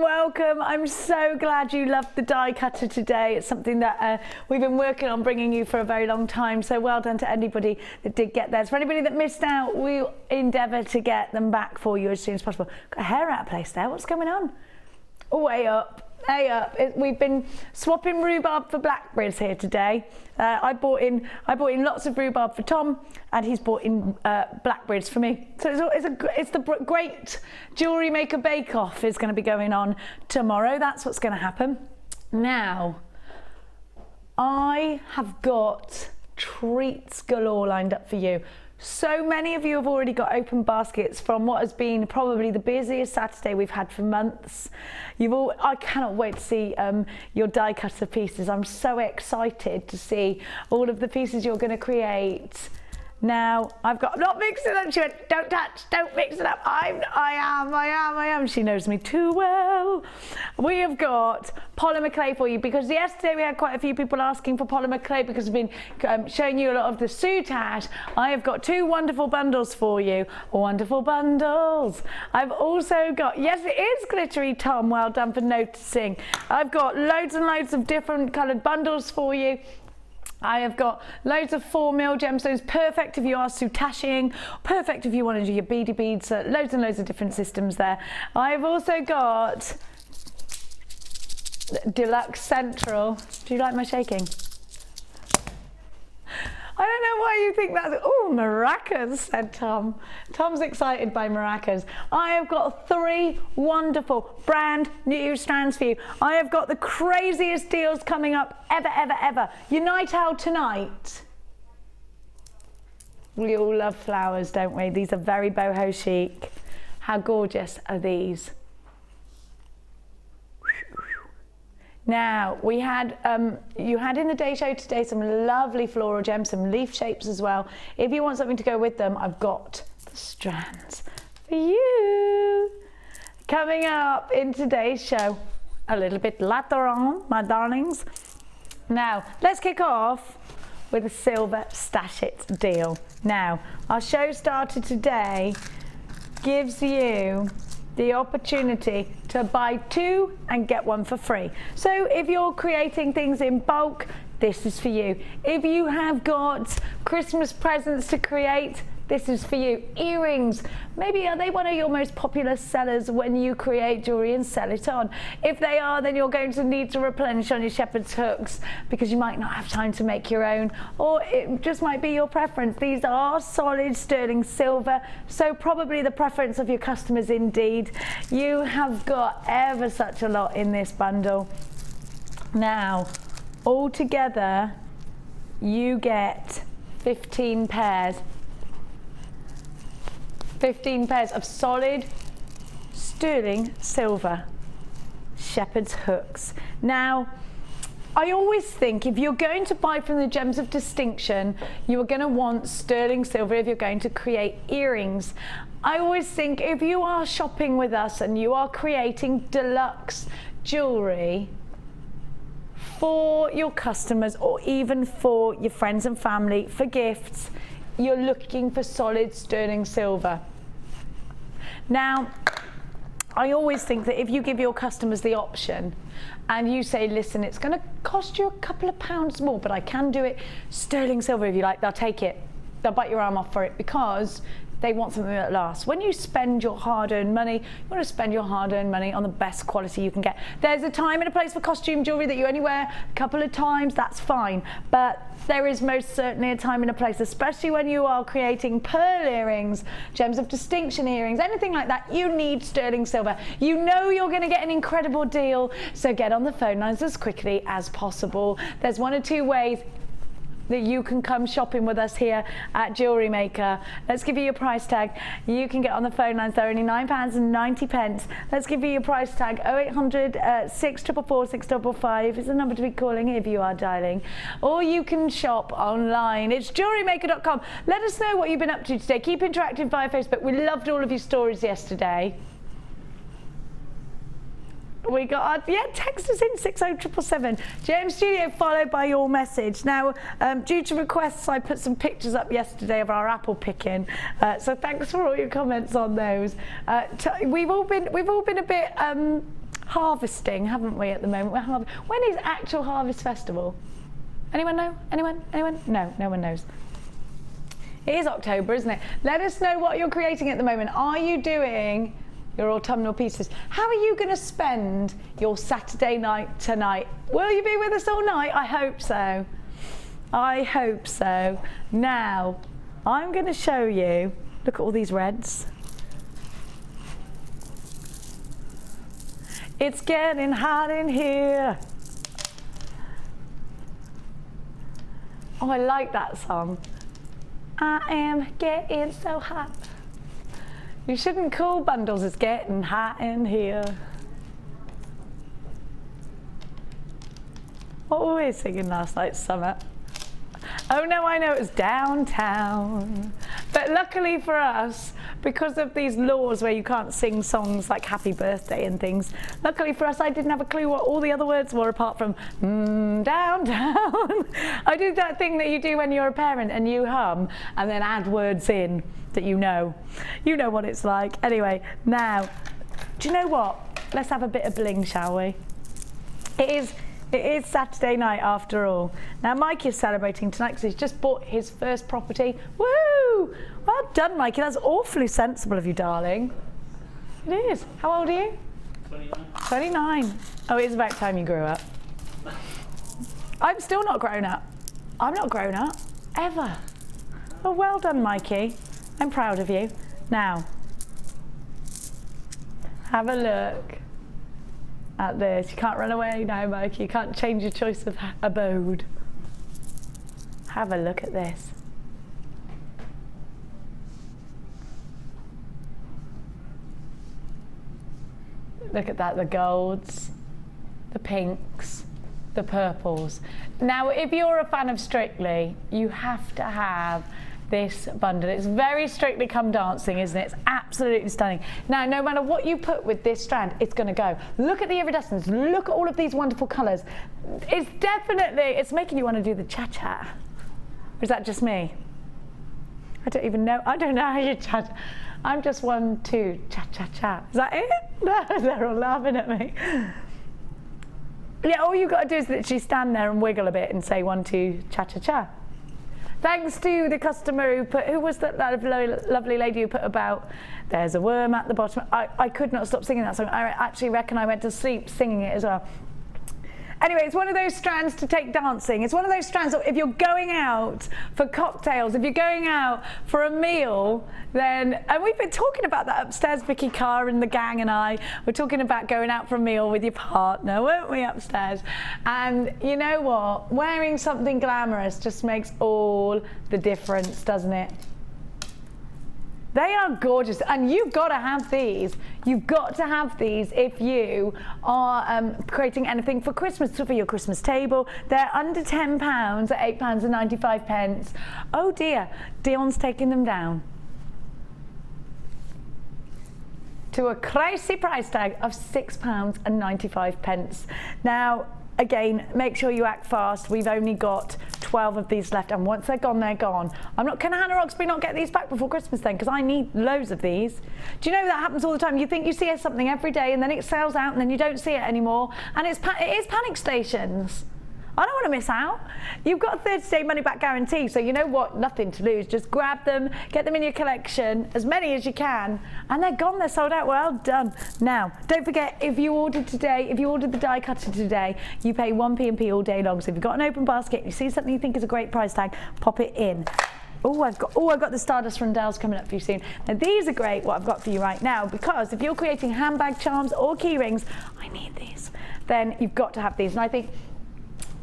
welcome. I'm so glad you loved the die cutter today. It's something that we've been working on bringing you for a very long time, so well done to anybody that did get theirs. For anybody that missed out, we'll endeavour to get them back for you as soon as possible. Got a hair out of place there. What's going on? Way up. Hey up. We've been swapping rhubarb for blackberries here today. I bought in lots of rhubarb for Tom, and he's bought in blackberries for me. So it's the great Jewellery Maker Bake Off is going to be going on tomorrow. That's what's going to happen. Now, I have got treats galore lined up for you. So many of you have already got open baskets from what has been probably the busiest Saturday we've had for months. I cannot wait to see your die cutter pieces. I'm so excited to see all of the pieces you're going to create. Now, I'm not mixing them. She went, don't touch, don't mix it up. I am. She knows me too well. We have got polymer clay for you because yesterday we had quite a few people asking for polymer clay because I've been showing you a lot of the soutache. I have got two wonderful bundles for you. Wonderful bundles. I've also got, yes, it is glittery, Tom. Well done for noticing. I've got loads and loads of different coloured bundles for you. I have got loads of 4mm gemstones, perfect if you are soutaching, perfect if you want to do your beady beads, loads and loads of different systems there. I've also got Deluxe Central. Do you like my shaking? I don't know why you think that's, oh, maracas, said Tom. Tom's excited by maracas. I have got 3 wonderful brand new strands for you. I have got the craziest deals coming up ever. Your night out tonight. We all love flowers, don't we? These are very boho chic. How gorgeous are these? Now, we had, you had in the day show today some lovely floral gems, some leaf shapes as well. If you want something to go with them, I've got the strands for you. Coming up in today's show, a little bit later on, my darlings. Now, let's kick off with a silver stash it deal. Now, our show started today gives you the opportunity to buy 2 and get 1 for free. So if you're creating things in bulk, this is for you. If you have got Christmas presents to create, this is for you. Earrings, maybe are they one of your most popular sellers when you create jewelry and sell it on? If they are, then you're going to need to replenish on your shepherd's hooks because you might not have time to make your own, or it just might be your preference. These are solid sterling silver, so probably the preference of your customers indeed. You have got ever such a lot in this bundle. Now, all together, you get 15 pairs. 15 pairs of solid sterling silver shepherd's hooks. Now, I always think if you're going to buy from the Gems of Distinction, you are going to want sterling silver if you're going to create earrings. I always think if you are shopping with us and you are creating deluxe jewelry for your customers or even for your friends and family for gifts, you're looking for solid sterling silver. Now, I always think that if you give your customers the option and you say, listen, it's going to cost you a couple of pounds more, but I can do it sterling silver if you like, they'll take it. They'll bite your arm off for it because they want something that lasts. When you spend your hard-earned money, you want to spend your hard-earned money on the best quality you can get. There's a time and a place for costume jewelry that you only wear a couple of times, that's fine. But there is most certainly a time and a place, especially when you are creating pearl earrings, Gems of Distinction earrings, anything like that, you need sterling silver. You know you're going to get an incredible deal, so get on the phone lines as quickly as possible. There's 1 or 2 ways that you can come shopping with us here at Jewellery Maker. Let's give you your price tag. You can get on the phone lines. They're only £9.90. Let's give you your price tag. 0800 644 655 is the number to be calling if you are dialing. Or you can shop online. It's JewelleryMaker.com. Let us know what you've been up to today. Keep interactive via Facebook. We loved all of your stories yesterday. We got, yeah, text us in 60777. JM Studio followed by your message. Now, due to requests, I put some pictures up yesterday of our apple picking. So thanks for all your comments on those. We've all been a bit harvesting, haven't we, at the moment? When is actual harvest festival? Anyone know? Anyone? No, no one knows. It is October, isn't it? Let us know what you're creating at the moment. Are you doing your autumnal pieces? How are you going to spend your Saturday night tonight? Will you be with us all night? I hope so. I hope so. Now, I'm going to show you, look at all these reds. It's getting hot in here. Oh, I like that song. I am getting so hot. You shouldn't call bundles, it's getting hot in here. What were we singing last night, Summer? Oh no, I know, it was Downtown. But luckily for us, because of these laws where you can't sing songs like Happy Birthday and things, luckily for us, I didn't have a clue what all the other words were apart from downtown. I did that thing that you do when you're a parent and you hum and then add words in that you know. You know what it's like. Anyway, now, do you know what? Let's have a bit of bling, shall we? It is Saturday night after all. Now Mikey is celebrating tonight because he's just bought his first property. Woo! Well done, Mikey. That's awfully sensible of you, darling. It is. How old are you? 29. 29. Oh, it is about time you grew up. I'm still not grown up. I'm not grown up. Ever. Oh, well done, Mikey. I'm proud of you. Now, have a look at this. You can't run away now, Mikey. You can't change your choice of abode. Have a look at this. Look at that, the golds, the pinks, the purples. Now, if you're a fan of Strictly, you have to have this bundle. It's very Strictly Come Dancing, isn't it? It's absolutely stunning. Now, no matter what you put with this strand, it's going to go. Look at the iridescence. Look at all of these wonderful colours. It's definitely, it's making you want to do the cha-cha. Or is that just me? I don't even know. I don't know how you cha-cha. I'm just 1, 2, cha-cha-cha. Is that it? No, they're all laughing at me. Yeah, all you've got to do is literally stand there and wiggle a bit and say 1, 2, cha-cha-cha. Thanks to the customer who put, who was that lovely lady who put about, there's a worm at the bottom. I could not stop singing that song. I actually reckon I went to sleep singing it as well. Anyway, it's one of those strands to take dancing. It's one of those strands that if you're going out for cocktails, if you're going out for a meal, then, and we've been talking about that upstairs, Vicky Carr and the gang and I were talking about going out for a meal with your partner, weren't we, upstairs? And you know what? Wearing something glamorous just makes all the difference, doesn't it? They are gorgeous, and you've got to have these. You've got to have these if you are creating anything for Christmas, for your Christmas table. They're under £10 at £8.95. Oh dear, Dion's taking them down to a crazy price tag of £6.95. Now, again, make sure you act fast. We've only got 12 of these left, and once they're gone, they're gone. Can Hannah Roxbury not get these back before Christmas then? Because I need loads of these. Do you know that happens all the time? You think you see something every day, and then it sells out, and then you don't see it anymore. And it is panic stations. I don't want to miss out. You've got a 30-day money-back guarantee, so you know what? Nothing to lose. Just grab them, get them in your collection, as many as you can, and they're gone. They're sold out. Well done. Now, don't forget, if you ordered today, if you ordered the die cutter today, you pay 1p&p all day long. So if you've got an open basket, you see something you think is a great price tag, pop it in. I've got the Stardust Rondelles coming up for you soon. Now these are great, what I've got for you right now, because if you're creating handbag charms or key rings, I need these, then you've got to have these. And I think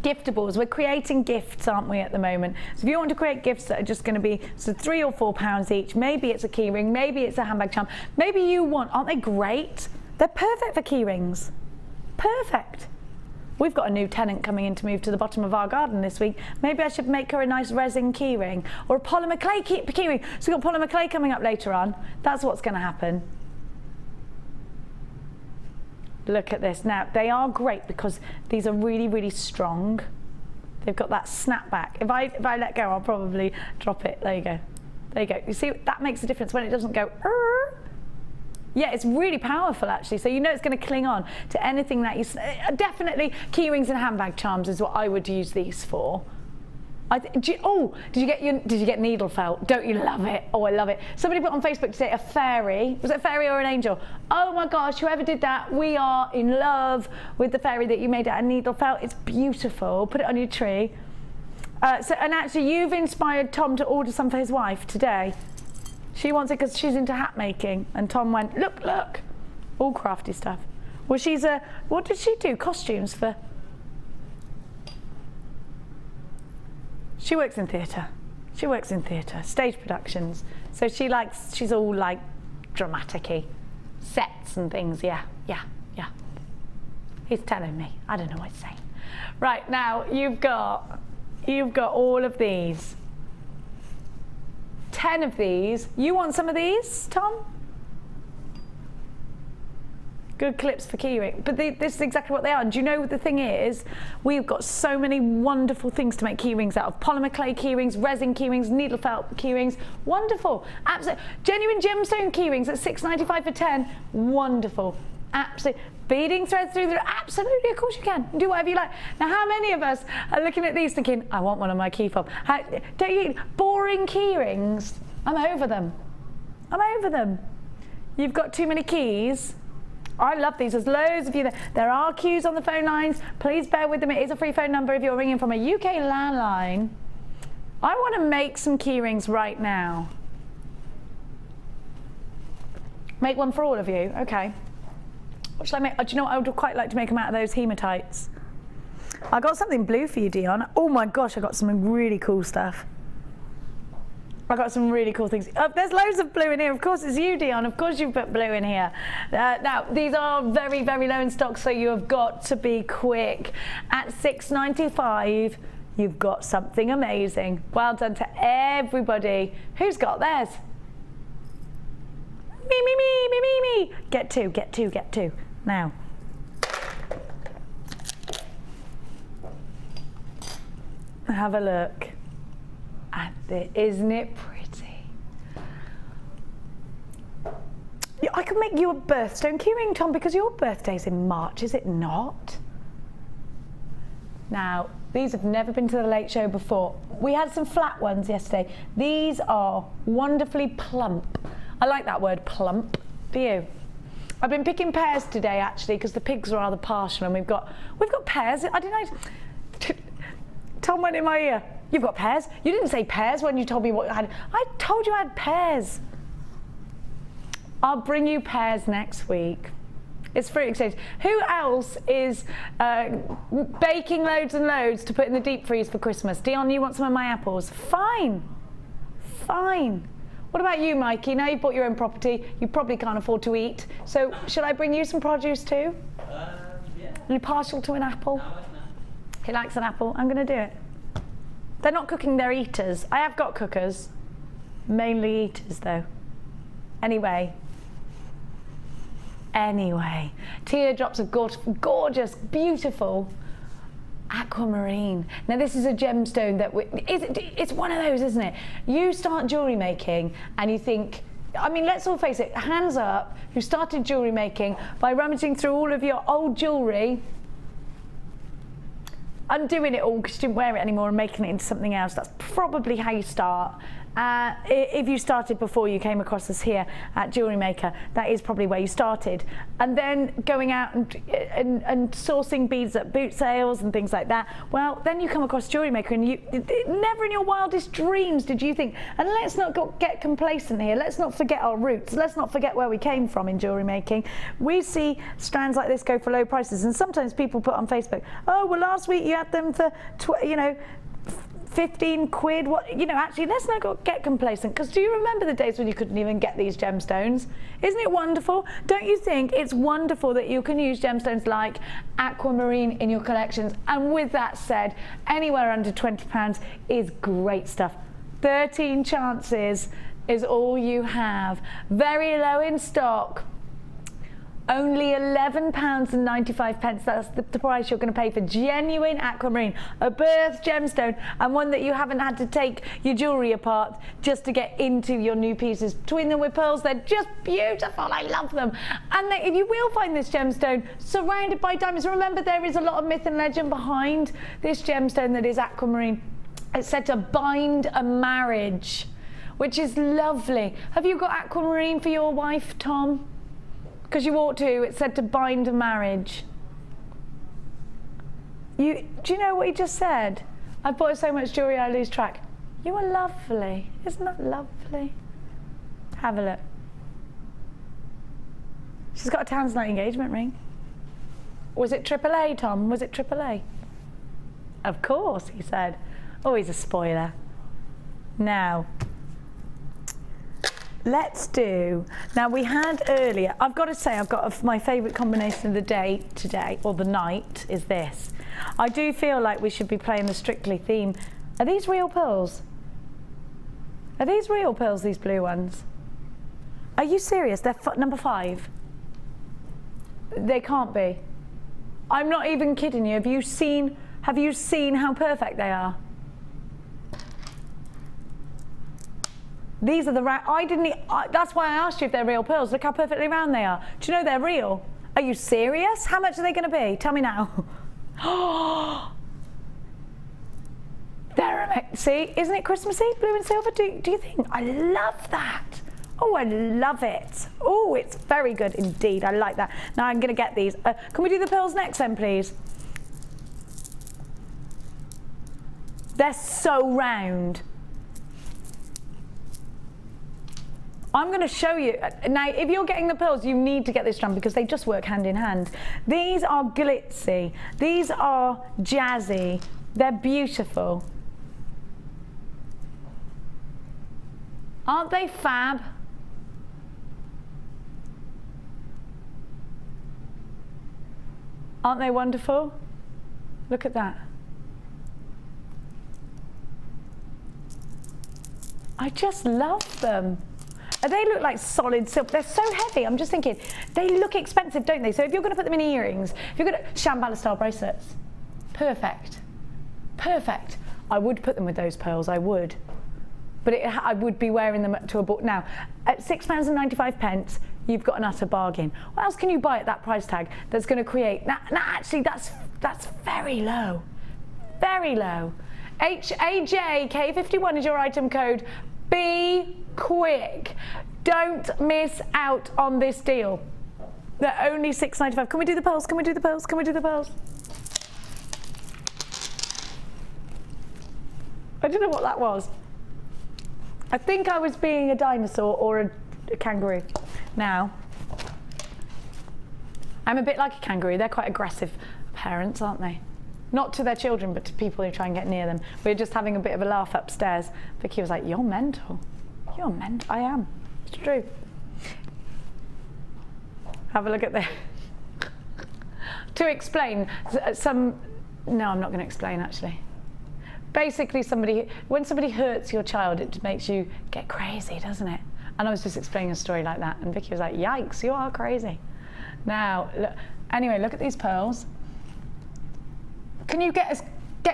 giftables, we're creating gifts, aren't we, at the moment? So if you want to create gifts that are just going to be £3 or £4 each, maybe it's a key ring, maybe it's a handbag charm, maybe you want, aren't they great? They're perfect for key rings. Perfect. We've got a new tenant coming in to move to the bottom of our garden this week. Maybe I should make her a nice resin key ring or a polymer clay key ring. So we've got polymer clay coming up later on. That's what's going to happen. Look at this. Now, they are great because these are really, really strong. They've got that snap back. If I let go, I'll probably drop it. There you go. There you go. You see, that makes a difference when it doesn't go, Yeah, it's really powerful actually. So you know it's going to cling on to anything that you... Definitely key rings and handbag charms is what I would use these for. Did you get needle felt? Don't you love it? Oh, I love it. Somebody put on Facebook today a fairy. Was it a fairy or an angel? Oh my gosh, whoever did that, we are in love with the fairy that you made out of needle felt. It's beautiful. Put it on your tree. And actually you've inspired Tom to order some for his wife today. She wants it because she's into hat making, and Tom went, look, all crafty stuff. Well, what did she do? Costumes for? She works in theatre. She works in theatre, stage productions. So she's all like dramatic-y, sets and things. Yeah. He's telling me. I don't know what he's saying. Right, now you've got all of these. 10 of these. You want some of these, Tom? Good clips for keyring. But this is exactly what they are. And do you know what the thing is? We've got so many wonderful things to make key rings out of. Polymer clay key rings, resin key rings, needle felt key rings. Wonderful. Absolutely. Genuine gemstone key rings at $6.95 for 10. Wonderful. Absolutely. Beading threads through the... Absolutely, of course you can. Do whatever you like. Now, how many of us are looking at these thinking, I want one on my key fob? Don't you... Boring key rings. I'm over them. You've got too many keys. I love these. There's loads of you there. There are queues on the phone lines. Please bear with them. It is a free phone number if you're ringing from a UK landline. I want to make some key rings right now. Make one for all of you. Okay. What shall I make? Do you know what? I would quite like to make them out of those hematites. I got something blue for you, Dion. Oh my gosh, I got some really cool stuff. I got some really cool things. There's loads of blue in here. Of course, it's you, Dion. Of course, you put blue in here. Now, these are very, very low in stock, so you have got to be quick. At $6.95, you've got something amazing. Well done to everybody. Who's got theirs? Me. Get two. Now. Have a look at it. Isn't it pretty? Yeah, I could make you a birthstone keyring, Tom, because your birthday's in March, is it not? Now, these have never been to the Late Show before. We had some flat ones yesterday. These are wonderfully plump. I like that word, plump. Do you? I've been picking pears today, actually, because the pigs are rather partial, and we've got pears. I don't know. Tom went in my ear. You've got pears? You didn't say pears when you told me what you had. I told you I had pears. I'll bring you pears next week. It's fruit exchange. Who else is baking loads and loads to put in the deep freeze for Christmas? Dion, you want some of my apples? Fine. What about you, Mikey? Now you've bought your own property, you probably can't afford to eat. So should I bring you some produce too? Yeah. Are you partial to an apple? No, I like an apple. He likes an apple. I'm going to do it. They're not cooking, they're eaters. I have got cookers. Mainly eaters, though. Anyway, teardrops of gorgeous, beautiful aquamarine. Now this is a gemstone that it's one of those, isn't it? You start jewellery making and you think, I mean, let's all face it, hands up, who started jewellery making by rummaging through all of your old jewellery, undoing it all because you didn't wear it anymore and making it into something else. That's probably how you start. If you started before you came across us here at Jewellery Maker, that is probably where you started. And then going out and sourcing beads at boot sales and things like that. Well, then you come across Jewellery Maker and never in your wildest dreams did you think, and let's not get complacent here, let's not forget our roots, let's not forget where we came from in jewellery making. We see strands like this go for low prices, and sometimes people put on Facebook, oh, well, last week you had them for, 15 quid, actually, let's not get complacent, because do you remember the days when you couldn't even get these gemstones? Isn't it wonderful? Don't you think it's wonderful that you can use gemstones like aquamarine in your collections? And with that said, anywhere under £20 is great stuff. 13 chances is all you have. Very low in stock. Only £11.95. That's the price you're going to pay for genuine aquamarine, a birth gemstone, and one that you haven't had to take your jewellery apart just to get into your new pieces. Between them with pearls, they're just beautiful. I love them. And if you will find this gemstone surrounded by diamonds, remember there is a lot of myth and legend behind this gemstone that is aquamarine. It's said to bind a marriage, which is lovely. Have you got aquamarine for your wife, Tom? Because you ought to. It's said to bind a marriage. Do you know what he just said? I've bought so much jewellery I lose track. You are lovely. Isn't that lovely? Have a look. She's got a Tanzanite engagement ring. Was it AAA, Tom? Was it AAA? Of course, he said. Oh, he's a spoiler. Now, let's do, now we had earlier, I've got to say, I've got my favourite combination of the day today, or the night, is this. I do feel like we should be playing the Strictly theme. Are these real pearls? Are these real pearls, these blue ones? Are you serious? They're number 5. They can't be. I'm not even kidding you. Have you seen how perfect they are? These are the that's why I asked you if they're real pearls. Look how perfectly round they are. Do you know they're real? Are you serious? How much are they going to be? Tell me now. See, isn't it Christmassy? Blue and silver, do you think? I love that. Oh, I love it. Oh, it's very good indeed. I like that. Now I'm going to get these. Can we do the pearls next then, please? They're so round. I'm going to show you. Now, if you're getting the pearls, you need to get this done because they just work hand in hand. These are glitzy. These are jazzy. They're beautiful. Aren't they fab? Aren't they wonderful? Look at that. I just love them. They look like solid silk. They're so heavy. I'm just thinking, they look expensive, don't they? So if you're going to put them in earrings, if you're going to Shambhala style bracelets, perfect, perfect. I would put them with those pearls. I would, but I would be wearing them to a ball. Now, at £6.95, you've got an utter bargain. What else can you buy at that price tag that's going to create? Now, actually, that's very low, very low. HAJK51 is your item code. Be quick. Don't miss out on this deal. They're only £6.95. Can we do the pearls? Can we do the pearls? Can we do the pearls? I don't know what that was. I think I was being a dinosaur or a kangaroo. Now, I'm a bit like a kangaroo. They're quite aggressive parents, aren't they? Not to their children, but to people who try and get near them. We were just having a bit of a laugh upstairs. Vicky was like, you're mental. You're mental. I am. It's true. Have a look at this. To explain, no, I'm not going to explain actually. Basically, when somebody hurts your child, it makes you get crazy, doesn't it? And I was just explaining a story like that, and Vicky was like, yikes, you are crazy. Now, look, anyway, look at these pearls. Can you get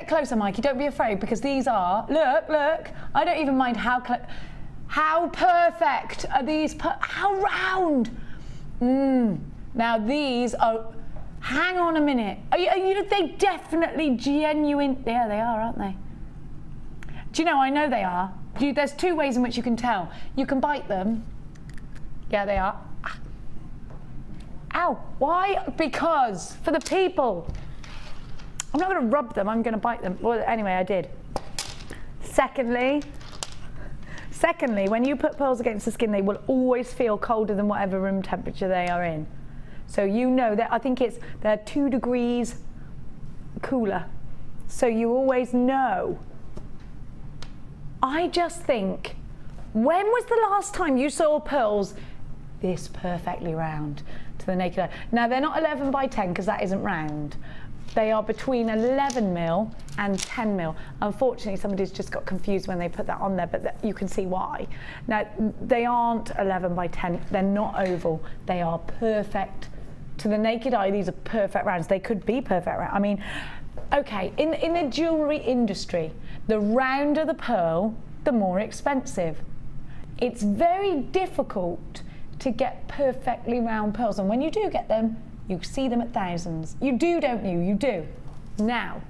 closer, Mikey? Don't be afraid, because these are, look, I don't even mind how perfect are these, how round. Now these are, hang on a minute. Are they definitely genuine? Yeah, they are, aren't they? Do you know, I know they are. There's 2 ways in which you can tell. You can bite them. Yeah, they are. Ow, why? Because, for the people. I'm not going to rub them, I'm going to bite them. Well, anyway, I did. Secondly, when you put pearls against the skin, they will always feel colder than whatever room temperature they are in. So you know that, I think they're 2 degrees cooler. So you always know. I just think, when was the last time you saw pearls this perfectly round to the naked eye? Now they're not 11 by 10 because that isn't round. They are between 11 mil and 10 mil. Unfortunately, somebody's just got confused when they put that on there, but you can see why. Now, they aren't 11 by 10. They're not oval. They are perfect. To the naked eye, these are perfect rounds. They could be perfect rounds. I mean, okay, in the jewellery industry, the rounder the pearl, the more expensive. It's very difficult to get perfectly round pearls, and when you do get them, you see them at thousands. You do, don't you? You do. Now,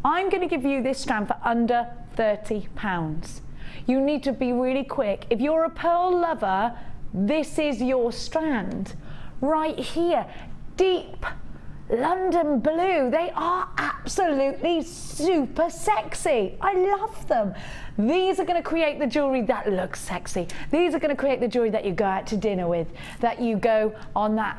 I'm going to give you this strand for under £30. You need to be really quick. If you're a pearl lover, this is your strand. Right here, deep London blue. They are absolutely super sexy. I love them. These are going to create the jewelry that looks sexy. These are going to create the jewelry that you go out to dinner with, that you go on that.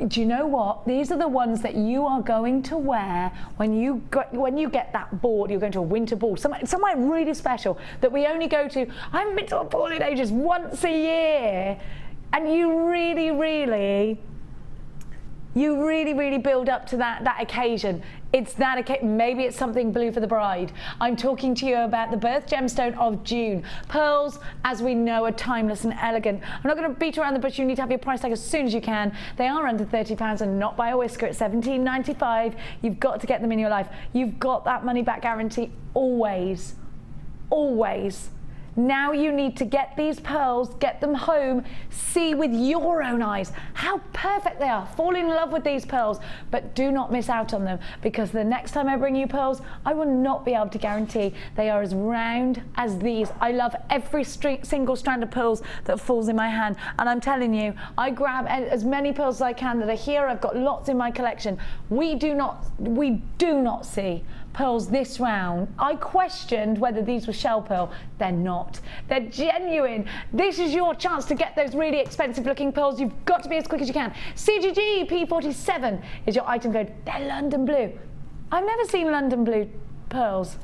Do you know what? These are the ones that you are going to wear when you get that bored. You're going to a winter ball, somewhere really special that we only go to. I haven't been to a ball in ages, once a year, and you really build up to that occasion. It's that occasion. Maybe it's something blue for the bride. I'm talking to you about the birth gemstone of June. Pearls, as we know, are timeless and elegant. I'm not going to beat around the bush. You need to have your price tag as soon as you can. They are under £30 and not by a whisker at £17.95. You've got to get them in your life. You've got that money back guarantee always, always. Now you need to get these pearls, get them home, see with your own eyes how perfect they are. Fall in love with these pearls, but do not miss out on them, because the next time I bring you pearls, I will not be able to guarantee they are as round as these. I love every single strand of pearls that falls in my hand, and I'm telling you, I grab as many pearls as I can that are here. I've got lots in my collection. We do not see pearls this round. I questioned whether these were shell pearl. They're not. They're genuine. This is your chance to get those really expensive looking pearls. You've got to be as quick as you can. CGG P47 is your item code. They're London blue. I've never seen London blue pearls.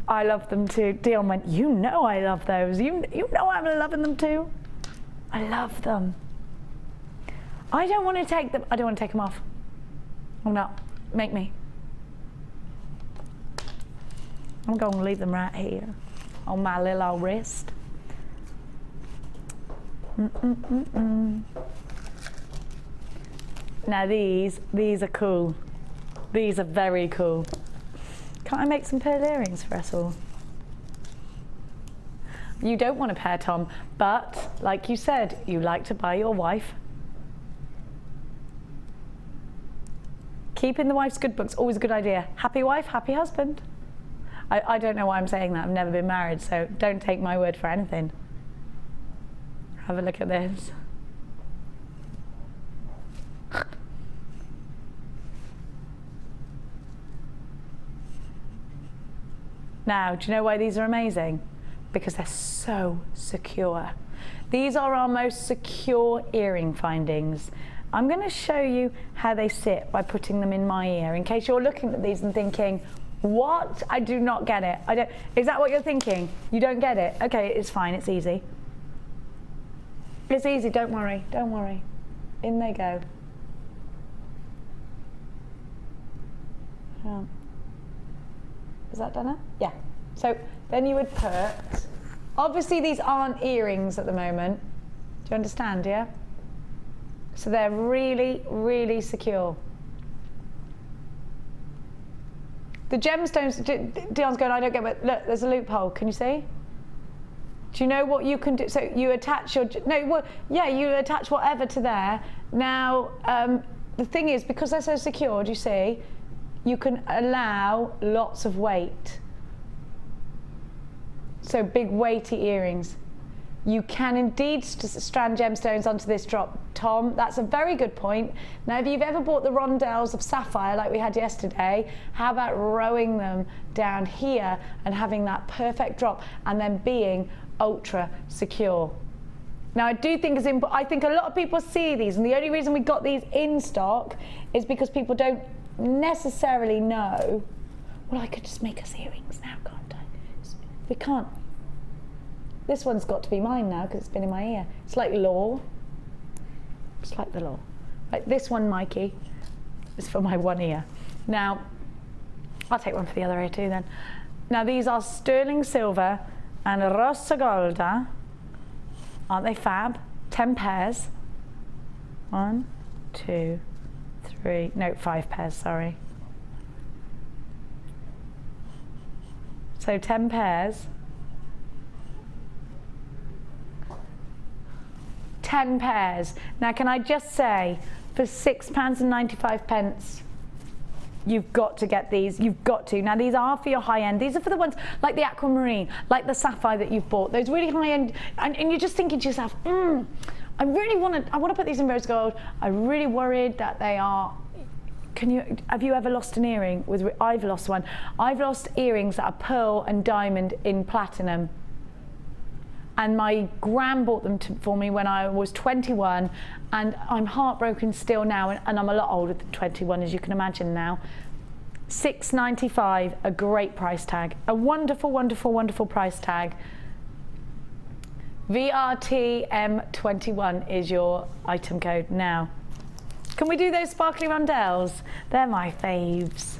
I love them too. Dion went, you know I love those. You know I'm loving them too. I love them. I don't want to take them. I don't want to take them off. Oh no, make me. I'm going to leave them right here on my little old wrist. Now these are cool. These are very cool. Can't I make some pearl earrings for us all? You don't want a pair, Tom, but like you said, you like to buy your wife. Keeping the wife's good books, always a good idea. Happy wife, happy husband. I don't know why I'm saying that. I've never been married, so don't take my word for anything. Have a look at this. Now, do you know why these are amazing? Because they're so secure. These are our most secure earring findings. I'm going to show you how they sit by putting them in my ear, in case you're looking at these and thinking, what? I do not get it. Is that what you're thinking? You don't get it? Okay, it's fine, it's easy. It's easy, don't worry, don't worry. In they go. Is that done now? Yeah. So then you would put, obviously these aren't earrings at the moment. Do you understand, yeah? So they're really, really secure. The gemstones, Dion's going, I don't get it. Look, there's a loophole, can you see? Do you know what you can do? So you attach your, you attach whatever to there. Now, the thing is, because they're so secure, do you see? You can allow lots of weight. So big weighty earrings. You can indeed strand gemstones onto this drop, Tom. That's a very good point. Now, if you've ever bought the rondelles of sapphire like we had yesterday, how about rowing them down here and having that perfect drop and then being ultra secure? Now, I do think I think a lot of people see these, and the only reason we got these in stock is because people don't necessarily know. Well, I could just make us earrings now, can't I? We can't. This one's got to be mine now because it's been in my ear. It's like law. It's like the law. Like this one, Mikey, is for my one ear. Now, I'll take one for the other ear too then. Now these are sterling silver and rossa golda. Aren't they fab? 10 pairs. 1, 2, 3, no, 5 pairs, sorry. So 10 pairs. 10 pairs. Now can I just say, for £6.95, you've got to get these, you've got to. Now these are for your high end. These are for the ones like the aquamarine, like the sapphire that you've bought, those really high end, and you're just thinking to yourself, I want to put these in rose gold. I'm really worried that they are, have you ever lost an earring? I've lost one. I've lost earrings that are pearl and diamond in platinum. And my gran bought them for me when I was 21, and I'm heartbroken still now, and I'm a lot older than 21, as you can imagine now. £6.95, a great price tag. A wonderful, wonderful, wonderful price tag. VRTM21 is your item code now. Can we do those sparkly rondelles? They're my faves.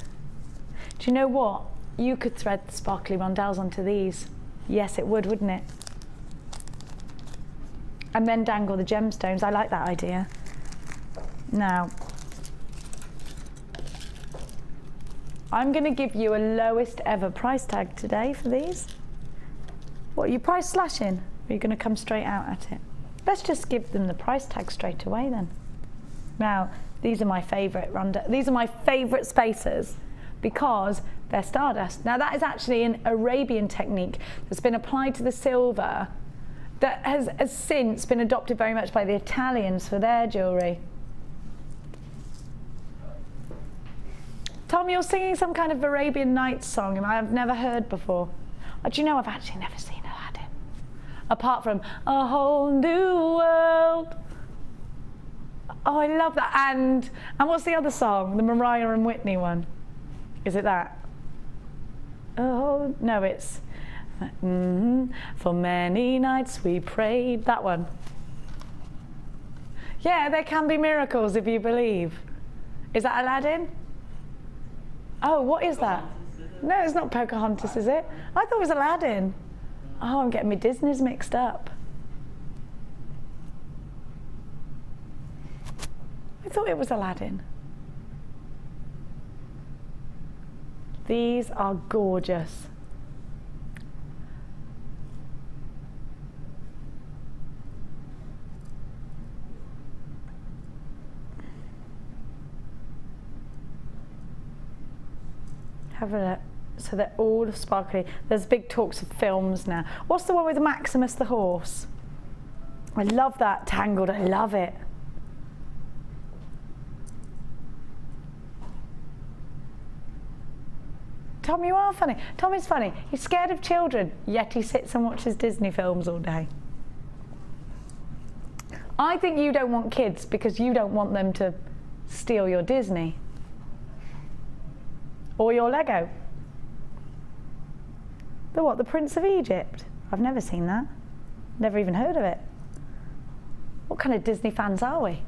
Do you know what? You could thread the sparkly rondelles onto these. Yes, it would, wouldn't it? And then dangle the gemstones. I like that idea. Now, I'm going to give you a lowest ever price tag today for these. What, are you price slashing? Or are you going to come straight out at it? Let's just give them the price tag straight away then. Now, these are my favourite these are my favourite spacers because they're stardust. Now that is actually an Arabian technique that's been applied to the silver that has since been adopted very much by the Italians for their jewellery. Tom, you're singing some kind of Arabian Nights song and I've never heard before. Do you know, I've actually never seen Aladdin. Apart from A Whole New World. Oh, I love that. And what's the other song? The Mariah and Whitney one. Is it that? Oh, no, it's For many nights we prayed. That one. Yeah, there can be miracles if you believe. Is that Aladdin? Oh, what is that? No, it's not Pocahontas, is it? I thought it was Aladdin. Oh, I'm getting my Disneys mixed up. I thought it was Aladdin. These are gorgeous. Have a look. So they're all sparkly. There's big talks of films now. What's the one with Maximus the horse? I love that tangled. I love it. Tom, you are funny. Tom is funny. He's scared of children, yet he sits and watches Disney films all day. I think you don't want kids because you don't want them to steal your Disney. Or your Lego. The what? The Prince of Egypt? I've never seen that. Never even heard of it. What kind of Disney fans are we?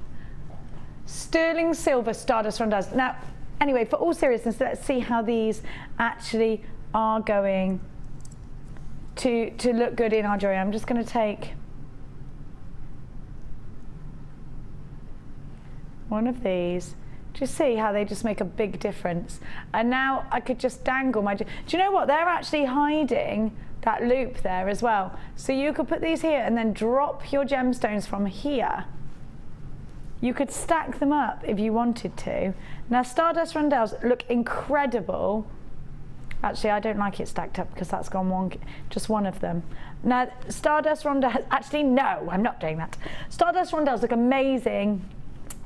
Sterling silver Stardust rondelles. Now, anyway, for all seriousness, let's see how these actually are going to look good in our jewelry. I'm just going to take one of these. Just see how they just make a big difference. And now I could just dangle my... Do you know what? They're actually hiding that loop there as well. So you could put these here and then drop your gemstones from here. You could stack them up if you wanted to. Now, Stardust rondelles look incredible. Actually, I don't like it stacked up because that's gone just one of them. Now, Stardust rondelles... Actually, no, I'm not doing that. Stardust rondelles look amazing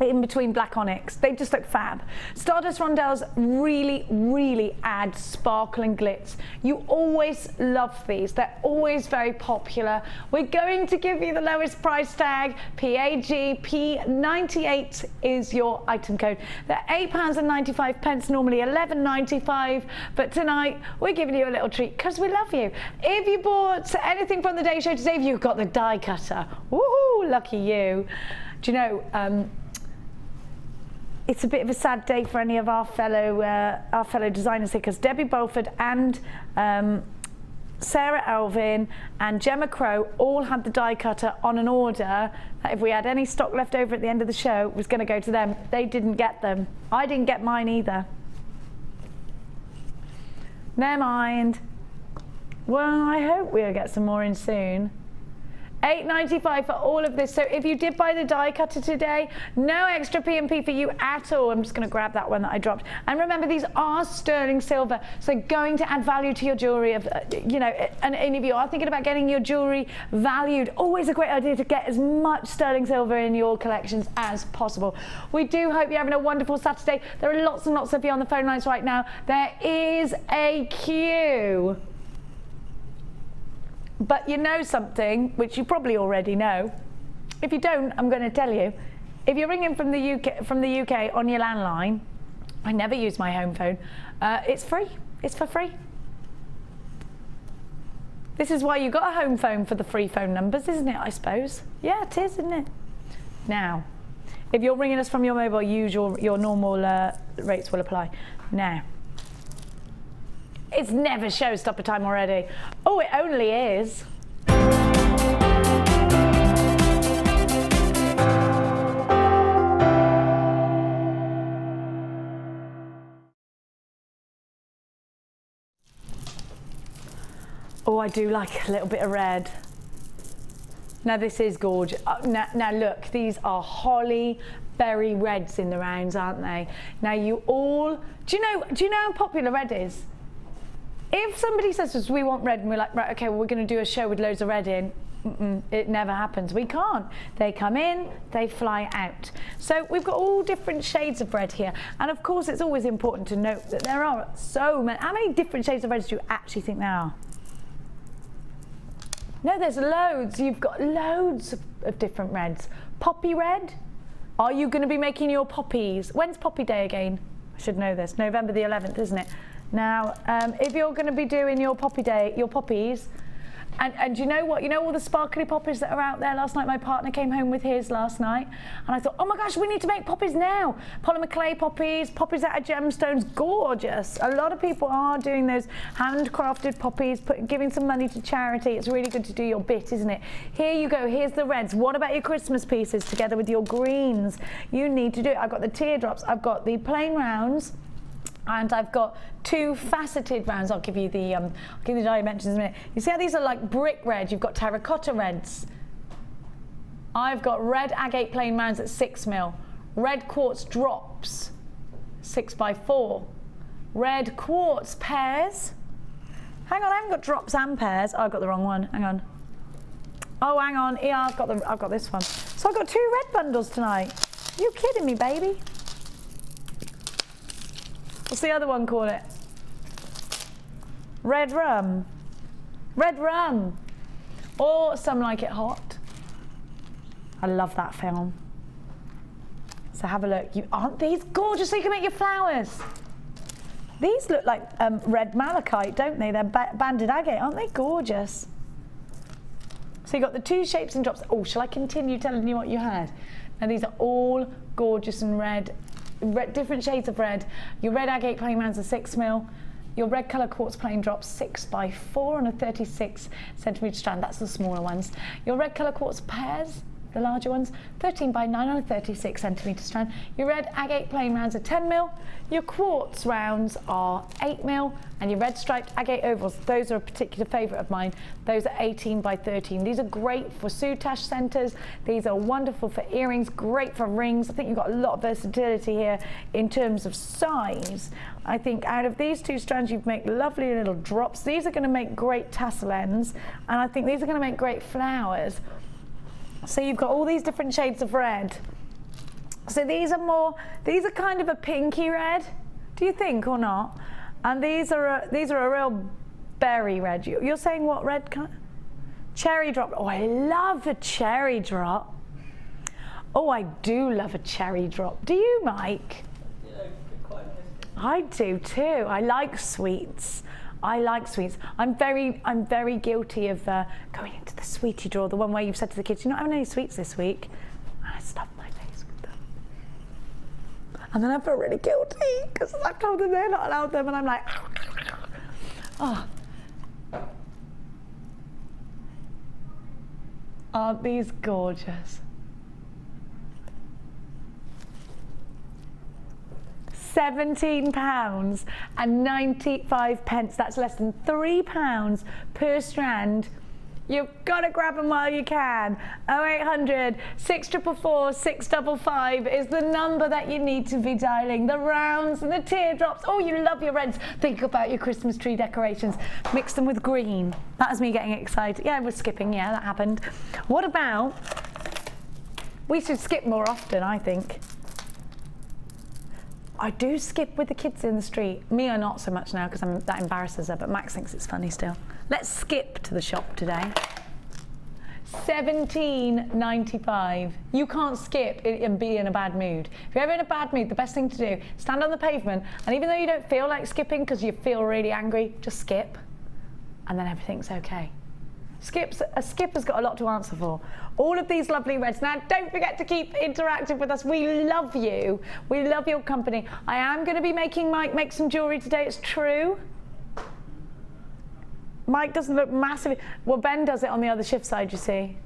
in between black onyx. They just look fab. Stardust rondelles really, really add sparkle and glitz. You always love these. They're always very popular. We're going to give you the lowest price tag. PAG P98 is your item code. They're £8.95, normally £11.95, but tonight we're giving you a little treat because we love you. If you bought anything from the Day Show today, you've got the die cutter. Woohoo, lucky you. Do you know, it's a bit of a sad day for any of our fellow designers here because Debbie Bolford and Sarah Elvin and Gemma Crow all had the die cutter on an order that if we had any stock left over at the end of the show was going to go to them. They didn't get them. I didn't get mine either. Never mind. Well, I hope we'll get some more in soon. $8.95 for all of this. So if you did buy the die cutter today, no extra P&P for you at all. I'm just going to grab that one that I dropped. And remember, these are sterling silver, so going to add value to your jewelry. You know, and if you are thinking about getting your jewelry valued, always a great idea to get as much sterling silver in your collections as possible. We do hope you're having a wonderful Saturday. There are lots and lots of you on the phone lines right now. There is a queue. But you know something, which you probably already know. If you don't, I'm going to tell you. If you're ringing from the UK on your landline, I never use my home phone. It's free. It's for free. This is why you got a home phone, for the free phone numbers, isn't it? I suppose. Yeah, it is, isn't it? Now, if you're ringing us from your mobile, use your normal rates will apply. Now. It's never showstopper time already. Oh, it only is. Oh, I do like a little bit of red. Now this is gorgeous. Now look, these are holly berry reds in the rounds, aren't they? Now you all, do you know how popular red is? If somebody says to us, we want red, and we're like, right, okay, well, we're going to do a show with loads of red in, it never happens. We can't. They come in, they fly out. So we've got all different shades of red here. And of course, it's always important to note that there are so many. How many different shades of reds do you actually think there are? No, there's loads. You've got loads of different reds. Poppy red. Are you going to be making your poppies? When's Poppy Day again? I should know this. November the 11th, isn't it? Now, if you're going to be doing your Poppy Day, your poppies, and you know what? You know all the sparkly poppies that are out there? Last night my partner came home with his last night, and I thought, oh my gosh, we need to make poppies now. Polymer clay poppies, poppies out of gemstones, gorgeous. A lot of people are doing those handcrafted poppies, giving some money to charity. It's really good to do your bit, isn't it? Here you go, here's the reds. What about your Christmas pieces together with your greens? You need to do it. I've got the teardrops, I've got the plain rounds, and I've got two faceted rounds. I'll give you the dimensions in a minute. You see how these are like brick red? You've got terracotta reds. I've got red agate plain rounds at 6mm. Red quartz drops, 6x4. Red quartz pairs. Hang on, I haven't got drops and pairs. Oh, I've got the wrong one. Hang on. Oh, hang on. Yeah, I've got this one. So I've got two red bundles tonight. Are you kidding me, baby? What's the other one called it? Red rum. Red rum. Or Some Like It Hot. I love that film. So have a look. Aren't these gorgeous? So you can make your flowers. These look like red malachite, don't they? They're banded agate. Aren't they gorgeous? So you've got the two shapes and drops. Oh, shall I continue telling you what you had? Now these are all gorgeous and red, different shades of red. Your red agate plain rounds are 6mm. Your red colour quartz plain drops 6x4 on a 36cm strand. That's the smaller ones. Your red colour quartz pairs, the larger ones, 13x9 on a 36cm strand. Your red agate plain rounds are 10mm. Your quartz rounds are 8mm. And your red striped agate ovals, those are a particular favourite of mine. Those are 18x13. These are great for soutache centres. These are wonderful for earrings, great for rings. I think you've got a lot of versatility here in terms of size. I think out of these two strands, you make lovely little drops. These are going to make great tassel ends. And I think these are going to make great flowers. So you've got all these different shades of red. So these are kind of a pinky red, do you think, or not? And these are a real berry red. You're saying what red kind? Cherry drop. Oh, I love a cherry drop. Oh, I do love a cherry drop. Do you, Mike? Yeah, quite nice. I do too. I like sweets. I like sweets. I'm very guilty of going into the sweetie drawer, the one where you've said to the kids, you're not having any sweets this week. And I stuff my face with them. And then I feel really guilty because I've told them they're not allowed them, and I'm like, oh. Aren't these gorgeous? £17.95. That's less than £3 per strand. You've got to grab them while you can. 0800 644 655 is the number that you need to be dialing. The rounds and the teardrops. Oh, you love your reds. Think about your Christmas tree decorations. Mix them with green. That was me getting excited. Yeah, we're skipping. Yeah, that happened. What about... We should skip more often, I think. I do skip with the kids in the street. Mia not so much now because that embarrasses her, but Max thinks it's funny still. Let's skip to the shop today. £17.95. You can't skip and be in a bad mood. If you're ever in a bad mood, the best thing to do, stand on the pavement, and even though you don't feel like skipping because you feel really angry, just skip, and then everything's okay. A skipper's got a lot to answer for. All of these lovely reds. Now, don't forget to keep interactive with us. We love you. We love your company. I am going to be making Mike make some jewellery today. It's true. Mike doesn't look massive. Well, Ben does it on the other shift side, you see.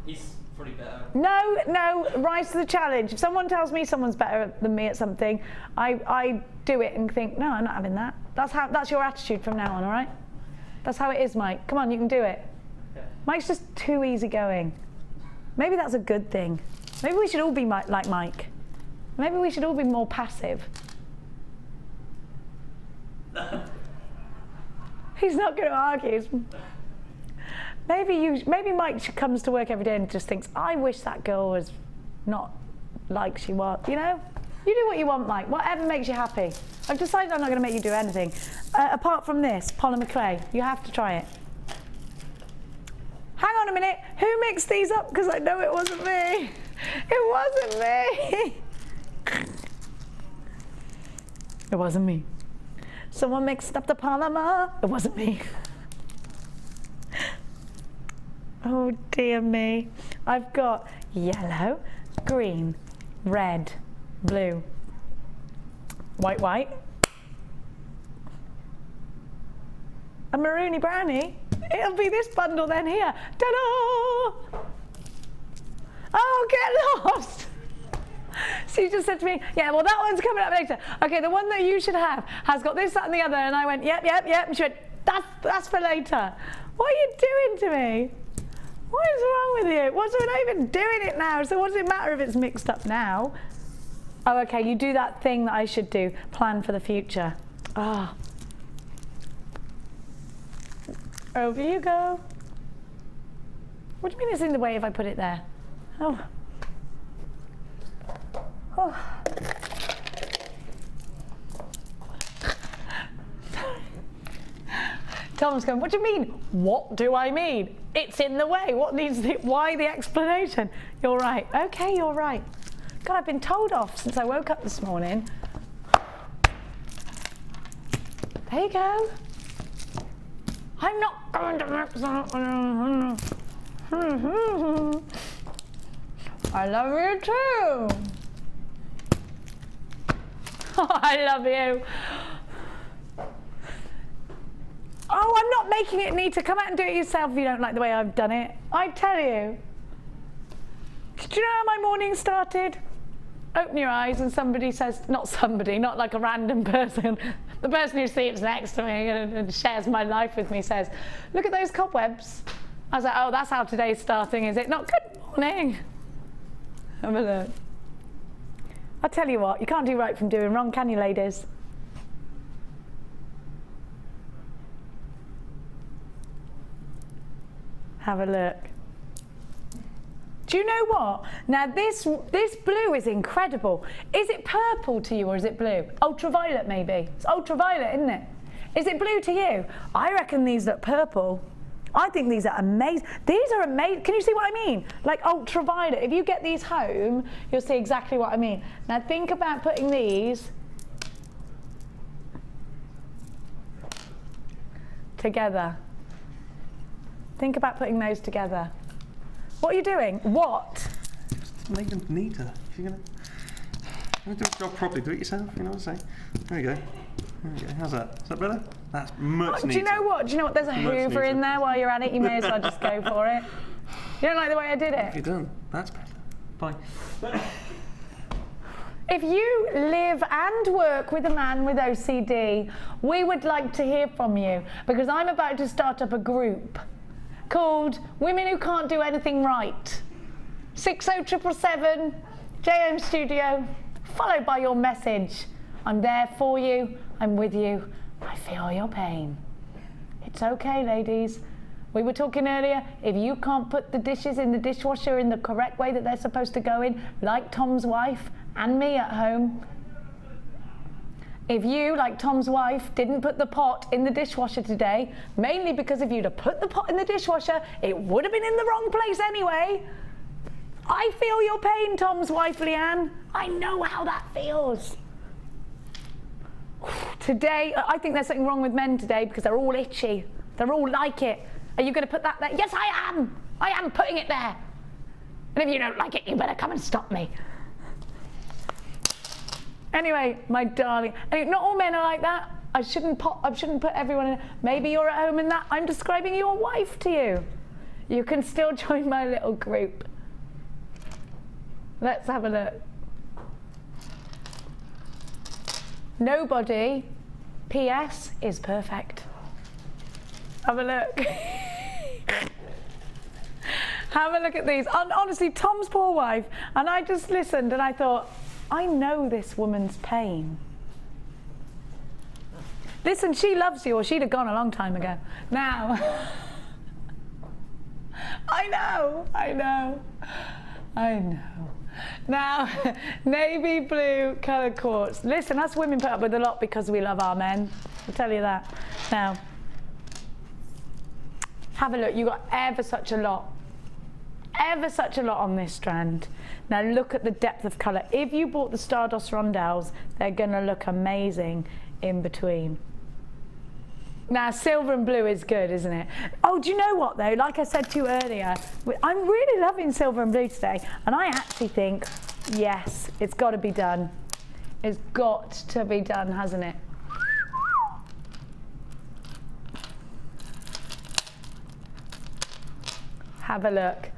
He's pretty better. No, rise to the challenge. If someone tells me someone's better than me at something, I do it and think, no, I'm not having that. That's your attitude from now on, all right? That's how it is, Mike. Come on, you can do it. Okay. Mike's just too easygoing. Maybe that's a good thing. Maybe we should all be like Mike. Maybe we should all be more passive. He's not going to argue. Maybe Mike comes to work every day and just thinks, I wish that girl was not like she was. You know? You do what you want, Mike. Whatever makes you happy. I've decided I'm not going to make you do anything. Apart from this, polymer clay. You have to try it. Hang on a minute. Who mixed these up? Because I know it wasn't me. It wasn't me. It wasn't me. Someone mixed up the polymer. It wasn't me. Oh, dear me. I've got yellow, green, red, blue, white, a maroony brownie. It'll be this bundle then here. Ta-da! Oh, get lost! So you just said to me, yeah, well, that one's coming up later. Okay, the one that you should have has got this, that, and the other. And I went, yep. And she went, that's for later. What are you doing to me? What is wrong with you? We're not even doing it now, so what does it matter if it's mixed up now? Oh, okay, you do that thing that I should do. Plan for the future. Ah. Oh. Over you go. What do you mean it's in the way if I put it there? Oh. Oh. Tom's going, what do you mean? What do I mean? It's in the way. Why the explanation? You're right. Okay, you're right. God, I've been told off since I woke up this morning. There you go. I'm not going to mix that. I love you too. I love you. Oh, I'm not making it neater. Come out and do it yourself if you don't like the way I've done it. I tell you. Do you know how my morning started? Open your eyes and somebody says, not like a random person, the person who sleeps next to me and shares my life with me says, look at those cobwebs. I was like, oh, that's how today's starting, is it? Not good morning. Have a look. I'll tell you what, you can't do right from doing wrong, can you, ladies? Have a look. Do you know what? Now this blue is incredible. Is it purple to you or is it blue? Ultraviolet maybe. It's ultraviolet, isn't it? Is it blue to you? I reckon these look purple. I think these are amazing. These are amazing. Can you see what I mean? Like ultraviolet. If you get these home, you'll see exactly what I mean. Now think about putting these together. Think about putting those together. What are you doing? What? Make them neater. If you're gonna do a job properly, do it yourself. You know what I'm saying? There you go. There you go. How's that? Is that better? That's much neater. Do you know what? There's a Hoover in there while you're at it. You may as well just go for it. You don't like the way I did it? What have you done? That's better. Bye. If you live and work with a man with OCD, we would like to hear from you, because I'm about to start up a group called Women Who Can't Do Anything Right. 60777 JM Studio, followed by your message. I'm there for you, I'm with you, I feel your pain. It's okay, ladies. We were talking earlier, if you can't put the dishes in the dishwasher in the correct way that they're supposed to go in, like Tom's wife and me at home, if you, like Tom's wife, didn't put the pot in the dishwasher today, mainly because if you'd have put the pot in the dishwasher, it would have been in the wrong place anyway. I feel your pain, Tom's wife, Leanne. I know how that feels. Today, I think there's something wrong with men today because they're all itchy. They're all like it. Are you going to put that there? Yes, I am. I am putting it there. And if you don't like it, you better come and stop me. Anyway, my darling, not all men are like that. I shouldn't put everyone in. Maybe you're at home in that. I'm describing your wife to you. You can still join my little group. Let's have a look. Nobody, PS, is perfect. Have a look. Have a look at these. Honestly, Tom's poor wife, and I just listened and I thought, I know this woman's pain. Listen, she loves you, or she'd have gone a long time ago. Now, I know. Now, navy blue colour quartz. Listen, us women put up with a lot because we love our men. I'll tell you that. Now, have a look. You got ever such a lot on this strand. Now look at the depth of colour. If you bought the Stardust rondelles, they're going to look amazing in between. Now silver and blue is good, isn't it? Oh, do you know what though? Like I said to you earlier, I'm really loving silver and blue today, and I actually think, yes, it's got to be done. It's got to be done, hasn't it? Have a look.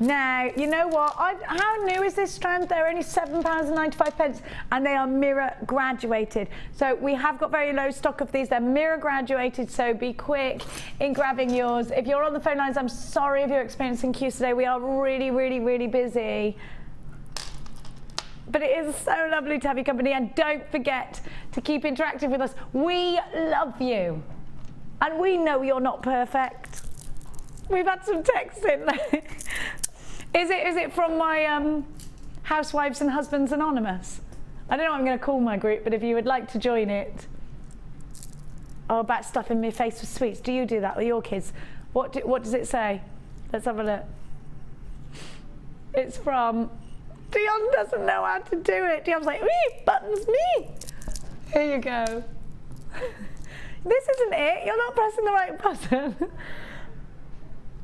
Now, you know what? How new is this strand? They're only £7.95, and they are mirror graduated. So we have got very low stock of these. They're mirror graduated, so be quick in grabbing yours. If you're on the phone lines, I'm sorry if you're experiencing queues today. We are really, really, really busy. But it is so lovely to have your company, and don't forget to keep interactive with us. We love you, and we know you're not perfect. We've had some texts in. Is it from my Housewives and Husbands Anonymous? I don't know what I'm going to call my group, but if you would like to join it. Oh, about stuffing my face with sweets. Do you do that with your kids? What does it say? Let's have a look. It's from... Dion doesn't know how to do it. Dion's like, buttons me. Here you go. This isn't it. You're not pressing the right button.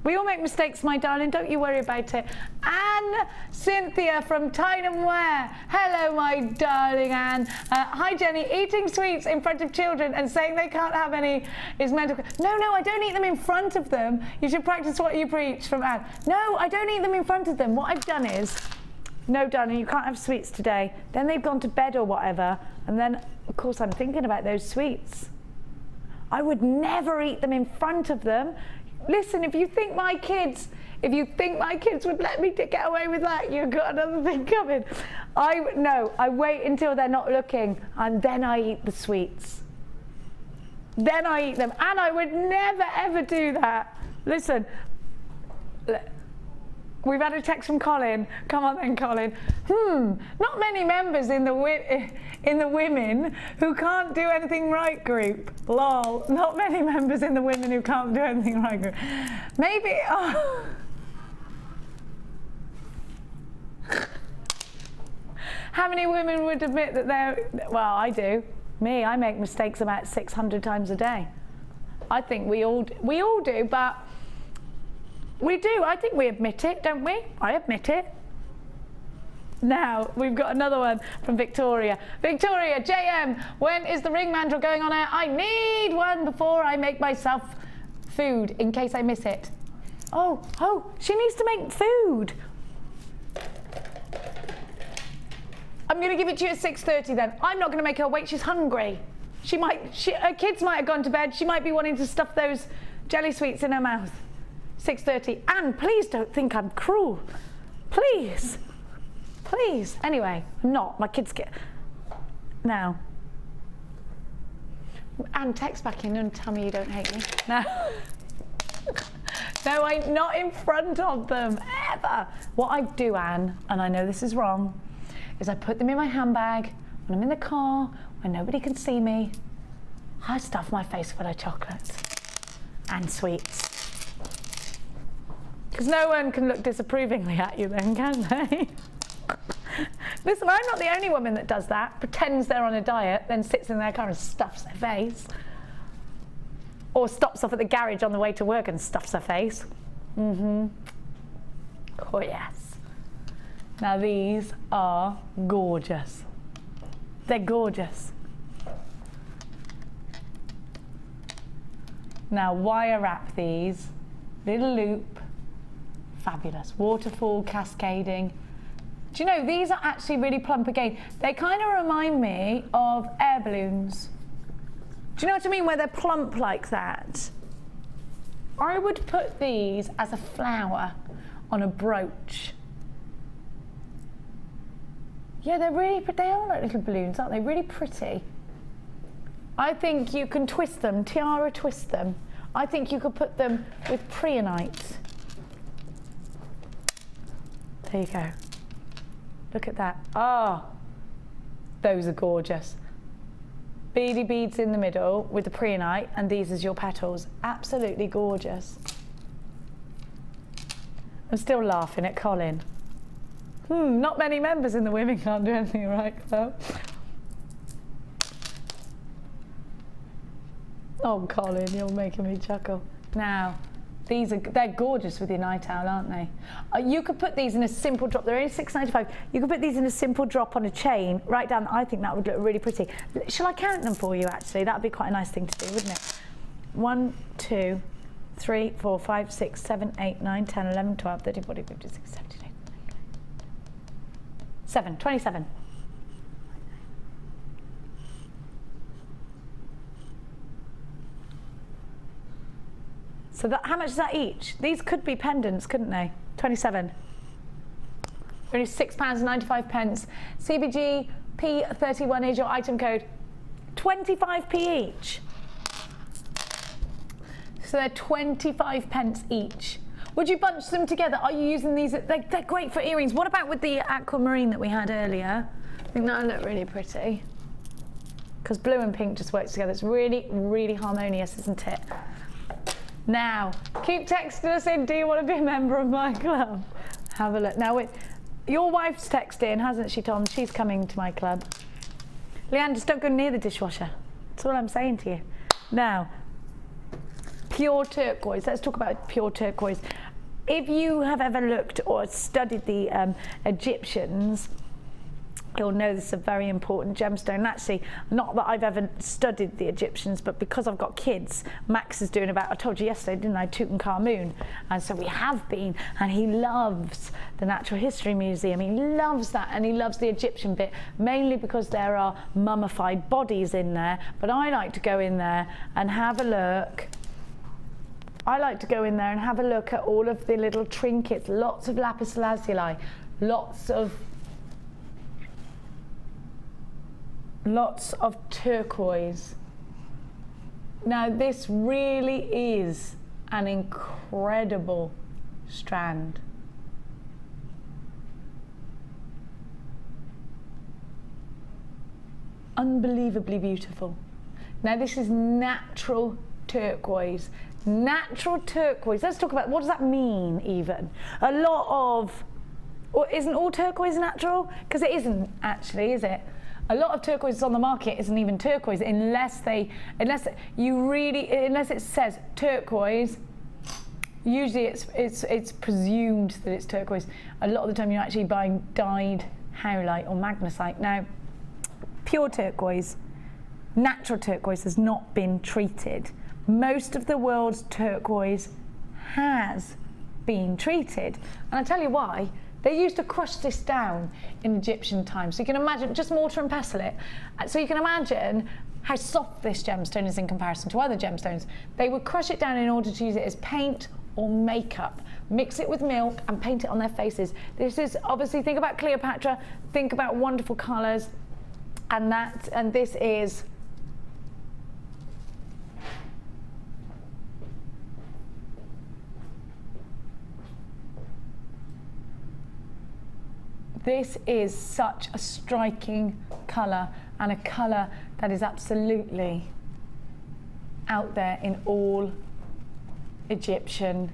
We all make mistakes, my darling, don't you worry about it. Anne Cynthia from Tyne & Wear. Hello, my darling Anne. Hi, Jenny. Eating sweets in front of children and saying they can't have any is mental. No, I don't eat them in front of them. You should practice what you preach, from Anne. No, I don't eat them in front of them. What I've done is, no, darling, you can't have sweets today. Then they've gone to bed or whatever. And then, of course, I'm thinking about those sweets. I would never eat them in front of them. Listen, if you think my kids would let me get away with that, you've got another thing coming. I wait until they're not looking, and then I eat the sweets. Then I eat them, and I would never ever do that. Listen, we've had a text from Colin. Come on then, Colin. Not many members in the Women Who Can't Do Anything Right group. Lol. Not many members in the Women Who Can't Do Anything Right group. Maybe. Oh. How many women would admit that they're? Well, I do. Me, I make mistakes about 600 times a day. I think we all do, but. We do. I think we admit it, don't we? I admit it. Now, we've got another one from Victoria. Victoria, JM, when is the ring mandrel going on air? I need one before I make myself food in case I miss it. Oh, she needs to make food. I'm going to give it to you at 6:30 then. I'm not going to make her wait. She's hungry. Her kids might have gone to bed. She might be wanting to stuff those jelly sweets in her mouth. 6:30. Anne, please don't think I'm cruel. Please. Please. Anyway, I'm not. My kids get... Now. Anne, text back in and tell me you don't hate me. No. No, I'm not in front of them, ever. What I do, Anne, and I know this is wrong, is I put them in my handbag when I'm in the car, when nobody can see me. I stuff my face full of chocolates and sweets. Because no one can look disapprovingly at you then, can they? Listen, I'm not the only woman that does that, pretends they're on a diet, then sits in their car and stuffs their face. Or stops off at the garage on the way to work and stuffs her face. Oh yes. Now these are gorgeous. They're gorgeous. Now wire wrap these, little loop, fabulous. Waterfall, cascading. Do you know, these are actually really plump again. They kind of remind me of air balloons. Do you know what I mean, where they're plump like that? I would put these as a flower on a brooch. Yeah, they are like little balloons, aren't they? Really pretty. I think you can twist them, tiara twist them. I think you could put them with preonite. There you go. Look at that. Ah, those are gorgeous. Beady beads in the middle with the preonite, and these as your petals. Absolutely gorgeous. I'm still laughing at Colin. Not many members in the Women Can't Do Anything Right Club. Oh, Colin, you're making me chuckle. Now, they're gorgeous with your night owl, aren't they? You could put these in a simple drop. They're only $6.95. You could put these in a simple drop on a chain right down. I think that would look really pretty. Shall I count them for you, actually? That would be quite a nice thing to do, wouldn't it? 1, 2, 3, 4, 5, 6, 7, 8, 9, 10, 11, 12, 13, 14, 15, 16, 17, 18, 7, 27. So how much is that each? These could be pendants, couldn't they? 27. Only £6.95. CBG P31 is your item code. 25p each. So they're 25 pence each. Would you bunch them together? Are you using these? They're great for earrings. What about with the aquamarine that we had earlier? I think that'll look really pretty. Because blue and pink just works together. It's really, really harmonious, isn't it? Now, keep texting us in, do you want to be a member of my club? Have a look. Now, your wife's texted in, hasn't she, Tom? She's coming to my club. Leanne, just don't go near the dishwasher. That's all I'm saying to you. Now, pure turquoise. Let's talk about pure turquoise. If you have ever looked or studied the Egyptians, you'll know this is a very important gemstone. Actually, not that I've ever studied the Egyptians, but because I've got kids, Max is doing about, I told you yesterday, didn't I, Tutankhamun. And so we have been, and he loves the Natural History Museum. He loves that, and he loves the Egyptian bit, mainly because there are mummified bodies in there. But I like to go in there and have a look. I like to go in there and have a look at all of the little trinkets, lots of lapis lazuli, lots of turquoise. Now this really is an incredible strand. Unbelievably beautiful. Now this is natural turquoise. Natural turquoise. Let's talk about, what does that mean even? A lot of, or isn't all turquoise natural? Because it isn't actually, is it? A lot of turquoise on the market isn't even turquoise unless it says turquoise. Usually it's presumed that it's turquoise. A lot of the time you're actually buying dyed howlite or magnesite. Now, pure turquoise, natural turquoise has not been treated. Most of the world's turquoise has been treated. And I'll tell you why. They used to crush this down in Egyptian times. So you can imagine, just mortar and pestle it. So you can imagine how soft this gemstone is in comparison to other gemstones. They would crush it down in order to use it as paint or makeup. Mix it with milk and paint it on their faces. This is obviously, think about Cleopatra, think about wonderful colours, and this is such a striking colour, and a colour that is absolutely out there in all Egyptian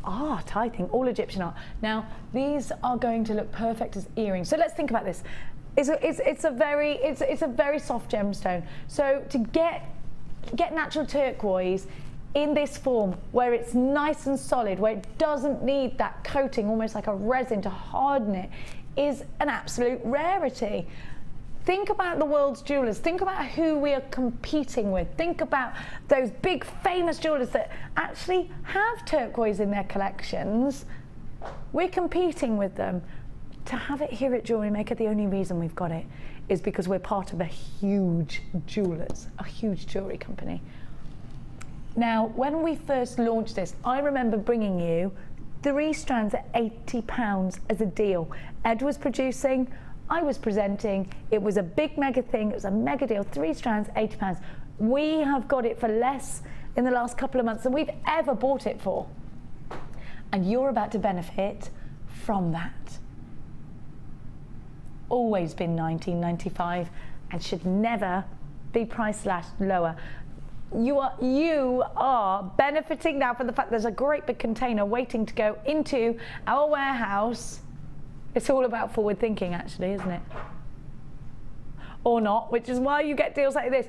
art, I think, all Egyptian art. Now, these are going to look perfect as earrings. So let's think about this. It's a very soft gemstone. So to get natural turquoise in this form, where it's nice and solid, where it doesn't need that coating, almost like a resin to harden it, is an absolute rarity. Think about the world's jewelers. Think about who we are competing with. Think about those big famous jewelers that actually have turquoise in their collections. We're competing with them. To have it here at Jewellery Maker, the only reason we've got it is because we're part of a huge jewellery company. Now, when we first launched this, I remember bringing you 3 strands at £80 as a deal. Ed was producing, I was presenting. It was a big mega thing. It was a mega deal. 3 strands, £80. We have got it for less in the last couple of months than we've ever bought it for. And you're about to benefit from that. Always been £19.95 and should never be priced lower. You are benefiting now from the fact there's a great big container waiting to go into our warehouse. It's all about forward thinking, actually, isn't it? Or not, which is why you get deals like this.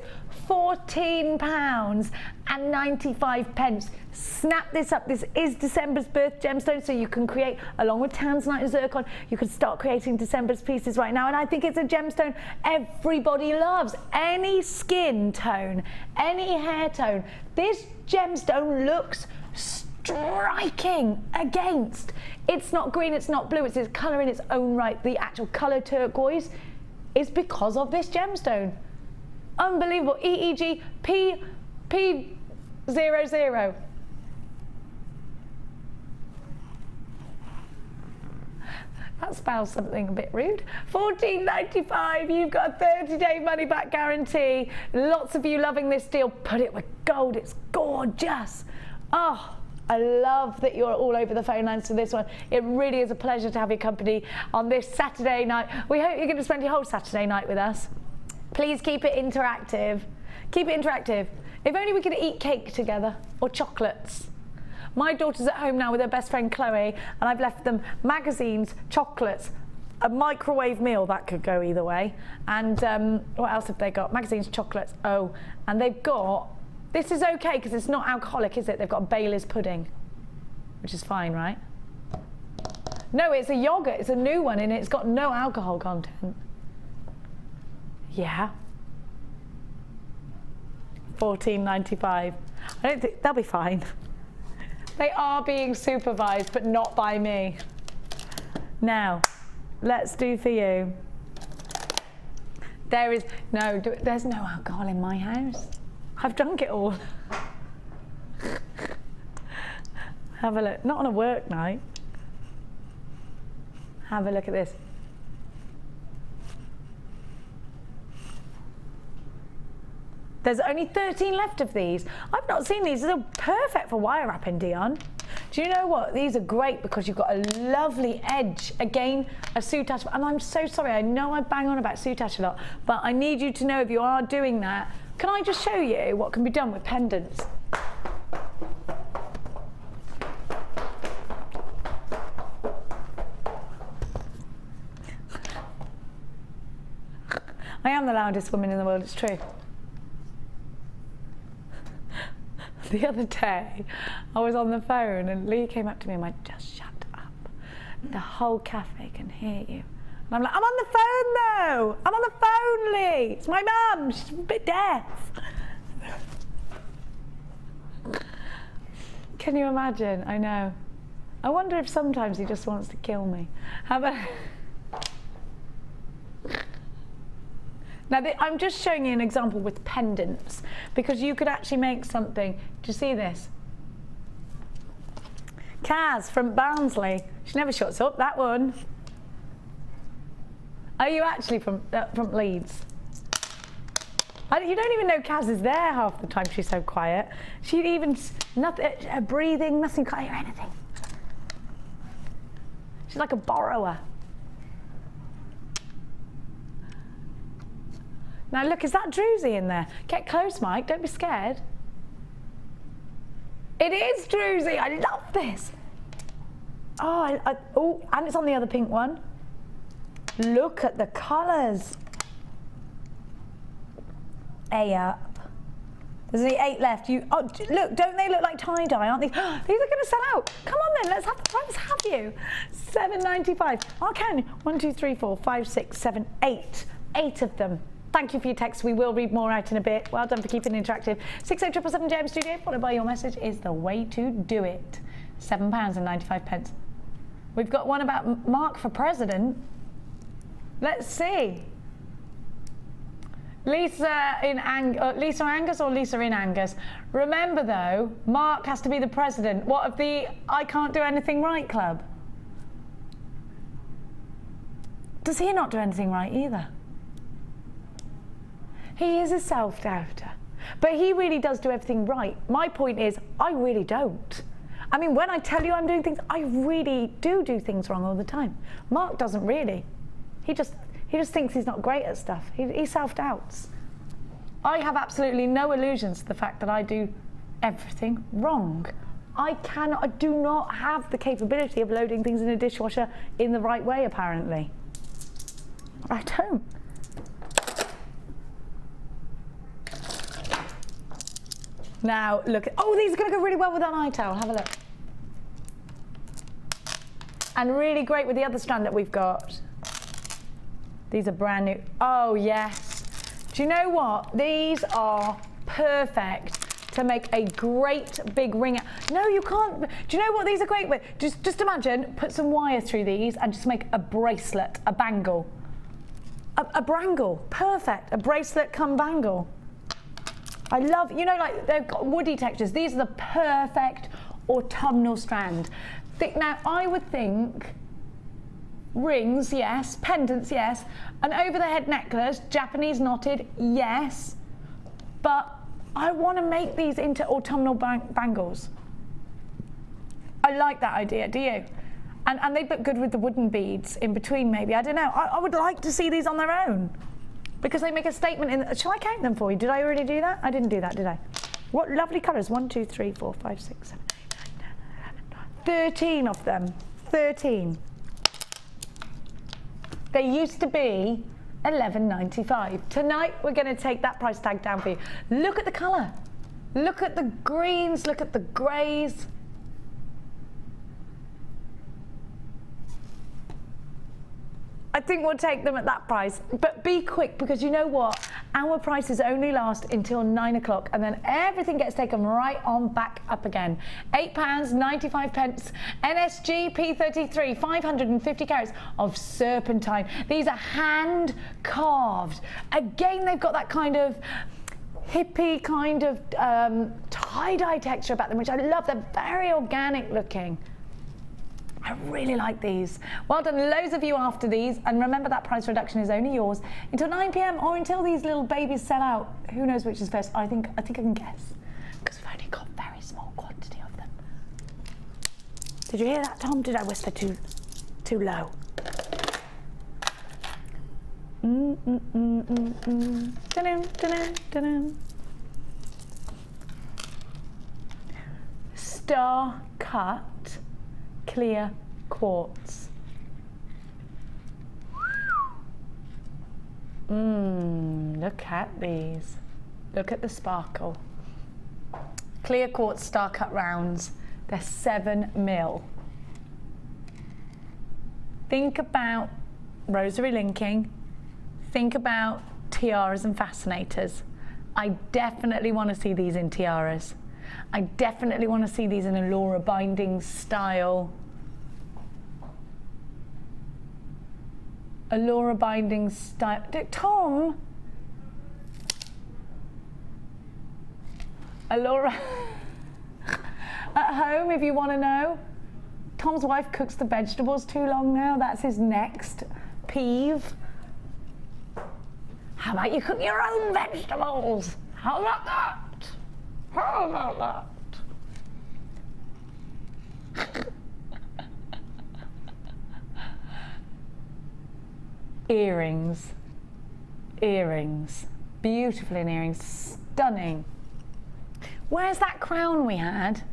£14.95. Snap this up. This is December's birth gemstone, so you can create, along with tanzanite and zircon, you can start creating December's pieces right now. And I think it's a gemstone everybody loves. Any skin tone, any hair tone. This gemstone looks striking against. It's not green, it's not blue, it's its colour in its own right. The actual colour turquoise is because of this gemstone. Unbelievable. EEG P00. That spells something a bit rude. $14.95. You've got a 30-day money-back guarantee. Lots of you loving this deal. Put it with gold. It's gorgeous. Oh, I love that you're all over the phone lines for this one. It really is a pleasure to have your company on this Saturday night. We hope you're going to spend your whole Saturday night with us. Please keep it interactive. Keep it interactive. If only we could eat cake together, or chocolates. My daughter's at home now with her best friend Chloe, and I've left them magazines, chocolates, a microwave meal, that could go either way. And what else have they got? Magazines, chocolates, oh, and they've got, this is okay because it's not alcoholic, is it? They've got Bailey's pudding, which is fine, right? No, it's a yogurt, it's a new one, and it's got no alcohol content. Yeah. $14.95. I don't think, they'll be fine. They are being supervised, but not by me. Now, let's do for you. There's no alcohol in my house. I've drunk it all. Have a look, not on a work night. Have a look at this. There's only 13 left of these. I've not seen these. They're perfect for wire wrapping, Dion. Do you know what? These are great because you've got a lovely edge. Again, a soutache. And I'm so sorry. I know I bang on about soutache a lot, but I need you to know if you are doing that, can I just show you what can be done with pendants? I am the loudest woman in the world, it's true. The other day, I was on the phone and Lee came up to me and went, just shut up. The whole cafe can hear you. And I'm like, I'm on the phone though. I'm on the phone, Lee. It's my mum, she's a bit deaf. Can you imagine? I know. I wonder if sometimes he just wants to kill me. How about... Now, I'm just showing you an example with pendants, because you could actually make something. Do you see this? Kaz from Barnsley. She never shuts up, that one. Are you actually from Leeds? You don't even know Kaz is there half the time. She's so quiet. She'd even, nothing, her breathing, nothing, can't hear anything. She's like a borrower. Now look, is that Druzy in there? Get close, Mike, don't be scared. It is Druzy, I love this. Oh, oh, and it's on the other pink one. Look at the colours. A up. There's only 8 left. Oh, look, don't they look like tie-dye, aren't they? These are going to sell out. Come on then, let's have you. £7.95. I'll count. 1, 2, 3, 4, 5, 6, 7, 8. 8 of them. Thank you for your text. We will read more out in a bit. Well done for keeping it interactive. 60777 JM Studio, followed by your message, is the way to do it. £7.95. We've got one about Mark for president. Let's see. Lisa Angus or Lisa in Angus? Remember though, Mark has to be the president. What of the I can't do anything right club? Does he not do anything right either? He is a self-doubter, but he really does do everything right. My point is, I really don't. I mean, when I tell you I'm doing things, I really do things wrong all the time. Mark doesn't really. He just thinks he's not great at stuff. He self-doubts. I have absolutely no illusions to the fact that I do everything wrong. I do not have the capability of loading things in a dishwasher in the right way, apparently. I don't. Now, look, oh, these are going to go really well with that eye towel. Have a look. And really great with the other strand that we've got. These are brand new. Oh, yes. Do you know what? These are perfect to make a great big ring. No, you can't. Do you know what these are great with? Just imagine, put some wire through these and just make a bracelet, a bangle. A bangle, perfect. A bracelet come bangle. I love, you know, like they've got woody textures. These are the perfect autumnal strand. Now, I would think rings, yes. Pendants, yes. An over-the-head necklace, Japanese knotted, yes. But I want to make these into autumnal bangles. I like that idea, do you? And they look good with the wooden beads in between, maybe. I don't know. I would like to see these on their own because they make a statement in. Shall I count them for you? Did I already do that? I didn't do that, did I? What lovely colours. 1, 2, 3, 4, 5, 6, 7, 8, 9, 10, 11, 12. 13 of them. 13. They used to be £11.95. Tonight we're going to take that price tag down for you. Look at the colour. Look at the greens. Look at the greys. I think we'll take them at that price, but be quick because you know what? Our prices only last until 9 o'clock and then everything gets taken right on back up again. £8.95, NSG P33, 550 carats of serpentine. These are hand carved. Again, they've got that kind of hippie kind of tie-dye texture about them, which I love. They're very organic looking. I really like these. Well done, loads of you after these. And remember that price reduction is only yours until 9 p.m. or until these little babies sell out. Who knows which is first? I think I can guess because we've only got a very small quantity of them. Did you hear that, Tom? Did I whisper too low? Dun-dun, dun-dun, dun-dun. Star cut clear quartz. Look at these. Look at the sparkle. Clear quartz star cut rounds. They're 7mm. Think about rosary linking. Think about tiaras and fascinators. I definitely want to see these in tiaras. I definitely want to see these in a Laura binding style. Allura binding style. Tom. Allura. At home, if you want to know. Tom's wife cooks the vegetables too long now. That's his next peeve. How about you cook your own vegetables? How about that? How about that? Earrings. Earrings. Beautiful in earrings. Stunning. Where's that crown we had?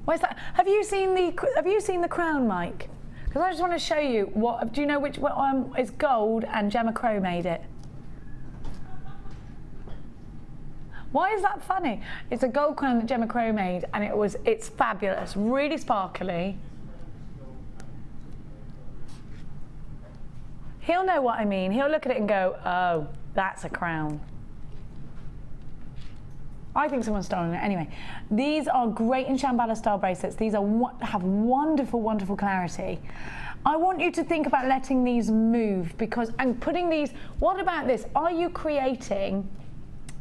Where's that? Have you seen the crown, Mike? Because I just want to show you what. Do you know which one? It's gold and Gemma Crow made it. Why is that funny? It's a gold crown that Gemma Crow made, and it's fabulous, really sparkly. He'll know what I mean. He'll look at it and go, oh, that's a crown. I think someone's stolen it. Anyway, these are great in Shambhala style bracelets. These have wonderful, wonderful clarity. I want you to think about letting these move and putting these, what about this? Are you creating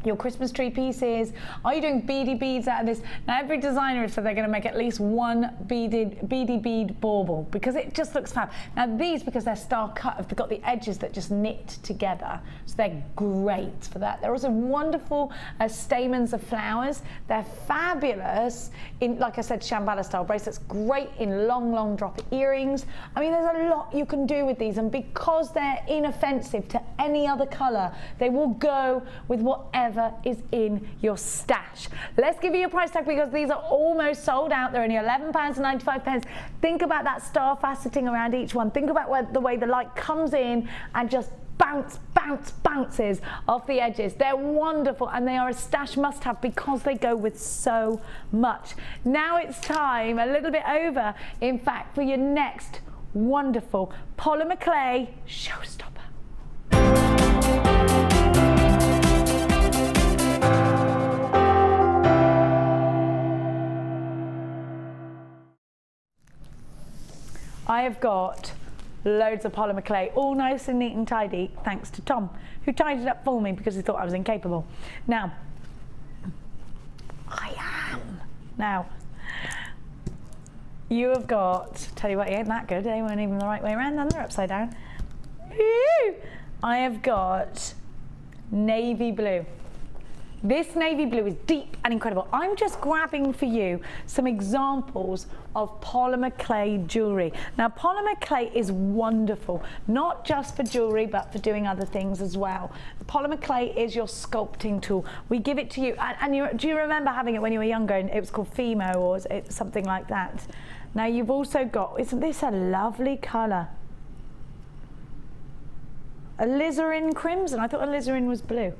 your Christmas tree pieces? Are you doing beady beads out of this? Now every designer has said they're going to make at least one beady bead bauble because it just looks fab. Now these, because they're star cut, have got the edges that just knit together, so they're great for that. They're also wonderful stamens of flowers. They're fabulous in, like I said, Shambhala style bracelets. Great in long drop earrings. I mean, there's a lot you can do with these, and because they're inoffensive to any other color, they will go with whatever is in your stash. Let's give you a price tag because these are almost sold out. They're only £11.95. Think about that star faceting around each one. Think about the way the light comes in and just bounces off the edges. They're wonderful, and they are a stash must-have because they go with so much. Now it's time, a little bit over, in fact, for your next wonderful polymer clay showstopper. I have got loads of polymer clay, all nice and neat and tidy, thanks to Tom, who tidied it up for me because he thought I was incapable. Now, I am. Now, you have got, tell you what, it ain't that good. They weren't even the right way around, then they're upside down. I have got navy blue. This navy blue is deep and incredible. I'm just grabbing for you some examples of polymer clay jewellery. Now, polymer clay is wonderful, not just for jewellery, but for doing other things as well. The polymer clay is your sculpting tool. We give it to you, and do you remember having it when you were younger, and it was called Fimo or something like that? Now, you've also got, isn't this a lovely colour? Alizarin crimson. I thought alizarin was blue.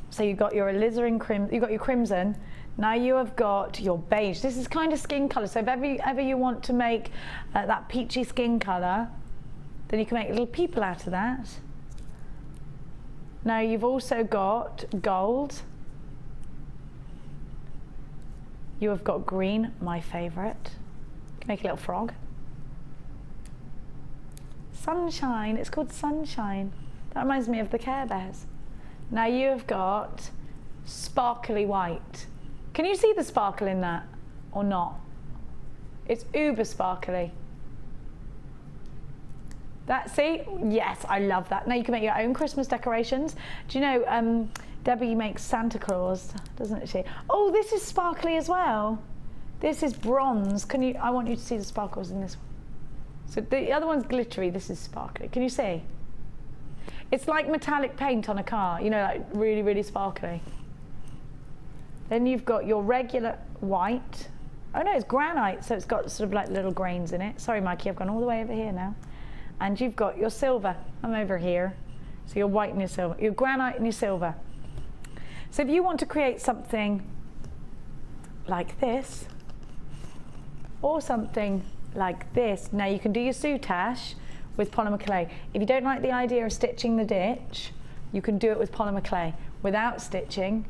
So you've got your alizarin crimson, you've got your crimson. Now you have got your beige. This is kind of skin colour. So if ever you want to make that peachy skin colour, then you can make little people out of that. Now you've also got gold. You have got green, my favourite. You can make a little frog. Sunshine, it's called Sunshine. That reminds me of the Care Bears. Now you have got sparkly white. Can you see the sparkle in that or not? It's uber sparkly. See? Yes, I love that. Now you can make your own Christmas decorations. Do you know, Debbie makes Santa Claus, doesn't she? Oh, this is sparkly as well. This is bronze. I want you to see the sparkles in this one. So the other one's glittery, this is sparkly. Can you see? It's like metallic paint on a car, you know, like really, really sparkly. Then you've got your regular white. Oh no, it's granite, so it's got sort of like little grains in it. Sorry, Mikey, I've gone all the way over here now. And you've got your silver. I'm over here. So your white and your silver, your granite and your silver. So if you want to create something like this, or something like this, now you can do your soutache with polymer clay. If you don't like the idea of stitching the ditch, you can do it with polymer clay without stitching,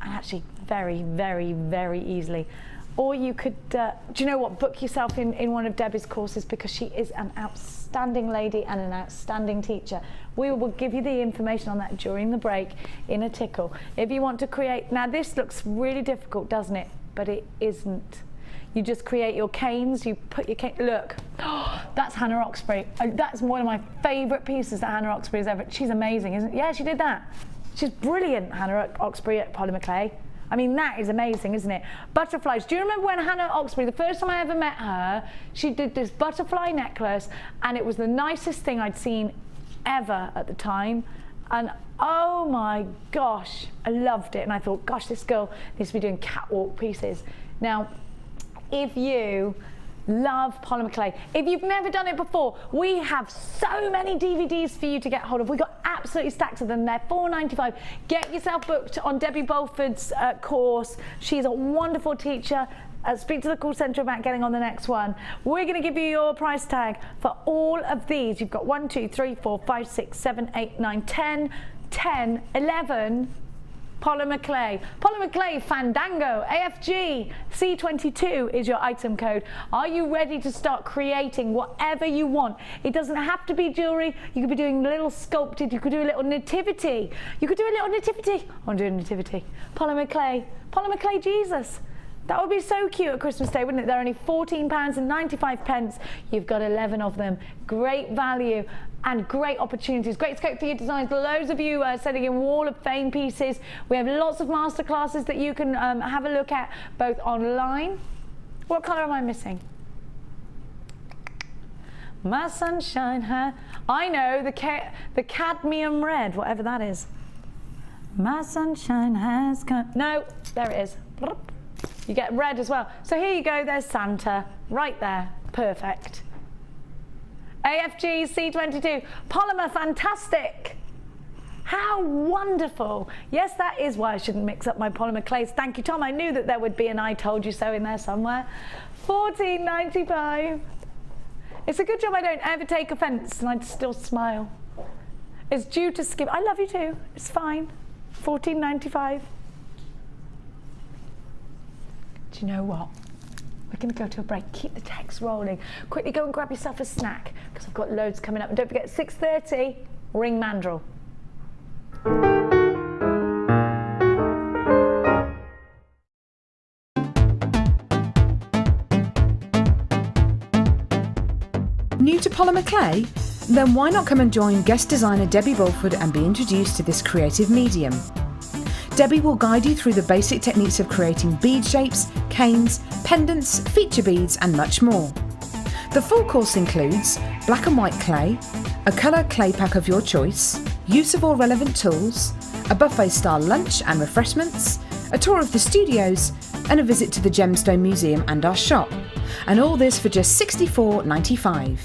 and actually very, very, very easily. Or you could, do you know what, book yourself in one of Debbie's courses, because she is an outstanding lady and an outstanding teacher. We will give you the information on that during the break in a tickle. If you want to create, now this looks really difficult, doesn't it? But it isn't. You just create your canes, you put your cane, look, that's Hannah Oxbury. That's one of my favourite pieces that Hannah Oxbury has ever, she's amazing, isn't it? Yeah, she did that. She's brilliant, Hannah Oxbury at Polymer Clay. I mean, that is amazing, isn't it? Butterflies. Do you remember when Hannah Oxbury, the first time I ever met her, she did this butterfly necklace, and it was the nicest thing I'd seen ever at the time. And oh my gosh, I loved it. And I thought, gosh, this girl needs to be doing catwalk pieces. Now, if you love polymer clay, if you've never done it before, we have so many DVDs for you to get hold of. We've got absolutely stacks of them. They're $4.95. Get yourself booked on Debbie Bolford's course. She's a wonderful teacher. Speak to the call centre about getting on the next one. We're going to give you your price tag for all of these. You've got 1, 2, 3, 4, 5, 6, 7, 8, 9, 10, 11 polymer clay. Polymer clay Fandango AFG C22 is your item code. Are you ready to start creating whatever you want? It doesn't have to be jewellery. You could be doing a little sculpted. You could do a little nativity. You could do a little nativity. I'm doing nativity. Polymer clay Jesus. That would be so cute at Christmas Day, wouldn't it? They're only £14.95. You've got 11 of them. Great value and great opportunities. Great scope for your designs. Loads of you are sending in Wall of Fame pieces. We have lots of masterclasses that you can have a look at, both online. What colour am I missing? My sunshine, huh? I know, the cadmium red, whatever that is. My sunshine has come. No, there it is. You get red as well. So here you go, there's Santa, right there, perfect. AFG C22, polymer fantastic. How wonderful. Yes, that is why I shouldn't mix up my polymer clays. Thank you, Tom. I knew that there would be an I told you so in there somewhere. $14.95. It's a good job I don't ever take offence and I'd still smile. It's due to skip. I love you too, it's fine. $14.95. Do you know what? We're going to go to a break. Keep the text rolling. Quickly go and grab yourself a snack, because I've got loads coming up. And don't forget, 6:30, ring Mandrel. New to polymer clay? Then why not come and join guest designer Debbie Bolford and be introduced to this creative medium? Debbie will guide you through the basic techniques of creating bead shapes, canes, pendants, feature beads and much more. The full course includes black and white clay, a colour clay pack of your choice, use of all relevant tools, a buffet style lunch and refreshments, a tour of the studios and a visit to the Gemstone Museum and our shop. And all this for just $64.95.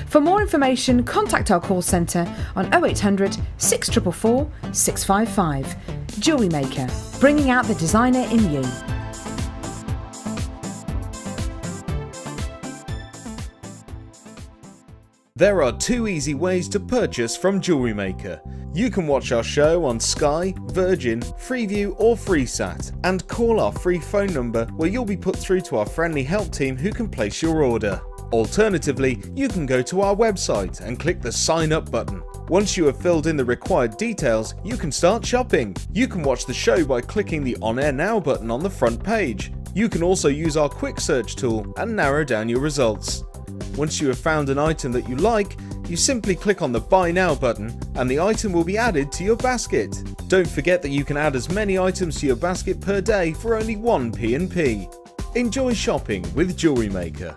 For more information, contact our call centre on 0800 644 655. Jewellery Maker, bringing out the designer in you. There are 2 easy ways to purchase from Jewellery Maker. You can watch our show on Sky, Virgin, Freeview or FreeSat and call our free phone number where you'll be put through to our friendly help team who can place your order. Alternatively, you can go to our website and click the sign up button. Once you have filled in the required details, you can start shopping. You can watch the show by clicking the On Air Now button on the front page. You can also use our quick search tool and narrow down your results. Once you have found an item that you like, you simply click on the Buy Now button and the item will be added to your basket. Don't forget that you can add as many items to your basket per day for only 1 P&P. Enjoy shopping with Jewellery Maker.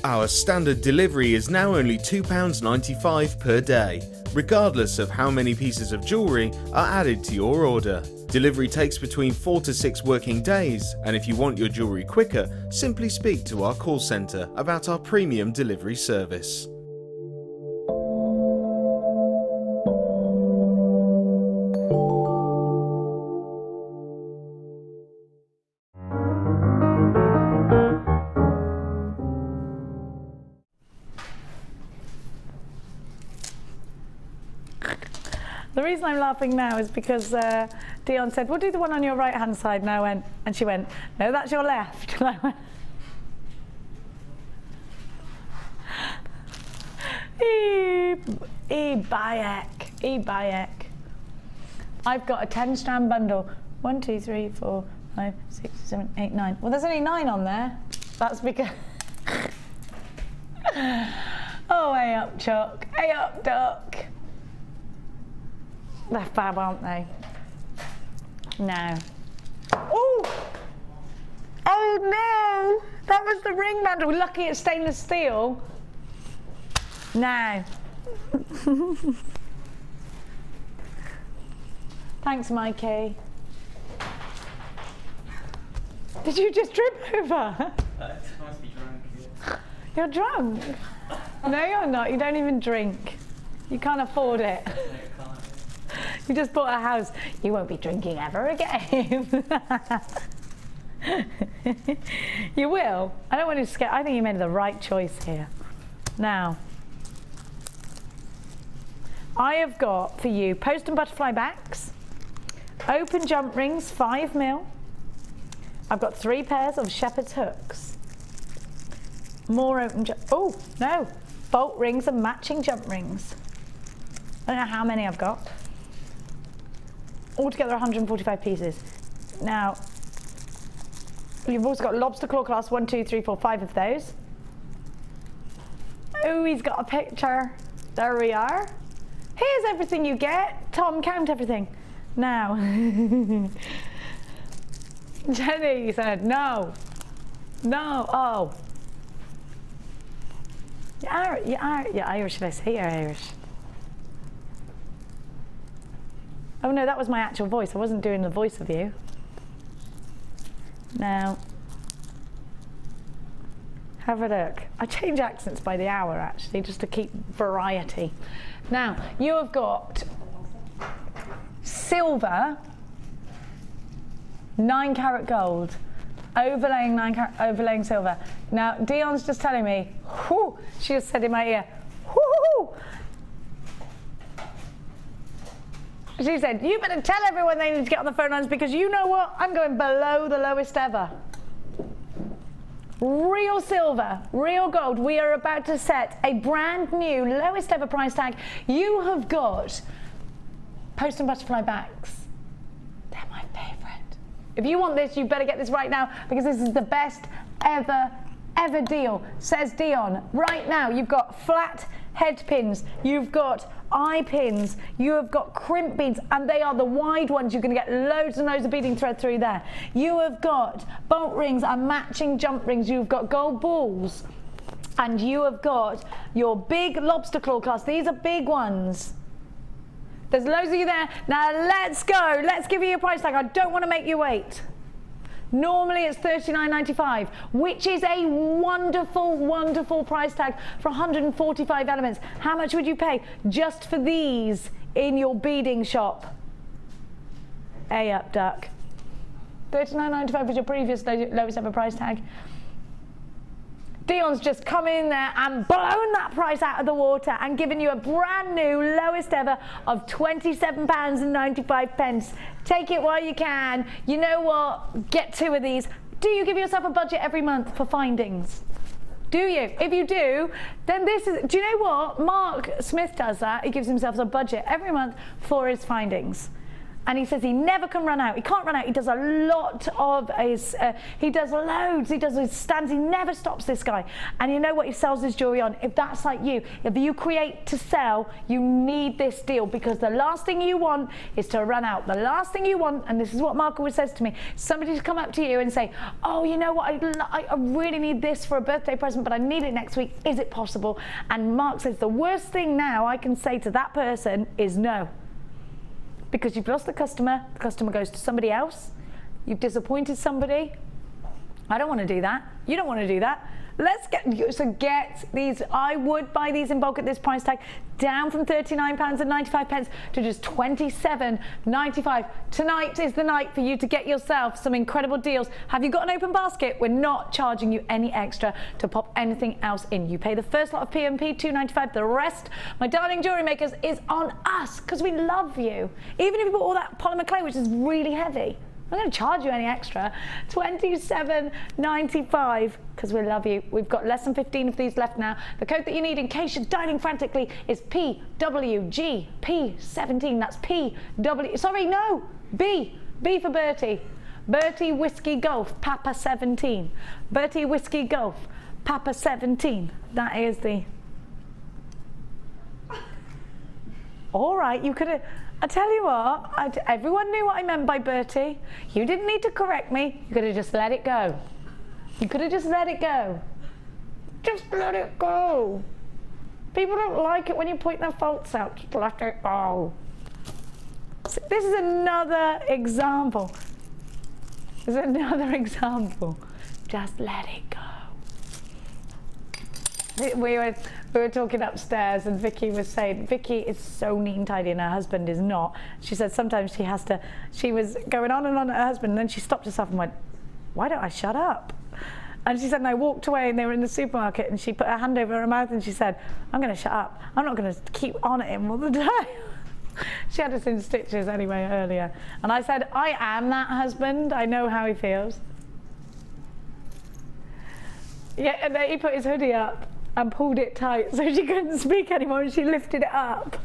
Our standard delivery is now only £2.95 per day, regardless of how many pieces of jewellery are added to your order. Delivery takes between 4 to 6 working days, and if you want your jewellery quicker, simply speak to our call centre about our premium delivery service. The reason I'm laughing now is because Dion said, we'll do the one on your right hand side now, and she went, no, that's your left. And I went, E-Bayek. I've got a 10-strand bundle. 1, 2, 3, 4, 5, 6, 7, 8, 9. Well, there's only 9 on there. That's because... Oh, hey up, Chuck. Hey up, Duck. They're fab, aren't they? No. Oh! Oh no! That was the ring bundle. Lucky it's stainless steel. No. Thanks, Mikey. Did you just trip over? I must be drunk. Yeah. You're drunk? No, you're not. You don't even drink. You can't afford it. No, you can't. You just bought a house. You won't be drinking ever again. You will. I don't want to scare. I think you made the right choice here. Now, I have got for you post and butterfly backs, open jump rings, 5mm. I've got 3 pairs of shepherd's hooks. More open jump. Oh no, bolt rings and matching jump rings. I don't know how many I've got. Altogether 145 pieces. Now, you've also got lobster claw clasp, 1, 2, 3, 4, 5 of those. Oh, he's got a picture. There we are. Here's everything you get. Tom, count everything. Now, Jenny said no. No, oh. You're Irish, should I say you're Irish? Oh no, that was my actual voice. I wasn't doing the voice of you. Now, have a look. I change accents by the hour actually, just to keep variety. Now, you have got silver, 9-carat gold, overlaying 9-carat, overlaying silver. Now, Dion's just telling me, whoo, she just said in my ear, whoo. She said, you better tell everyone they need to get on the phone lines because you know what? I'm going below the lowest ever. Real silver, real gold. We are about to set a brand new lowest ever price tag. You have got post and butterfly backs. They're my favorite. If you want this, you better get this right now because this is the best ever deal, says Dion. Right now, you've got flat head pins, you've got eye pins, you have got crimp beads, and they are the wide ones. You're going to get loads and loads of beading thread through there. You have got bolt rings and matching jump rings. You've got gold balls, and you have got your big lobster claw clasp. These are big ones. There's loads of you there. Now let's go. Let's give you your price tag. I don't want to make you wait. Normally it's $39.95, which is a wonderful, wonderful price tag for 145 elements. How much would you pay just for these in your beading shop? A up, duck. $39.95 was your previous lowest ever price tag. Dion's just come in there and blown that price out of the water and given you a brand new lowest ever of £27.95. Take it while you can. You know what? Get 2 of these. Do you give yourself a budget every month for findings? Do you? If you do, then this is, do you know what? Mark Smith does that. He gives himself a budget every month for his findings. And he says he never can run out. He can't run out. He does a lot of his, he does loads. He does his stands. He never stops, this guy. And you know what he sells his jewelry on? If that's like you, if you create to sell, you need this deal because the last thing you want is to run out. The last thing you want, and this is what Mark always says to me, somebody to come up to you and say, oh, you know what, I really need this for a birthday present, but I need it next week. Is it possible? And Mark says the worst thing now I can say to that person is no. Because you've lost the customer goes to somebody else, you've disappointed somebody. I don't want to do that. You don't want to do that. Let's get these. I would buy these in bulk at this price tag, down from £39.95 to just £27.95. Tonight is the night for you to get yourself some incredible deals. Have you got an open basket? We're not charging you any extra to pop anything else in. You pay the first lot of P&P, £2.95. The rest, my darling jewellery makers, is on us because we love you. Even if you bought all that polymer clay, which is really heavy, I'm going to charge you any extra. £27.95 because we love you. We've got less than 15 of these left now. The code that you need in case you're dialing frantically is PWGP17. That's PW. Sorry, no. B. B for Bertie. Bertie Whiskey Golf Papa 17. Bertie Whiskey Golf Papa 17. That is the. All right, you could have. I tell you what, everyone knew what I meant by Bertie. You didn't need to correct me. You could have just let it go. You could have just let it go. Just let it go. People don't like it when you point their faults out. Just let it go. This is another example. This is another example. Just let it go. We were talking upstairs and Vicky was saying, Vicky is so neat and tidy and her husband is not. She said sometimes she was going on and on at her husband and then she stopped herself and went, why don't I shut up? And she said, and I walked away and they were in the supermarket and she put her hand over her mouth and she said, I'm going to shut up. I'm not going to keep on at him all the time. She had us in stitches anyway earlier. And I said, I am that husband. I know how he feels. Yeah, and then he put his hoodie up and pulled it tight so she couldn't speak anymore and she lifted it up.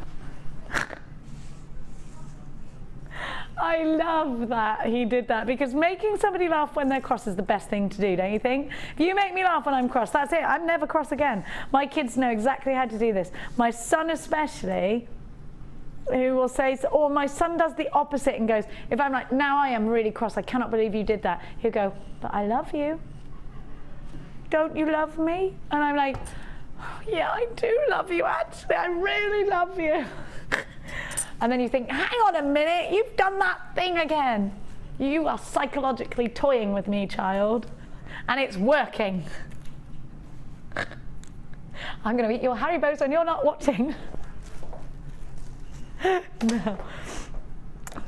I love that he did that because making somebody laugh when they're cross is the best thing to do, don't you think? If you make me laugh when I'm cross, that's it. I'm never cross again. My kids know exactly how to do this. My son especially, who will say, or my son does the opposite and goes, if I'm like, now I am really cross, I cannot believe you did that. He'll go, but I love you. Don't you love me? And I'm like, oh, yeah, I do love you, actually. I really love you. And then you think, hang on a minute, you've done that thing again. You are psychologically toying with me, child. And it's working. I'm going to eat your Haribos and you're not watching.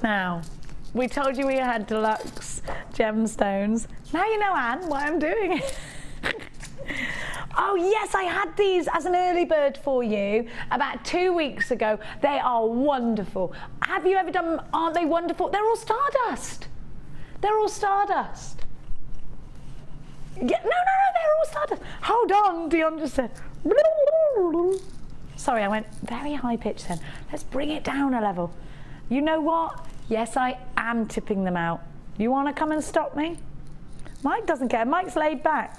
Now, we told you we had deluxe gemstones. Now you know, Anne, why I'm doing it. Oh yes, I had these as an early bird for you about 2 weeks ago. They are wonderful. Have you ever done them? Aren't they wonderful? They're all stardust. They're all stardust. Yeah, no, they're all stardust. Hold on, Dion just said. Sorry, I went very high pitched then. Let's bring it down a level. You know what? Yes, I am tipping them out. You want to come and stop me? Mike doesn't care. Mike's laid back.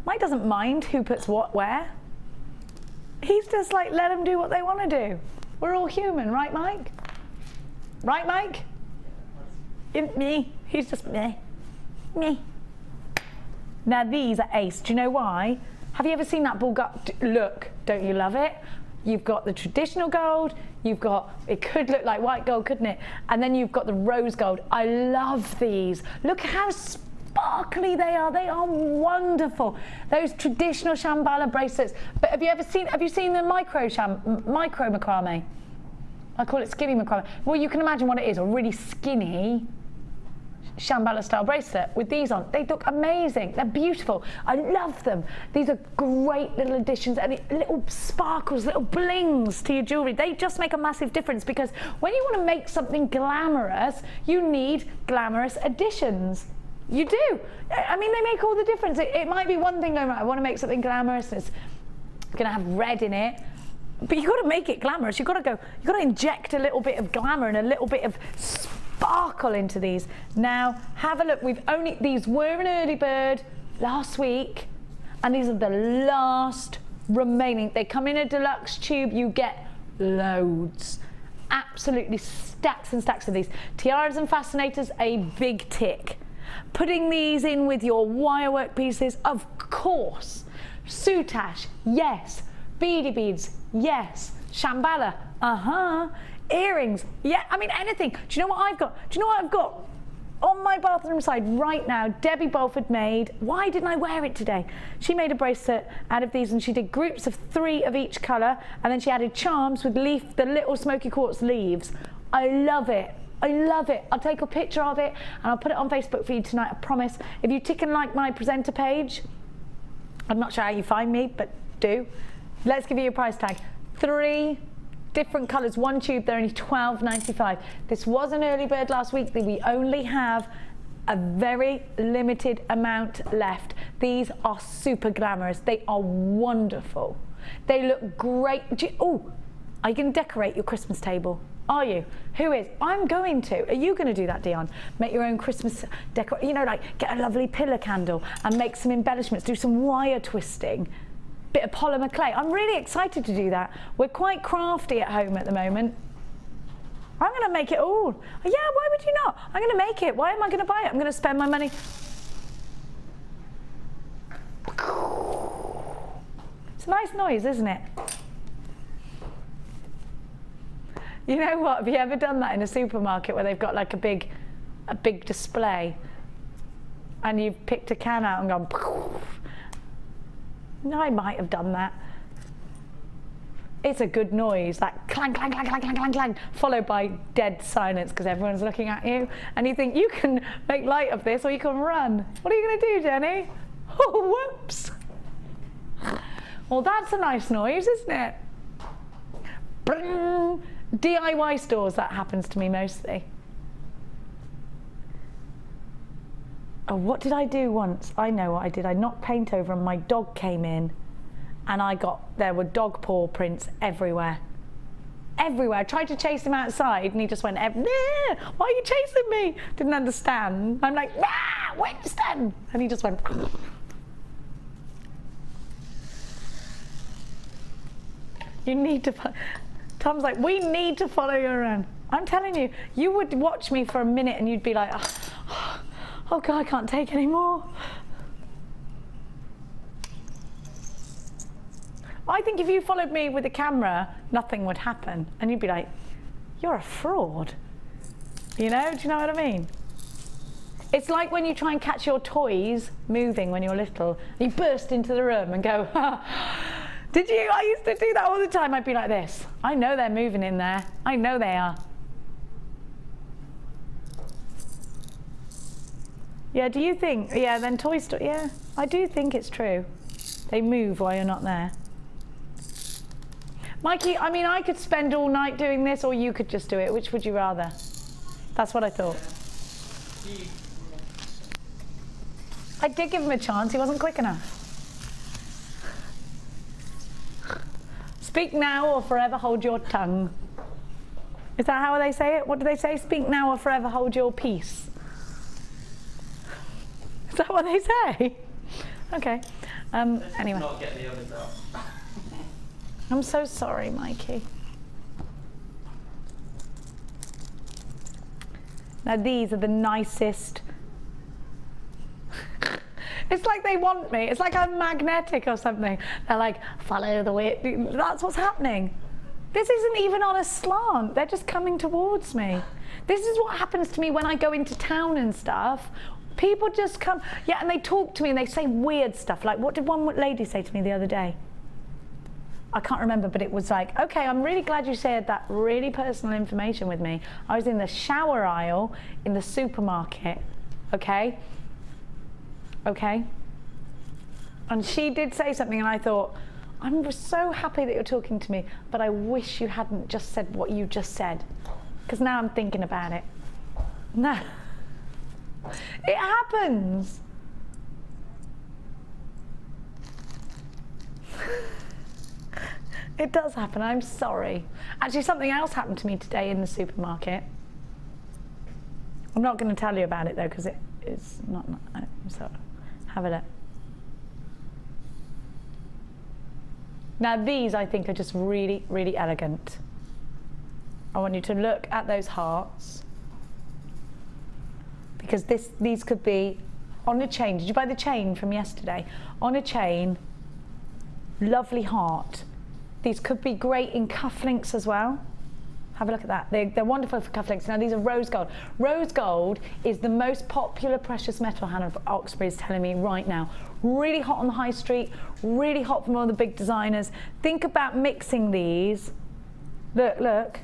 Mike doesn't mind who puts what where. He's just like, let them do what they want to do. We're all human, right, Mike? Right, Mike? Me. He's just me. Me. Now these are ace. Do you know why? Have you ever seen that look? Don't you love it? You've got the traditional gold. You've got, it could look like white gold, couldn't it? And then you've got the rose gold. I love these. Look how sparkly they are. They are wonderful. Those traditional Shambhala bracelets. But have you seen the micro macrame? I call it skinny macrame. Well, you can imagine what it is, a really skinny Shambhala style bracelet with these on. They look amazing. They're beautiful. I love them. These are great little additions and little sparkles, little blings to your jewelry. They just make a massive difference because when you want to make something glamorous, you need glamorous additions. You do. I mean, they make all the difference. It might be one thing going, right, I want to make something glamorous. It's going to have red in it. But you've got to make it glamorous. You've got to inject a little bit of glamour and a little bit of sparkle into these. Now, have a look. These were an early bird last week, and these are the last remaining. They come in a deluxe tube. You get loads. Absolutely stacks and stacks of these. Tiaras and fascinators, a big tick. Putting these in with your wirework pieces, of course. Soutache, yes. Beady beads, yes. Shambhala, earrings, yeah. I mean, anything. Do you know what I've got? on my bathroom side right now, Debbie Bolford made, why didn't I wear it today? She made a bracelet out of these, and she did groups of 3 of each colour, and then she added charms with the little smoky quartz leaves. I love it. I love it. I'll take a picture of it and I'll put it on Facebook for you tonight, I promise. If you tick and like my presenter page, I'm not sure how you find me, but do. Let's give you a price tag. 3 different colours, 1 tube, they're only £12.95. This was an early bird last week. We only have a very limited amount left. These are super glamorous. They are wonderful. They look great. Oh, are you going to decorate your Christmas table? Are you? Who is? I'm going to. Are you going to do that, Dion? Make your own Christmas decor, you know, like get a lovely pillar candle and make some embellishments, do some wire twisting, bit of polymer clay. I'm really excited to do that. We're quite crafty at home at the moment. I'm going to make it all. Yeah, why would you not? I'm going to make it. Why am I going to buy it? I'm going to spend my money. It's a nice noise, isn't it? You know what, have you ever done that in a supermarket where they've got like a big display and you've picked a can out and gone poof? No, I might have done that. It's a good noise, that clang, clang, clang, clang, clang, clang, clang, followed by dead silence because everyone's looking at you and you think you can make light of this or you can run. What are you going to do, Jenny? Oh, whoops. Well, that's a nice noise, isn't it? Bring. DIY stores, that happens to me mostly. Oh, what did I do once? I know what I did. I knocked paint over and my dog came in and there were dog paw prints everywhere. Everywhere. I tried to chase him outside and he just went, nah, why are you chasing me? Didn't understand. I'm like, nah, Winston! And he just went. You need to... Tom's like, we need to follow you around. I'm telling you, you would watch me for a minute and you'd be like, oh God, I can't take any more. I think if you followed me with a camera, nothing would happen. And you'd be like, you're a fraud. You know, do you know what I mean? It's like when you try and catch your toys moving when you're little, and you burst into the room and go, did you? I used to do that all the time. I'd be like this. I know they're moving in there. I know they are. Yeah, do you think? Yeah, then Toy Story. Yeah, I do think it's true. They move while you're not there. Mikey, I mean, I could spend all night doing this or you could just do it. Which would you rather? That's what I thought. I did give him a chance. He wasn't quick enough. Speak now or forever hold your tongue. Is that how they say it? What do they say? Speak now or forever hold your peace. Is that what they say? Okay. Anyway. Not get the others out. I'm so sorry, Mikey. Now these are the nicest. It's like they want me. It's like I'm magnetic or something. They're like, follow the way. That's what's happening. This isn't even on a slant. They're just coming towards me. This is what happens to me when I go into town and stuff. People just come, yeah, and they talk to me and they say weird stuff. Like, what did one lady say to me the other day? I can't remember, but it was like, okay, I'm really glad you shared that really personal information with me. I was in the shower aisle in the supermarket, okay? Okay? And she did say something and I thought, I'm so happy that you're talking to me, but I wish you hadn't just said what you just said. Because now I'm thinking about it. No. It happens. It does happen, I'm sorry. Actually, something else happened to me today in the supermarket. I'm not going to tell you about it though, because it's not, so have a look. Now these I think are just really, really elegant. I want you to look at those hearts, because these could be on a chain. Did you buy the chain from yesterday? On a chain, lovely heart. These could be great in cufflinks as well. Have a look at that. They're wonderful for cufflinks. Now these are rose gold. Rose gold is the most popular precious metal, Hannah Oxbury is telling me right now. Really hot on the high street, really hot from all the big designers. Think about mixing these. Look, look.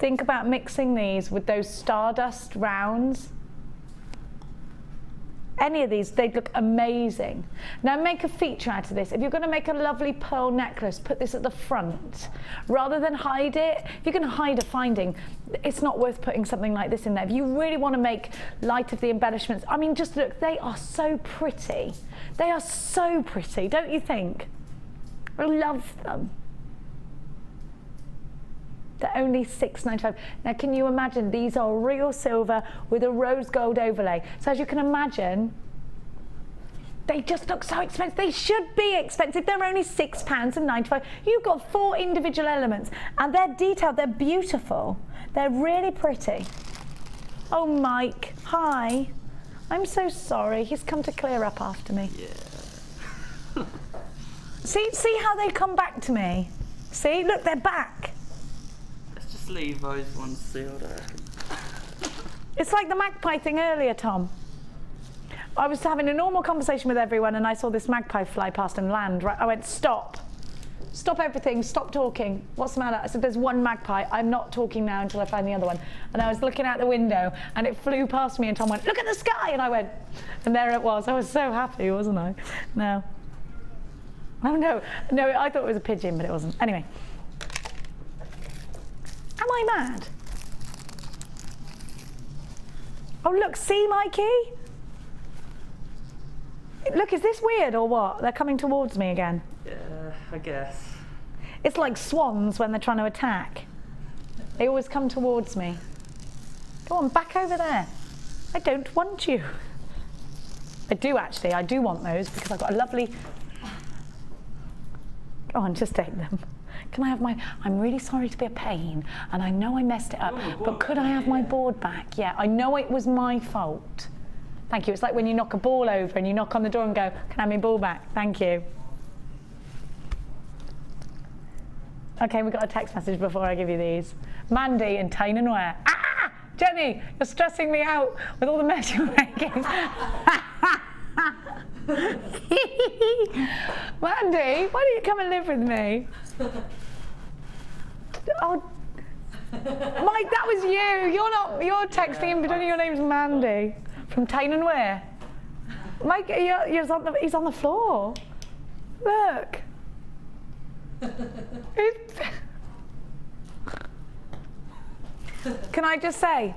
Think about mixing these with those stardust rounds. Any of these, they'd look amazing. Now make a feature out of this. If you're going to make a lovely pearl necklace, put this at the front. Rather than hide it, if you're going to hide a finding, it's not worth putting something like this in there. If you really want to make light of the embellishments, I mean, just look, they are so pretty. They are so pretty, don't you think? I love them. They're only $6.95. Now, can you imagine? These are real silver with a rose gold overlay. So as you can imagine, they just look so expensive. They should be expensive. They're only £6.95. You've got 4 individual elements, and they're detailed. They're beautiful. They're really pretty. Oh, Mike, hi. I'm so sorry. He's come to clear up after me. Yeah. See how they come back to me? See, look, they're back. Just leave those ones sealed, I reckon. It's like the magpie thing earlier, Tom. I was having a normal conversation with everyone and I saw this magpie fly past and land. Right, I went, stop. Stop everything, stop talking. What's the matter? I said, there's one magpie. I'm not talking now until I find the other one. And I was looking out the window and it flew past me and Tom went, look at the sky! And I went, and there it was. I was so happy, wasn't I? No. Oh no, I thought it was a pigeon, but it wasn't. Anyway. Am I mad? Oh look, see Mikey? Look, is this weird or what? They're coming towards me again. Yeah, I guess. It's like swans when they're trying to attack. They always come towards me. Go on, back over there. I don't want you. I do actually, I do want those because I've got a lovely... Go on, just take them. Can I have my... I'm really sorry to be a pain, and I know I messed it up, but could I have my board back? Yeah, I know it was my fault. Thank you. It's like when you knock a ball over and you knock on the door and go, can I have my ball back? Thank you. Okay, we got a text message before I give you these. Mandy in Tyne and Ware. Ah! Jenny, you're stressing me out with all the mess you're making. Mandy, why don't you come and live with me? Oh, Mike, that was you. You're texting him, but your name's Mandy from Tyne and Ware. Mike, he's on the floor. Look. Can I just say,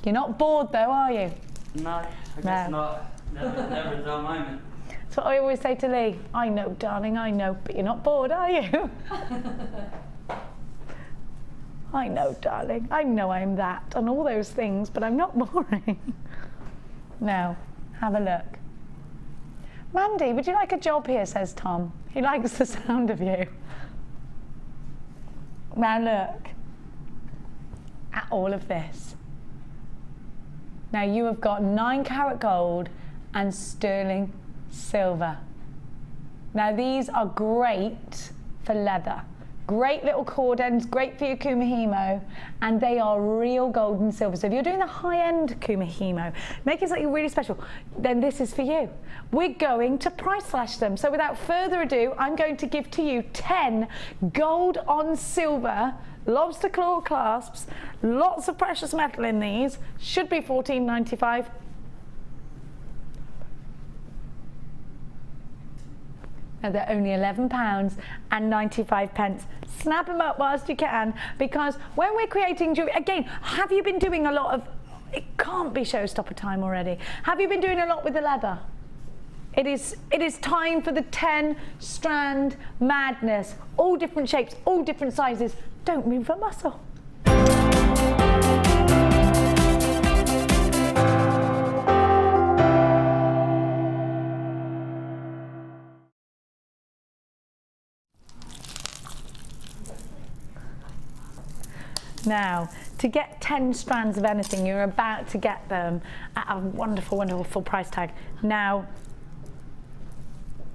you're not bored though, are you? No, I guess not. Never a dull moment. That's what I always say to Lee. I know, darling, I know, but you're not bored, are you? I know, darling. I know I'm that and all those things, but I'm not boring. Now, have a look. Mandy, would you like a job here, says Tom. He likes the sound of you. Now look at all of this. Now you have got 9-carat gold and sterling silver. Now these are great for leather. Great little cord ends, great for your kumihimo, and they are real gold and silver. So if you're doing the high-end kumihimo, making something really special, then this is for you. We're going to price slash them. So without further ado, I'm going to give to you 10 gold on silver lobster claw clasps, lots of precious metal in these, should be $14.95. Now they're only £11.95. Snap them up whilst you can, because when we're creating jewelry, again, have you been doing a lot of, it can't be showstopper time already. Have you been doing a lot with the leather? It is time for the 10-strand madness, all different shapes, all different sizes. Don't move a muscle. Now, to get 10 strands of anything, you're about to get them at a wonderful, wonderful full price tag. Now,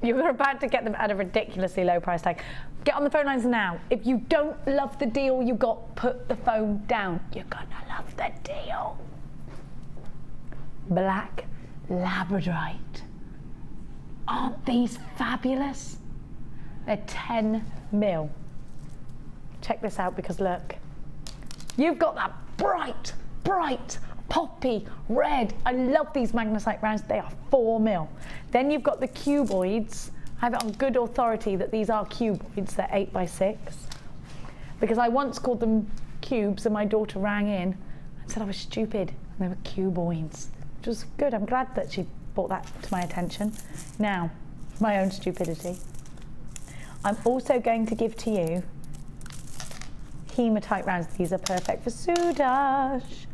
you're about to get them at a ridiculously low price tag. Get on the phone lines now. If you don't love the deal you got, put the phone down. You're gonna love the deal. Black labradorite. Aren't these fabulous? They're 10 mil. Check this out because look, you've got that bright, bright poppy red. I love these magnesite rounds. They are 4 mil. Then you've got the cuboids. I have it on good authority that these are cuboids. They're 8 by 6. Because I once called them cubes and my daughter rang in and said I was stupid. And they were cuboids, which was good. I'm glad that she brought that to my attention. Now, my own stupidity. I'm also going to give to you hematite rounds. These are perfect for soudage.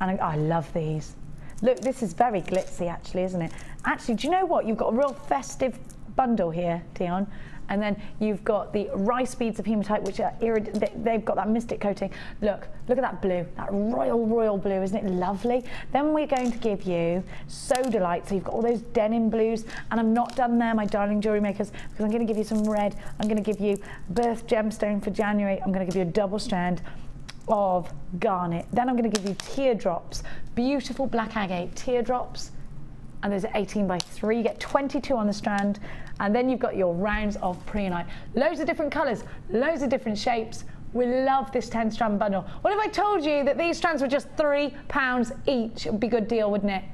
And I love these. Look, this is very glitzy actually, isn't it? Actually, do you know what? You've got a real festive bundle here, Dion. And then you've got the rice beads of hematite, which are they've got that mystic coating. Look at that blue, that royal blue, isn't it lovely? Then we're going to give you sodalite, so you've got all those denim blues, and I'm not done there, my darling jewellery makers, because I'm going to give you some red. I'm going to give you birth gemstone for January. I'm going to give you a double strand of garnet. Then I'm going to give you teardrops, beautiful black agate teardrops. And those are 18 by 3, you get 22 on the strand. And then you've got your rounds of preonite. Loads of different colours, loads of different shapes. We love this 10 strand bundle. What if I told you that these strands were just £3 each? It would be a good deal, wouldn't it?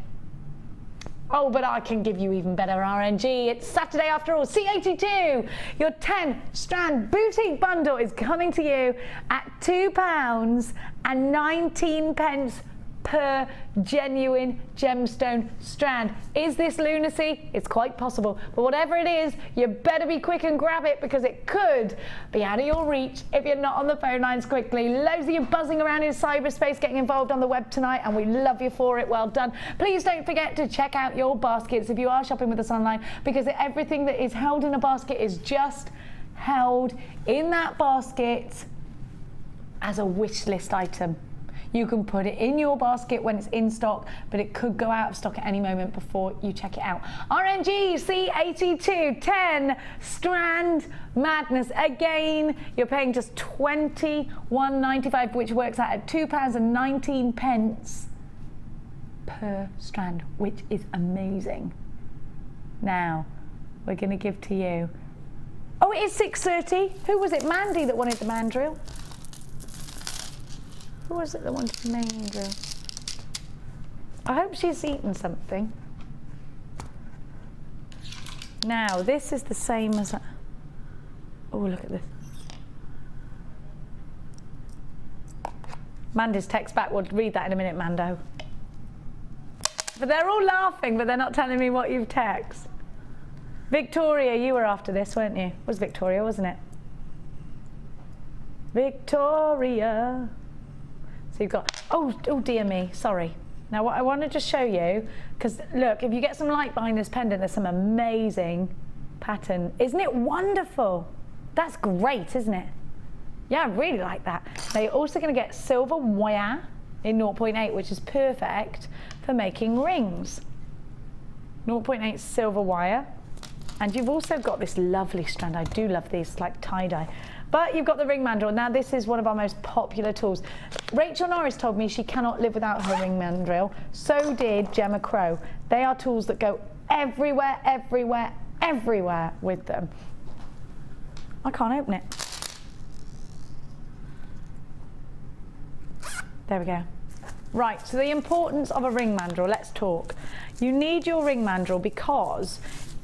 Oh, but I can give you even better RNG. It's Saturday after all, C82. Your 10 strand boutique bundle is coming to you at £2.19 per genuine gemstone strand. Is this lunacy? It's quite possible, but whatever it is, you better be quick and grab it because it could be out of your reach if you're not on the phone lines quickly. Loads of you buzzing around in cyberspace getting involved on the web tonight, and we love you for it. Well done. Please don't forget to check out your baskets if you are shopping with us online, because everything that is held in a basket is just held in that basket as a wish list item. You can put it in your basket when it's in stock, but it could go out of stock at any moment before you check it out. RNG C82 10 strand madness. Again, you're paying just £21.95, which works out at £2.19 per strand, which is amazing. Now, we're going to give to you. Oh, it is 6:30. Who was it? Mandy that wanted the mandrill. Who was it that wanted the mandrill? I hope she's eaten something. Now, this is the same as... Oh, look at this. Mandy's text back. We'll read that in a minute, Mando. But they're all laughing, but they're not telling me what you've texted. Victoria, you were after this, weren't you? It was Victoria, wasn't it? Victoria. So you've got, oh dear me, sorry. Now what I want to just show you, because look, if you get some light behind this pendant, there's some amazing pattern. Isn't it wonderful? That's great, isn't it? Yeah, I really like that. Now you're also going to get silver wire in 0.8, which is perfect for making rings. 0.8 silver wire. And you've also got this lovely strand. I do love these, like tie-dye. But you've got the ring mandrel. Now this is one of our most popular tools. Rachel Norris told me she cannot live without her ring mandrel. So did Gemma Crow. They are tools that go everywhere, everywhere, everywhere with them. I can't open it. There we go. Right, so the importance of a ring mandrel, let's talk. You need your ring mandrel because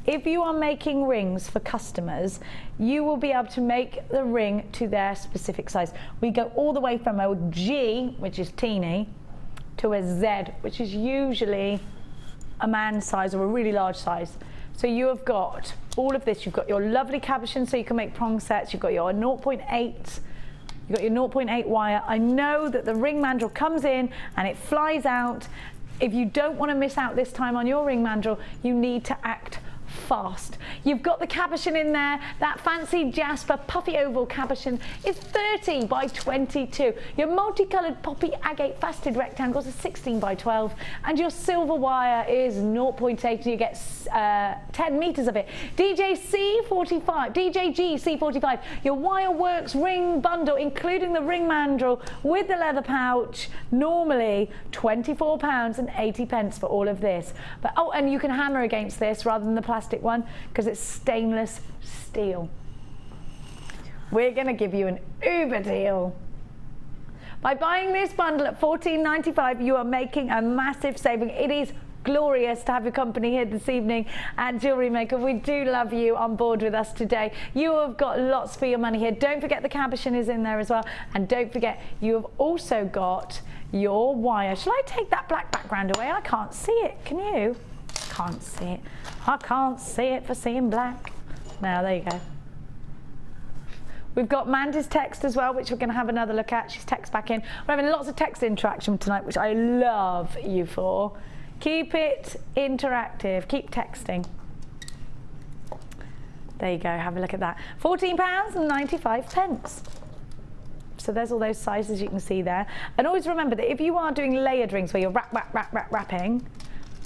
if you are making rings for customers, you will be able to make the ring to their specific size. We go all the way from a G, which is teeny, to a Z, which is usually a man's size or a really large size. So you have got all of this. You've got your lovely cabochon, so you can make prong sets. You've got your 0.8. You've got your 0.8 wire. I know that the ring mandrel comes in and it flies out. If you don't want to miss out this time on your ring mandrel, you need to act fast. You've got the cabochon in there. That fancy Jasper puffy oval cabochon is 30 by 22. Your multicoloured poppy agate faceted rectangles are 16 by 12. And your silver wire is 0.8. You get 10 metres of it. DJG C45. Your wire works ring bundle, including the ring mandrel with the leather pouch, normally £24.80 for all of this. But oh, and you can hammer against this rather than the plastic one because it's stainless steel. We're going to give you an uber deal. By buying this bundle at £14.95, you are making a massive saving. It is glorious to have your company here this evening at Jewellery Maker. We do love you on board with us today. You have got lots for your money here. Don't forget the cabochon is in there as well. And don't forget, you have also got your wire. Shall I take that black background away? I can't see it. Can you? Can't see it. I can't see it for seeing black. Now, there you go. We've got Mandy's text as well, which we're going to have another look at. She's text back in. We're having lots of text interaction tonight, which I love you for. Keep it interactive. Keep texting. There you go. Have a look at that. £14.95. So there's all those sizes you can see there. And always remember that if you are doing layered rings where you're wrapping,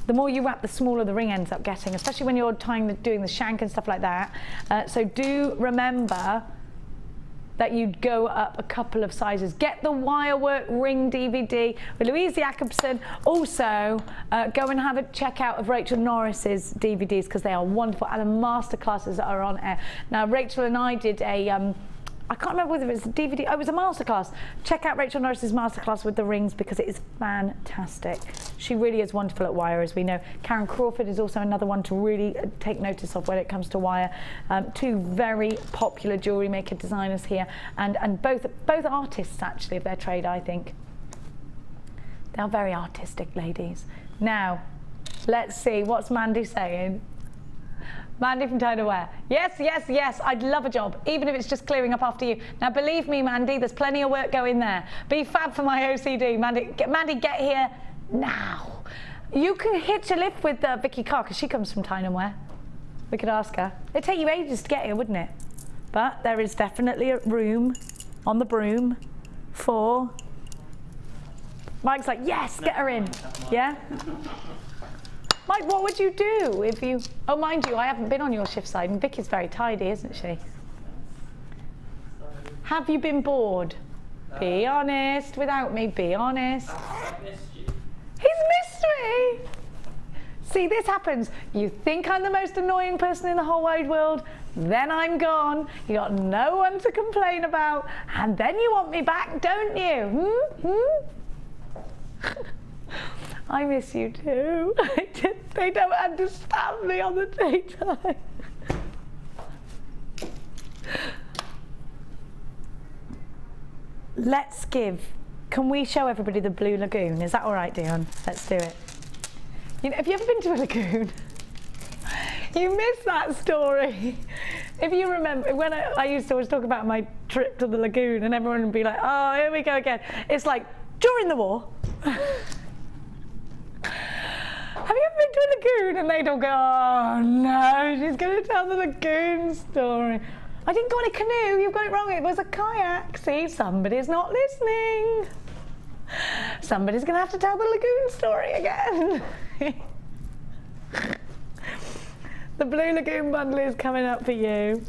the more you wrap, the smaller the ring ends up getting, especially when you're doing the shank and stuff like that. So do remember that you'd go up a couple of sizes. Get the Wirework Ring DVD with Louise Jacobson. Also, go and have a check out of Rachel Norris's DVDs because they are wonderful, and the masterclasses that are on air. Now, Rachel and I did a, I can't remember whether it was a DVD, oh, it was a masterclass. Check out Rachel Norris's masterclass with the rings because it is fantastic. She really is wonderful at wire, as we know. Karen Crawford is also another one to really take notice of when it comes to wire. Two very popular jewellery maker designers here, and both artists actually of their trade, I think. They are very artistic ladies. Now, let's see, what's Mandy saying? Mandy from Toner Wear. Yes, yes, yes, I'd love a job, even if it's just clearing up after you. Now, believe me, Mandy, there's plenty of work going there. Be fab for my OCD. Mandy, get here now. You can hitch a lift with Vicky Carr, because she comes from Toner Wear. We could ask her. It'd take you ages to get here, wouldn't it? But there is definitely a room on the broom for... Mike's like, yes, get her in. Yeah? Mike, what would you do if you... Oh, mind you, I haven't been on your shift side, and Vicky's very tidy, isn't she? Have you been bored? Be honest, without me, be honest. I've missed you. He's missed me! See, this happens. You think I'm the most annoying person in the whole wide world, then I'm gone. You got no one to complain about, and then you want me back, don't you? I miss you too. They don't understand me on the daytime. Let's give. Can we show everybody the Blue Lagoon? Is that all right, Dion? Let's do it. You know, have you ever been to a lagoon? You missed that story. If you remember, when I used to always talk about my trip to the lagoon, and everyone would be like, oh, here we go again. It's like, during the war. Have you ever been to a lagoon? And they'd all go, oh no, she's going to tell the lagoon story. I didn't go on a canoe, you've got it wrong, it was a kayak. See, somebody's not listening. Somebody's going to have to tell the lagoon story again. The Blue Lagoon bundle is coming up for you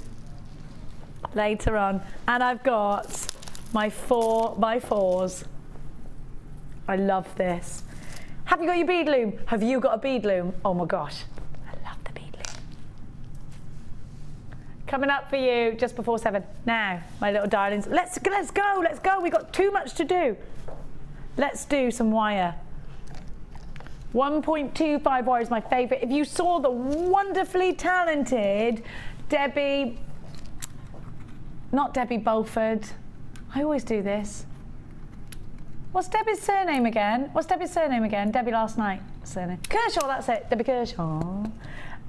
later on. And I've got my 4x4s. I love this. Have you got your bead loom? Have you got a bead loom? Oh my gosh, I love the bead loom. Coming up for you just before 7. Now, my little darlings, let's go. We've got too much to do. Let's do some wire. 1.25 wire is my favourite. If you saw the wonderfully talented Debbie, not Debbie Bulford, I always do this. What's Debbie's surname again? Debbie last night surname? Kershaw, that's it, Debbie Kershaw.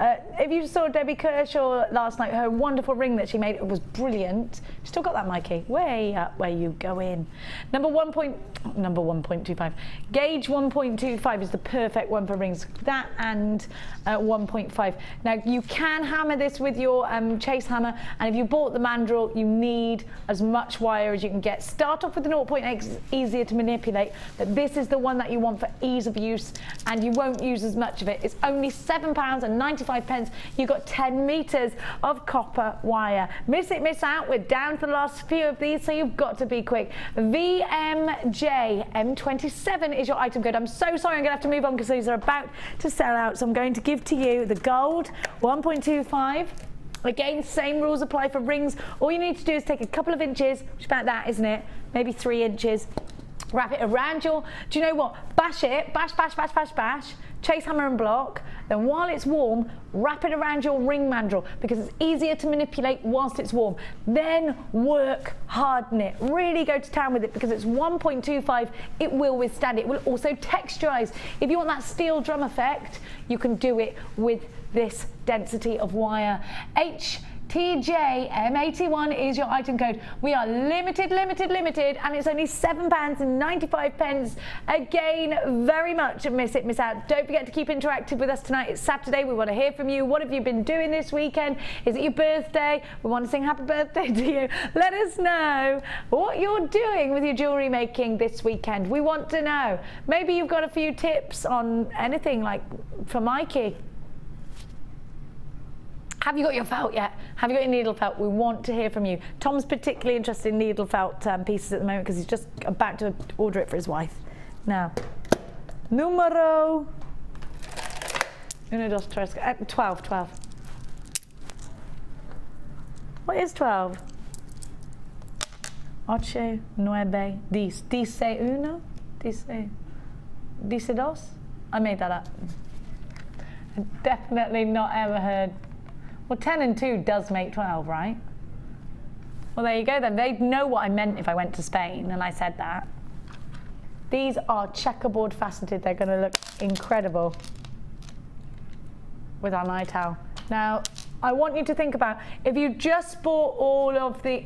If you saw Debbie Kershaw last night, her wonderful ring that she made, it was brilliant. Still got that, Mikey? Way up where you go in. Number 1.25. Gauge 1.25 is the perfect one for rings. That and 1.5. Now you can hammer this with your chase hammer, and if you bought the mandrel, you need as much wire as you can get. Start off with the 0.8, easier to manipulate, but this is the one that you want for ease of use, and you won't use as much of it. It's only £7.95. You've got 10 meters of copper wire. Miss it, miss out. We're down to the last few of these, so you've got to be quick. VMJ M27 is your item code. I'm so sorry, I'm gonna have to move on because these are about to sell out, so I'm going to give to you the gold 1.25. Again, same rules apply for rings. All you need to do is take a couple of inches, which is about that, isn't it? Maybe 3 inches. Wrap it around your, do you know what? Bash it, bash, bash, bash, bash, bash. Chase hammer and block. Then while it's warm, wrap it around your ring mandrel because it's easier to manipulate whilst it's warm. Then work harden it. Really go to town with it because it's 1.25. It will withstand it. It will also texturize. If you want that steel drum effect, you can do it with this density of wire. TJ M81 is your item code. We are limited, and it's only £7.95. Again, very much miss it, miss out. Don't forget to keep interactive with us tonight. It's Saturday. We want to hear from you. What have you been doing this weekend? Is it your birthday? We want to sing happy birthday to you. Let us know what you're doing with your jewellery making this weekend. We want to know. Maybe you've got a few tips on anything, like for Mikey. Have you got your felt yet? Have you got your needle felt? We want to hear from you. Tom's particularly interested in needle felt pieces at the moment because he's just about to order it for his wife. Now, numero 1, 2, 3, 12. What is 12? 8, 9, 10. Dice 1, dice 2. I made that up. Definitely not ever heard. Well, 10 and 2 does make 12, right? Well, there you go then. They'd know what I meant if I went to Spain and I said that. These are checkerboard faceted. They're going to look incredible with our night owl. Now, I want you to think about, if you just bought all of the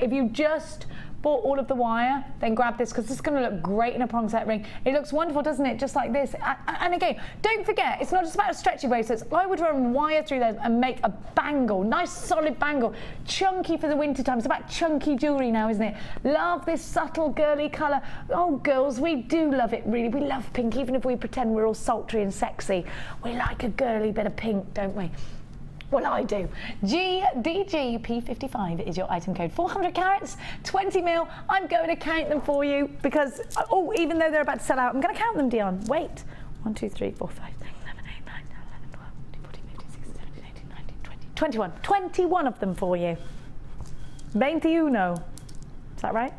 wire, then grab this because this is going to look great in a prong set ring. It looks wonderful, doesn't it? Just like this. And again, don't forget, it's not just about stretchy bracelets. I would run wire through those and make a bangle, nice solid bangle, chunky for the winter time. It's about chunky jewellery now, isn't it? Love this subtle girly colour. Oh, girls, we do love it, really. We love pink, even if we pretend we're all sultry and sexy. We like a girly bit of pink, don't we? Well, I do. GDGP55 is your item code. 400 carats, 20 mil. I'm going to count them for you because, oh, even though they're about to sell out, I'm going to count them, Dion. Wait. 1, 2, 3, 4, 5, 6, 7, 8, 9, 10, 11, 12, 13, 14, 15, 16, 17, 18, 19, 20, 21. 21 of them for you. 21. Is that right?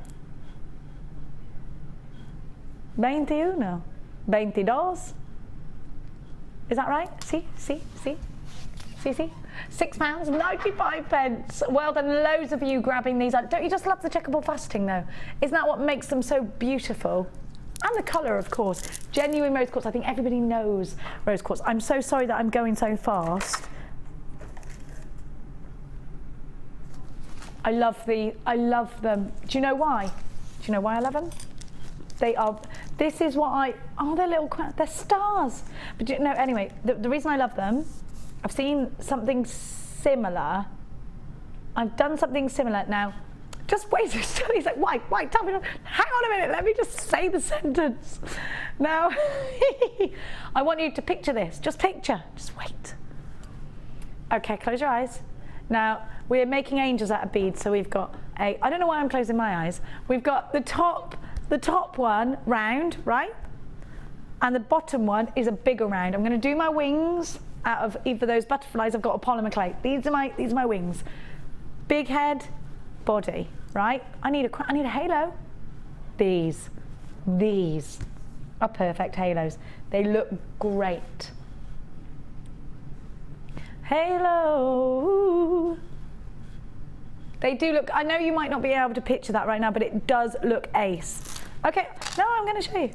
21. 22. Is that right? See? £6.95. Well done, loads of you grabbing these. Don't you just love the checkerboard faceting though? Isn't that what makes them so beautiful? And the colour, of course. Genuine rose quartz. I think everybody knows rose quartz. I'm so sorry that I'm going so fast. I love them. Do you know why? Do you know why I love them? They're stars. But you know, anyway, the reason I love them, I've seen something similar. I've done something similar. Now, just wait. He's like, why? Tell me. Hang on a minute. Let me just say the sentence. Now, I want you to picture this. Just picture. Just wait. Okay, close your eyes. Now, we're making angels out of beads. So we've got I don't know why I'm closing my eyes. We've got the top one round, right? And the bottom one is a bigger round. I'm going to do my wings out of either those butterflies. I've got a polymer clay. These are my wings. Big head, body, right? I need a halo. These are perfect halos. They look great. Halo. They do look, I know you might not be able to picture that right now, but it does look ace. Okay, now I'm going to show you.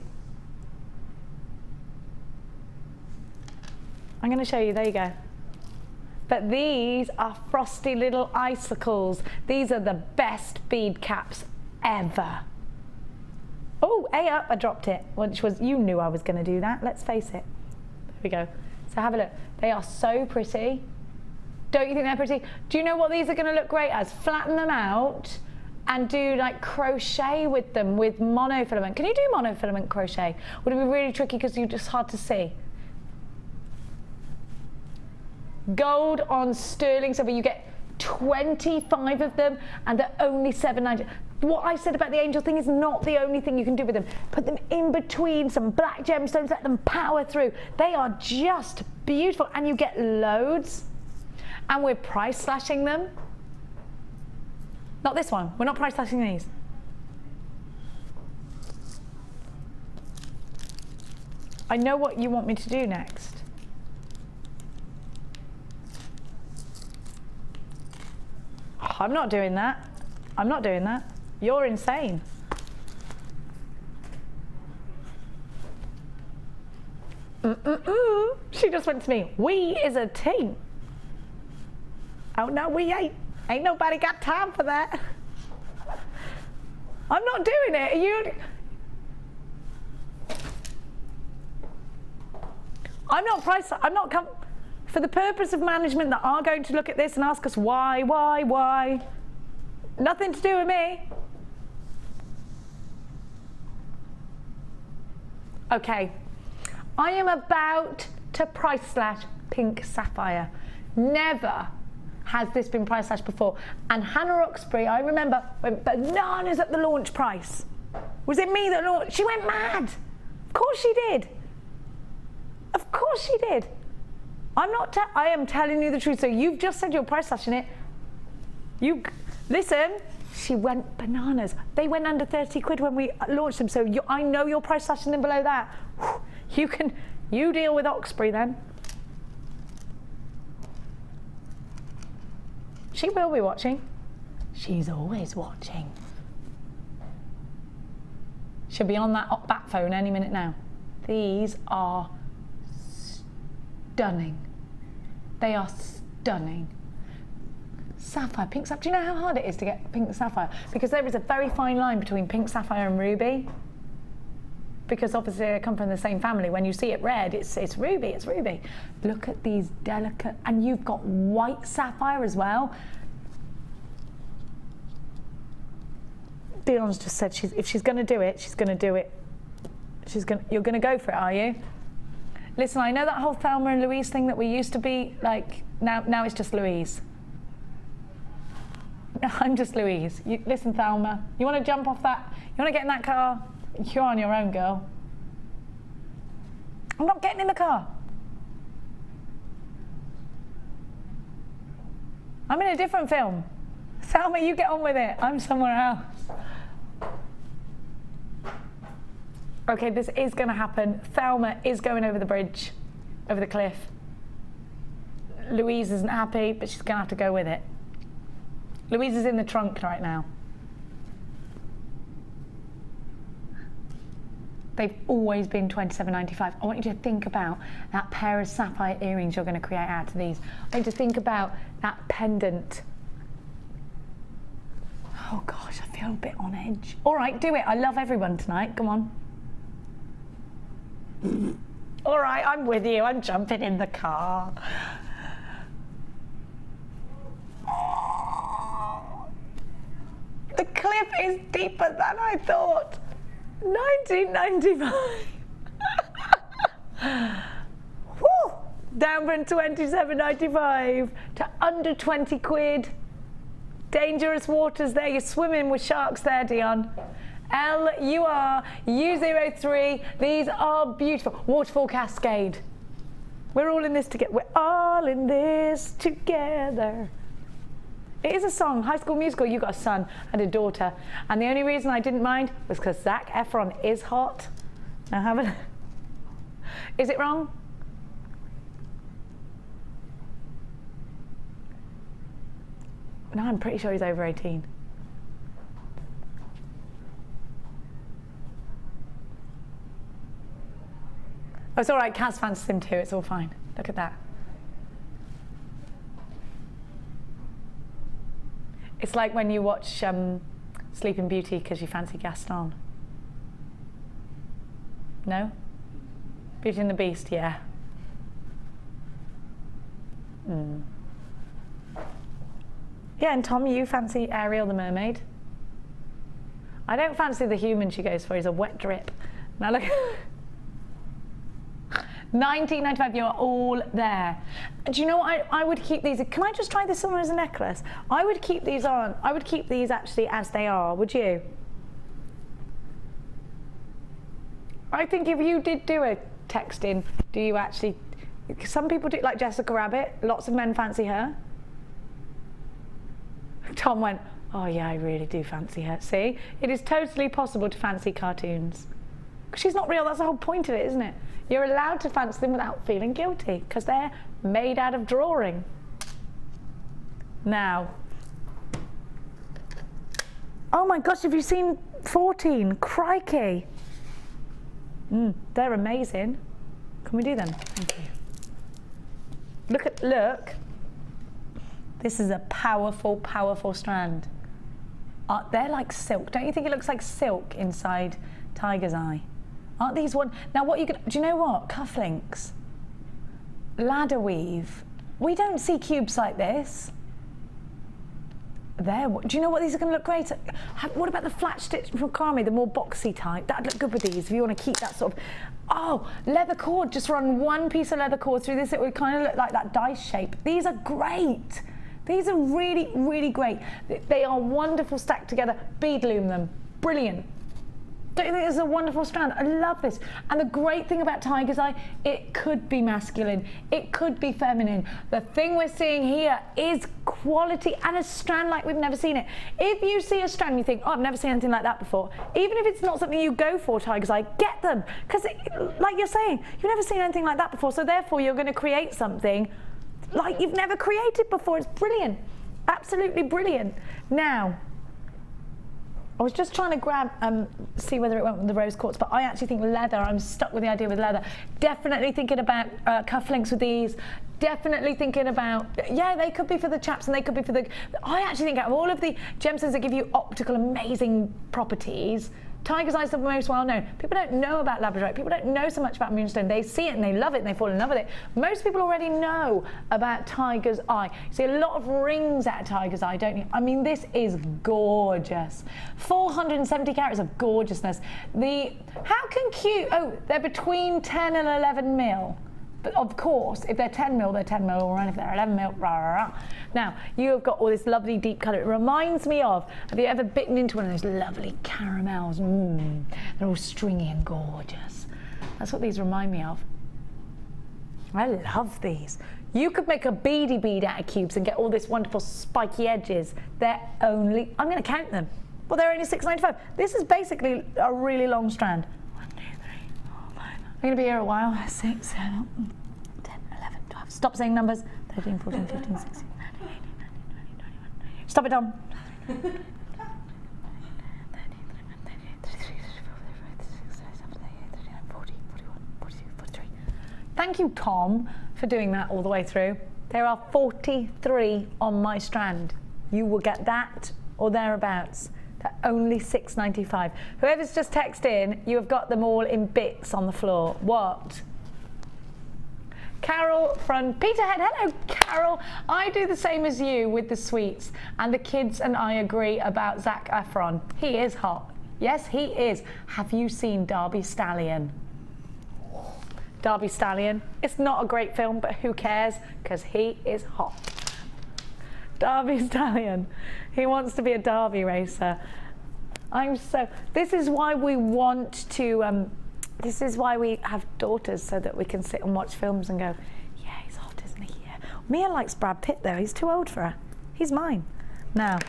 I'm going to show you, there you go. But these are frosty little icicles. These are the best bead caps ever. Oh, A up, I dropped it, which was, you knew I was going to do that. Let's face it. There we go. So have a look. They are so pretty. Don't you think they're pretty? Do you know what these are going to look great as? Flatten them out and do like crochet with them with monofilament. Can you do monofilament crochet? Would it be really tricky because you're just hard to see? Gold on sterling silver. You get 25 of them and they're only $7.90. What I said about the angel thing is not the only thing you can do with them. Put them in between some black gemstones, let them power through. They are just beautiful and you get loads. And we're price slashing them. Not this one, we're not price slashing these. I know what you want me to do next. Oh, I'm not doing that. I'm not doing that. You're insane. She just went to me, we is a team. Oh no, we ain't. Ain't nobody got time for that. I'm not doing it. I'm not for the purpose of management that are going to look at this and ask us why. Nothing to do with me. Okay, I am about to price slash pink sapphire. Never has this been price slashed before. And Hannah Roxbury, I remember, went bananas at the launch price. Was it me that launched? She went mad. Of course she did. Of course she did. I am telling you the truth. So you've just said you're price slashing it. Listen, she went bananas. They went under 30 quid when we launched them. So I know you're price slashing them below that. You deal with Roxbury then. She will be watching. She's always watching. She'll be on that bat phone any minute now. These are stunning. They are stunning. Sapphire, pink sapphire. Do you know how hard it is to get pink sapphire? Because there is a very fine line between pink sapphire and ruby. Because obviously they come from the same family. When you see it red, it's ruby, it's ruby. Look at these delicate, and you've got white sapphire as well. Dion's just said if she's going to do it, she's going to do it. You're going to go for it, are you? Listen, I know that whole Thelma and Louise thing that we used to be like. Now it's just Louise. I'm just Louise. Listen, Thelma, you want to jump off that? You want to get in that car? You're on your own, girl. I'm not getting in the car. I'm in a different film. Thelma, you get on with it. I'm somewhere else. Okay, this is going to happen. Thelma is going over the bridge, over the cliff. Louise isn't happy, but she's going to have to go with it. Louise is in the trunk right now. They've always been $27.95. I want you to think about that pair of sapphire earrings you're going to create out of these. I want you to think about that pendant. Oh gosh, I feel a bit on edge. All right, do it. I love everyone tonight. Come on. All right, I'm with you. I'm jumping in the car. Oh, the cliff is deeper than I thought. 1995. Woo! Down from 27.95 to under 20 quid. Dangerous waters there. You're swimming with sharks there, Dion. LUR U03. These are beautiful. Waterfall Cascade. We're all in this together. We're all in this together. It is a song. High School Musical. You got a son and a daughter, and the only reason I didn't mind was because Zac Efron is hot. Now haven't. Is it wrong? No, I'm pretty sure he's over 18. Oh, it's all right. Kaz fancies him too. It's all fine. Look at that. It's like when you watch Sleeping Beauty because you fancy Gaston. No? Beauty and the Beast, yeah. Yeah, and Tom, you fancy Ariel the mermaid? I don't fancy the human she goes for. He's a wet drip. Now look. $19.95, you're all there. Do you know what? I would keep these. Can I just try this on as a necklace? I would keep these on. I would keep these actually as they are. Would you? I think if you did do a texting, do you actually? Some people do, like Jessica Rabbit. Lots of men fancy her. Tom went, oh yeah, I really do fancy her. See, it is totally possible to fancy cartoons. Because she's not real. That's the whole point of it, isn't it? You're allowed to fancy them without feeling guilty because they're made out of drawing. Now, oh my gosh, have you seen 14? Crikey. They're amazing. Can we do them? Thank you. Look. This is a powerful, powerful strand. They're like silk. Don't you think it looks like silk inside Tiger's Eye? Aren't these one? Now what you could, do you know what? Cufflinks, ladder weave. We don't see cubes like this. There, do you know what, these are going to look great? What about the flat stitch from Kami, the more boxy type? That'd look good with these if you want to keep that sort of, oh, leather cord, just run one piece of leather cord through this, it would kind of look like that dice shape. These are great. These are really, really great. They are wonderful stacked together. Bead loom them, brilliant. Don't you think this is a wonderful strand? I love this. And the great thing about Tiger's Eye, it could be masculine, it could be feminine. The thing we're seeing here is quality and a strand like we've never seen it. If you see a strand and you think, oh, I've never seen anything like that before, even if it's not something you go for, Tiger's Eye, get them. Because like you're saying, you've never seen anything like that before, so therefore you're going to create something like you've never created before. It's brilliant, absolutely brilliant. Now, I was just trying to grab, see whether it went with the rose quartz, but I actually think leather, I'm stuck with the idea with leather. Definitely thinking about cufflinks with these. Definitely thinking about, yeah, they could be for the chaps and they could be for the, I actually think out of all of the gemstones that give you optical amazing properties, Tiger's Eye is the most well known. People don't know about labradorite. People don't know so much about moonstone. They see it and they love it and they fall in love with it. Most people already know about Tiger's Eye. You see a lot of rings out of Tiger's Eye, don't you? I mean, this is gorgeous. 470 carats of gorgeousness. How can cute, oh, they're between 10 and 11 mil. But of course, if they're 10 mil, they're 10 mil all around. If they're 11 mil, rah, rah, rah. Now, you have got all this lovely deep colour. It reminds me of, have you ever bitten into one of those lovely caramels? They're all stringy and gorgeous. That's what these remind me of. I love these. You could make a beady bead out of cubes and get all this wonderful spiky edges. They're only, I'm going to count them. Well, they're only $6.95. This is basically a really long strand. I'm going to be here a while. 6, 7, 10, 11, 12. Stop saying numbers. 13, 14, 15, 16, 17, 18, 19, 20, 21. Stop it, Tom. 13, 14, 33, 34, 35, 36, 37, 38, 39, 40, 41, 42, 43. Thank you, Tom, for doing that all the way through. There are 43 on my strand. You will get that or thereabouts. Only $6.95. Whoever's just texted in, you have got them all in bits on the floor. What? Carol from Peterhead. Hello, Carol. I do the same as you with the sweets, and the kids and I agree about Zac Efron. He is hot. Yes, he is. Have you seen Darby Stallion? Darby Stallion. It's not a great film, but who cares? Because he is hot. Darby Stallion. He wants to be a Derby racer. This is why we want to, this is why we have daughters, so that we can sit and watch films and go, yeah, he's hot, isn't he? Yeah. Mia likes Brad Pitt though, he's too old for her. He's mine. Now,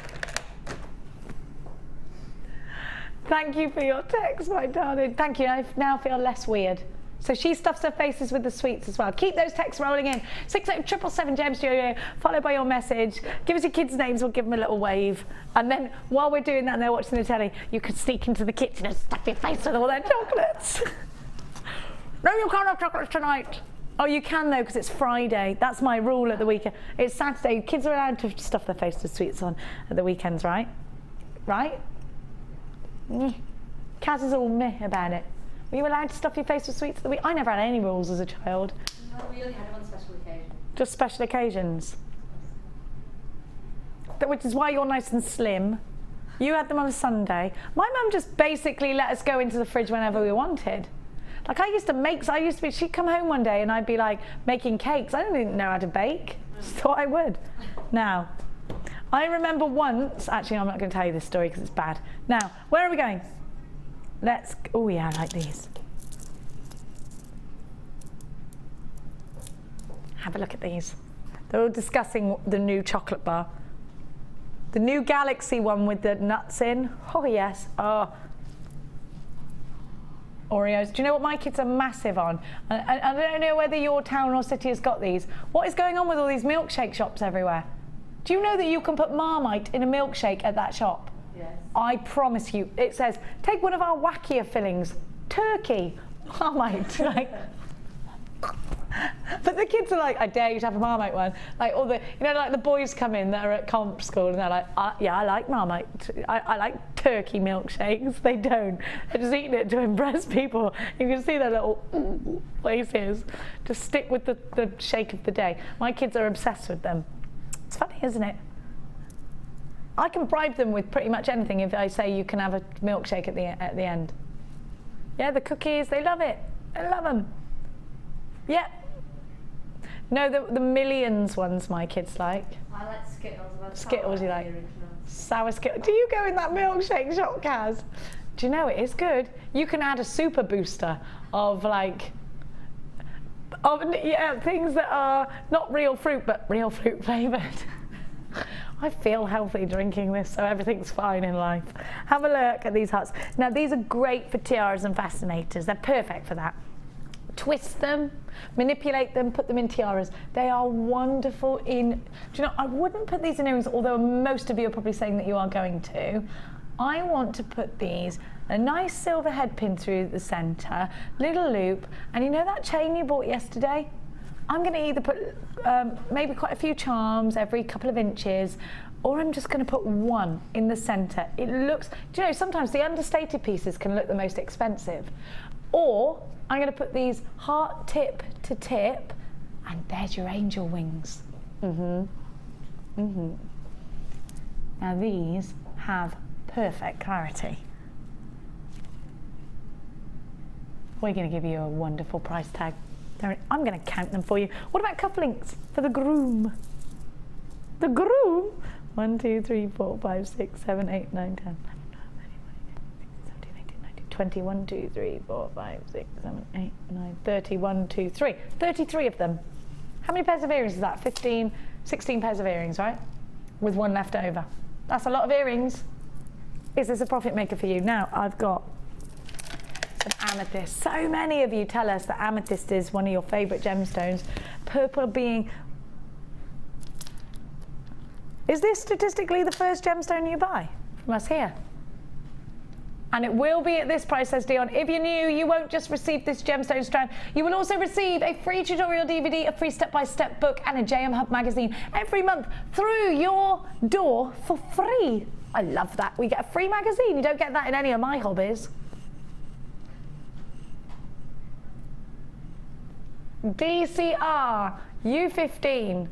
thank you for your text, my darling. Thank you, I now feel less weird. So she stuffs her faces with the sweets as well. Keep those texts rolling in. 68777 James Studio, followed by your message. Give us your kids' names, we'll give them a little wave. And then while we're doing that and they're watching the telly, you can sneak into the kitchen and stuff your face with all their chocolates. No, you can't have chocolates tonight. Oh, you can though, because it's Friday. That's my rule at the weekend. It's Saturday. Kids are allowed to stuff their face with sweets on at the weekends, right? Right? Kaz is all meh about it. Were you allowed to stuff your face with sweets at the week? I never had any rules as a child. No, we only had it on special occasions. Just special occasions. Which is why you're nice and slim. You had them on a Sunday. My mum just basically let us go into the fridge whenever we wanted. Like she'd come home one day and I'd be like making cakes. I didn't know how to bake. Just thought I would. Now, I remember once, actually I'm not going to tell you this story because it's bad. Now, where are we going? Oh yeah, I like these. Have a look at these. They're all discussing the new chocolate bar. The new Galaxy one with the nuts in. Oh yes. Oh. Oreos. Do you know what my kids are massive on? I don't know whether your town or city has got these. What is going on with all these milkshake shops everywhere? Do you know that you can put Marmite in a milkshake at that shop? Yes. I promise you. It says, take one of our wackier fillings. Turkey. Marmite. Like, but the kids are like, I dare you to have a Marmite one. Like all the, like the boys come in that are at comp school and they're like, yeah, I like Marmite. I like turkey milkshakes. They don't. They're just eating it to impress people. You can see their little faces. Just stick with the shake of the day. My kids are obsessed with them. It's funny, isn't it? I can bribe them with pretty much anything if I say you can have a milkshake at the end. Yeah, the cookies, they love it. They love them. Yeah. No, the Millions ones my kids like. I like Skittles. Skittles you like? Sour Skittles. Do you go in that milkshake shop, Kaz? Do you know it is good? You can add a super booster of things that are not real fruit, but real fruit flavoured. I feel healthy drinking this, so everything's fine in life. Have a look at these hearts. Now, these are great for tiaras and fascinators. They're perfect for that. Twist them, manipulate them, put them in tiaras. They are wonderful in, do you know, I wouldn't put these in earrings, although most of you are probably saying that you are going to. I want to put these, a nice silver head pin through the centre, little loop, and you know that chain you bought yesterday? I'm going to either put maybe quite a few charms every couple of inches, or I'm just going to put one in the centre. It looks, do you know, sometimes the understated pieces can look the most expensive. Or I'm going to put these heart tip to tip, and there's your angel wings. Now these have perfect clarity. We're going to give you a wonderful price tag. I'm going to count them for you. What about cufflinks for the groom? The groom? 1, 2, 3, 4, 5, 6, 7, 8, 9, 10, 11, 12, 13, 14, 15, 16, 17, 18, 19, 20, 1, 2, 3, 4, 5, 6, 7, 8, 9, 30, 1, 2, 3. 33 of them. How many pairs of earrings is that? 15, 16 pairs of earrings, right? With one left over. That's a lot of earrings. Is this a profit maker for you? Now, I've got some amethyst. So many of you tell us that amethyst is one of your favourite gemstones. Purple being... Is this statistically the first gemstone you buy from us here? And it will be at this price, says Dion. If you're new, you won't just receive this gemstone strand. You will also receive a free tutorial DVD, a free step-by-step book, and a JM Hub magazine every month through your door for free. I love that. We get a free magazine. You don't get that in any of my hobbies. DCR U15.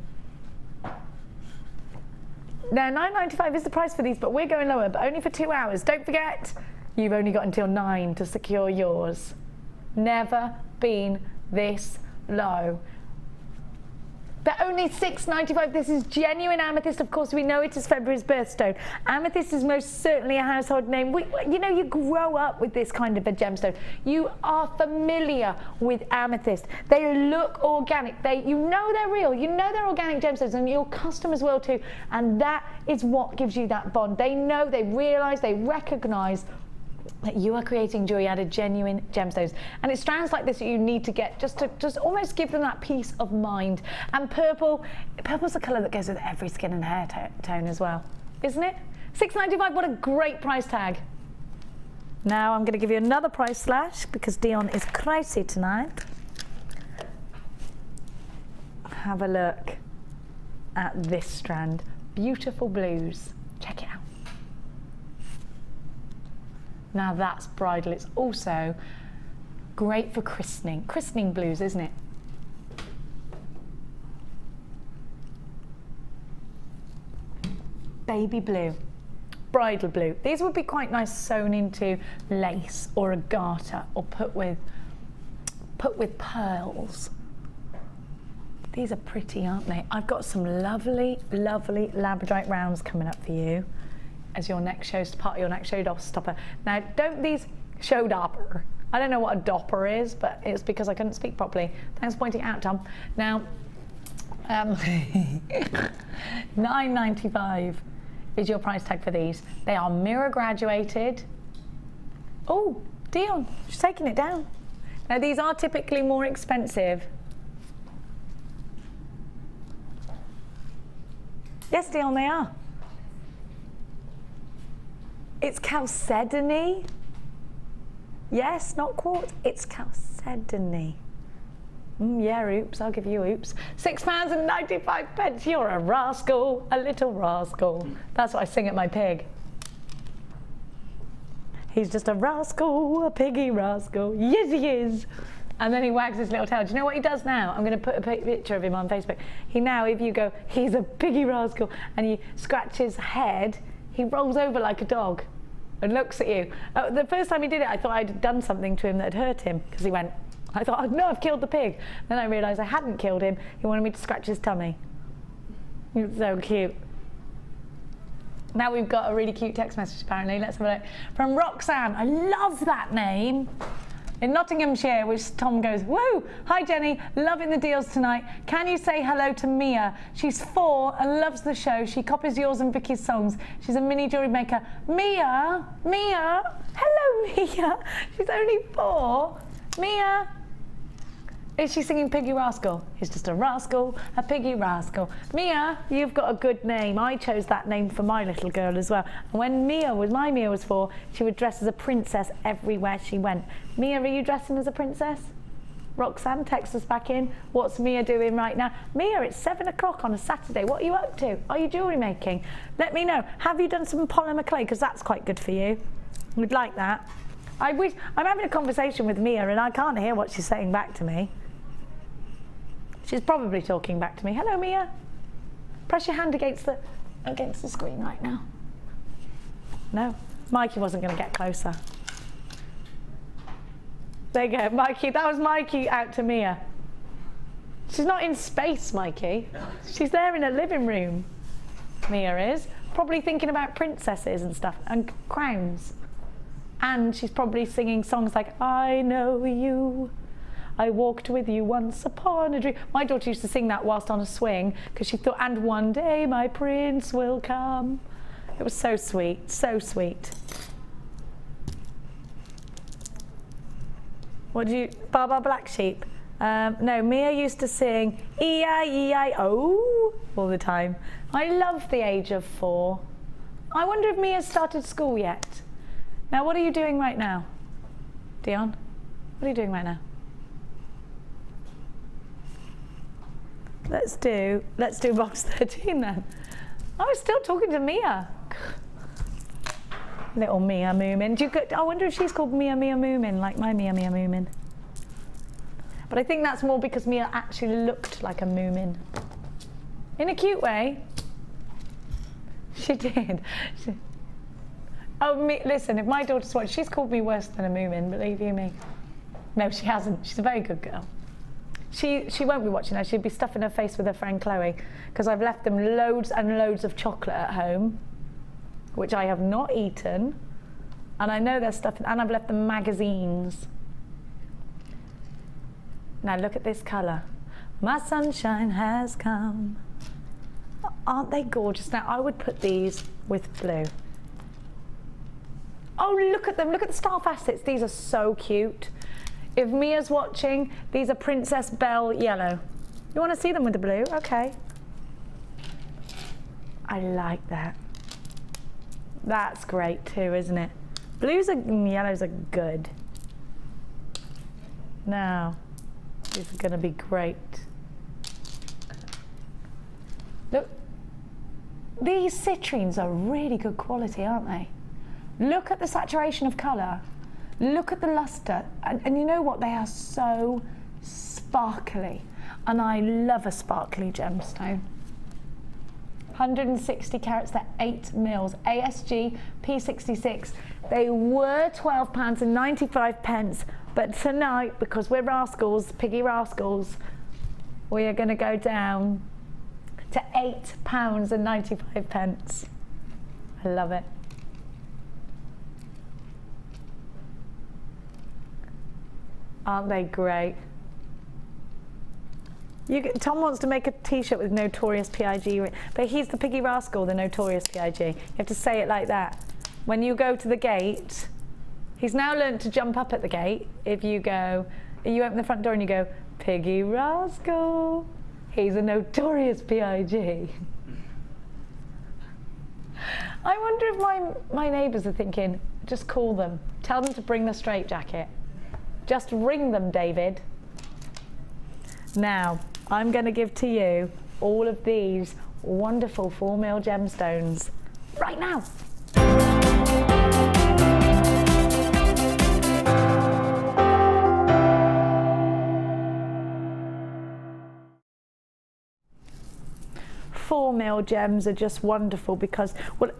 Now, $9.95 is the price for these, but we're going lower, but only for 2 hours. Don't forget, you've only got until 9 to secure yours. Never been this low. They're only $6.95. This is genuine amethyst. Of course, we know it is February's birthstone. Amethyst is most certainly a household name. You know, you grow up with this kind of a gemstone. You are familiar with amethyst. They look organic. You know they're real. You know they're organic gemstones, and your customers will too. And that is what gives you that bond. They know, they realise, they recognise that you are creating jewelry out of genuine gemstones, and it's strands like this that you need to get just to almost give them that peace of mind. And purple's the colour that goes with every skin and hair tone as well, isn't it? $6.95. What a great price tag. Now I'm going to give you another price slash because Dion is crazy tonight. have a look at this strand. Beautiful blues. Check it out. Now that's bridal. It's also great for christening. Christening blues, isn't it? Baby blue. Bridal blue. These would be quite nice sewn into lace or a garter or put with pearls. These are pretty, aren't they? I've got some lovely, lovely labradorite rounds coming up for you as your next part of your next show stopper. Now, don't these show dopper. I don't know what a dopper is, but it's because I couldn't speak properly. Thanks for pointing it out, Tom. Now, $9.95 is your price tag for these. They are mirror graduated. Oh, Dion, she's taking it down. Now, these are typically more expensive. Yes, Dion, they are. It's chalcedony. Yes, not quartz, it's chalcedony. Yeah, oops, I'll give you oops. £6.95. You're a rascal, a little rascal. That's what I sing at my pig. He's just a rascal, a piggy rascal. Yes, he is. And then he wags his little tail. Do you know what he does now? I'm going to put a picture of him on Facebook. He now, if you go, he's a piggy rascal, and you scratch his head, he rolls over like a dog and looks at you. The first time he did it, I thought I'd done something to him that had hurt him, because he went, I thought, oh, no, I've killed the pig. Then I realised I hadn't killed him. He wanted me to scratch his tummy. He was so cute. Now we've got a really cute text message, apparently. Let's have a look. From Roxanne. I love that name. In Nottinghamshire, which Tom goes, woo! Hi, Jenny. Loving the deals tonight. Can you say hello to Mia? She's 4 and loves the show. She copies yours and Vicky's songs. She's a mini jewellery maker. Mia! Mia! Hello, Mia. She's only 4. Mia! Is she singing Piggy Rascal? He's just a rascal, a piggy rascal. Mia, you've got a good name. I chose that name for my little girl as well. And when my Mia was 4, she would dress as a princess everywhere she went. Mia, are you dressing as a princess? Roxanne, text us back in. What's Mia doing right now? Mia, it's 7 o'clock on a Saturday. What are you up to? Are you jewellery making? Let me know. Have you done some polymer clay? Because that's quite good for you. We'd like that. I'm having a conversation with Mia and I can't hear what she's saying back to me. She's probably talking back to me. Hello, Mia. Press your hand against the screen right now. No, Mikey wasn't going to get closer. There you go, Mikey. That was Mikey out to Mia. She's not in space, Mikey. She's there in a living room. Mia is probably thinking about princesses and stuff and crowns. And she's probably singing songs like, I know you. I walked with you once upon a dream. My daughter used to sing that whilst on a swing because she thought, and one day my prince will come. It was so sweet, so sweet. What do you, Baba Black Sheep? No, Mia used to sing E-I-E-I-O all the time. I love the age of 4. I wonder if Mia's started school yet. Now, what are you doing right now? Dion, what are you doing right now? Let's do box 13 then. I was still talking to Mia. Little Mia Moomin. I wonder if she's called Mia Moomin, like my Mia Moomin. But I think that's more because Mia actually looked like a Moomin. In a cute way. She did. Listen, if my daughter's watched, she's called me worse than a Moomin, believe you me. No, she hasn't. She's a very good girl. She won't be watching her. She'll be stuffing her face with her friend Chloe because I've left them loads and loads of chocolate at home, which I have not eaten, and I know they're stuffing, and I've left them magazines. Now look at this colour. My sunshine has come. Aren't they gorgeous? Now I would put these with blue. Oh, look at them. Look at the star facets. These are so cute. If Mia's watching, these are Princess Belle yellow. You want to see them with the blue? Okay. I like that. That's great too, isn't it? Blues and yellows are good. Now, these are going to be great. Look, these citrines are really good quality, aren't they? Look at the saturation of colour. Look at the luster. And you know what? They are so sparkly. And I love a sparkly gemstone. 160 carats, they're 8 mils. ASG P66. They were £12.95, but tonight, because we're rascals, piggy rascals, we are going to go down to £8.95. I love it. Aren't they great? Tom wants to make a t-shirt with Notorious P.I.G. But he's the piggy rascal, the Notorious P.I.G. You have to say it like that. When you go to the gate, he's now learnt to jump up at the gate. If you go, you open the front door and you go, piggy rascal. He's a Notorious P.I.G. I wonder if my neighbours are thinking, just call them. Tell them to bring the straitjacket. Just ring them, David. Now, I'm going to give to you all of these wonderful 4mm gemstones right now. Gems are just wonderful because, well,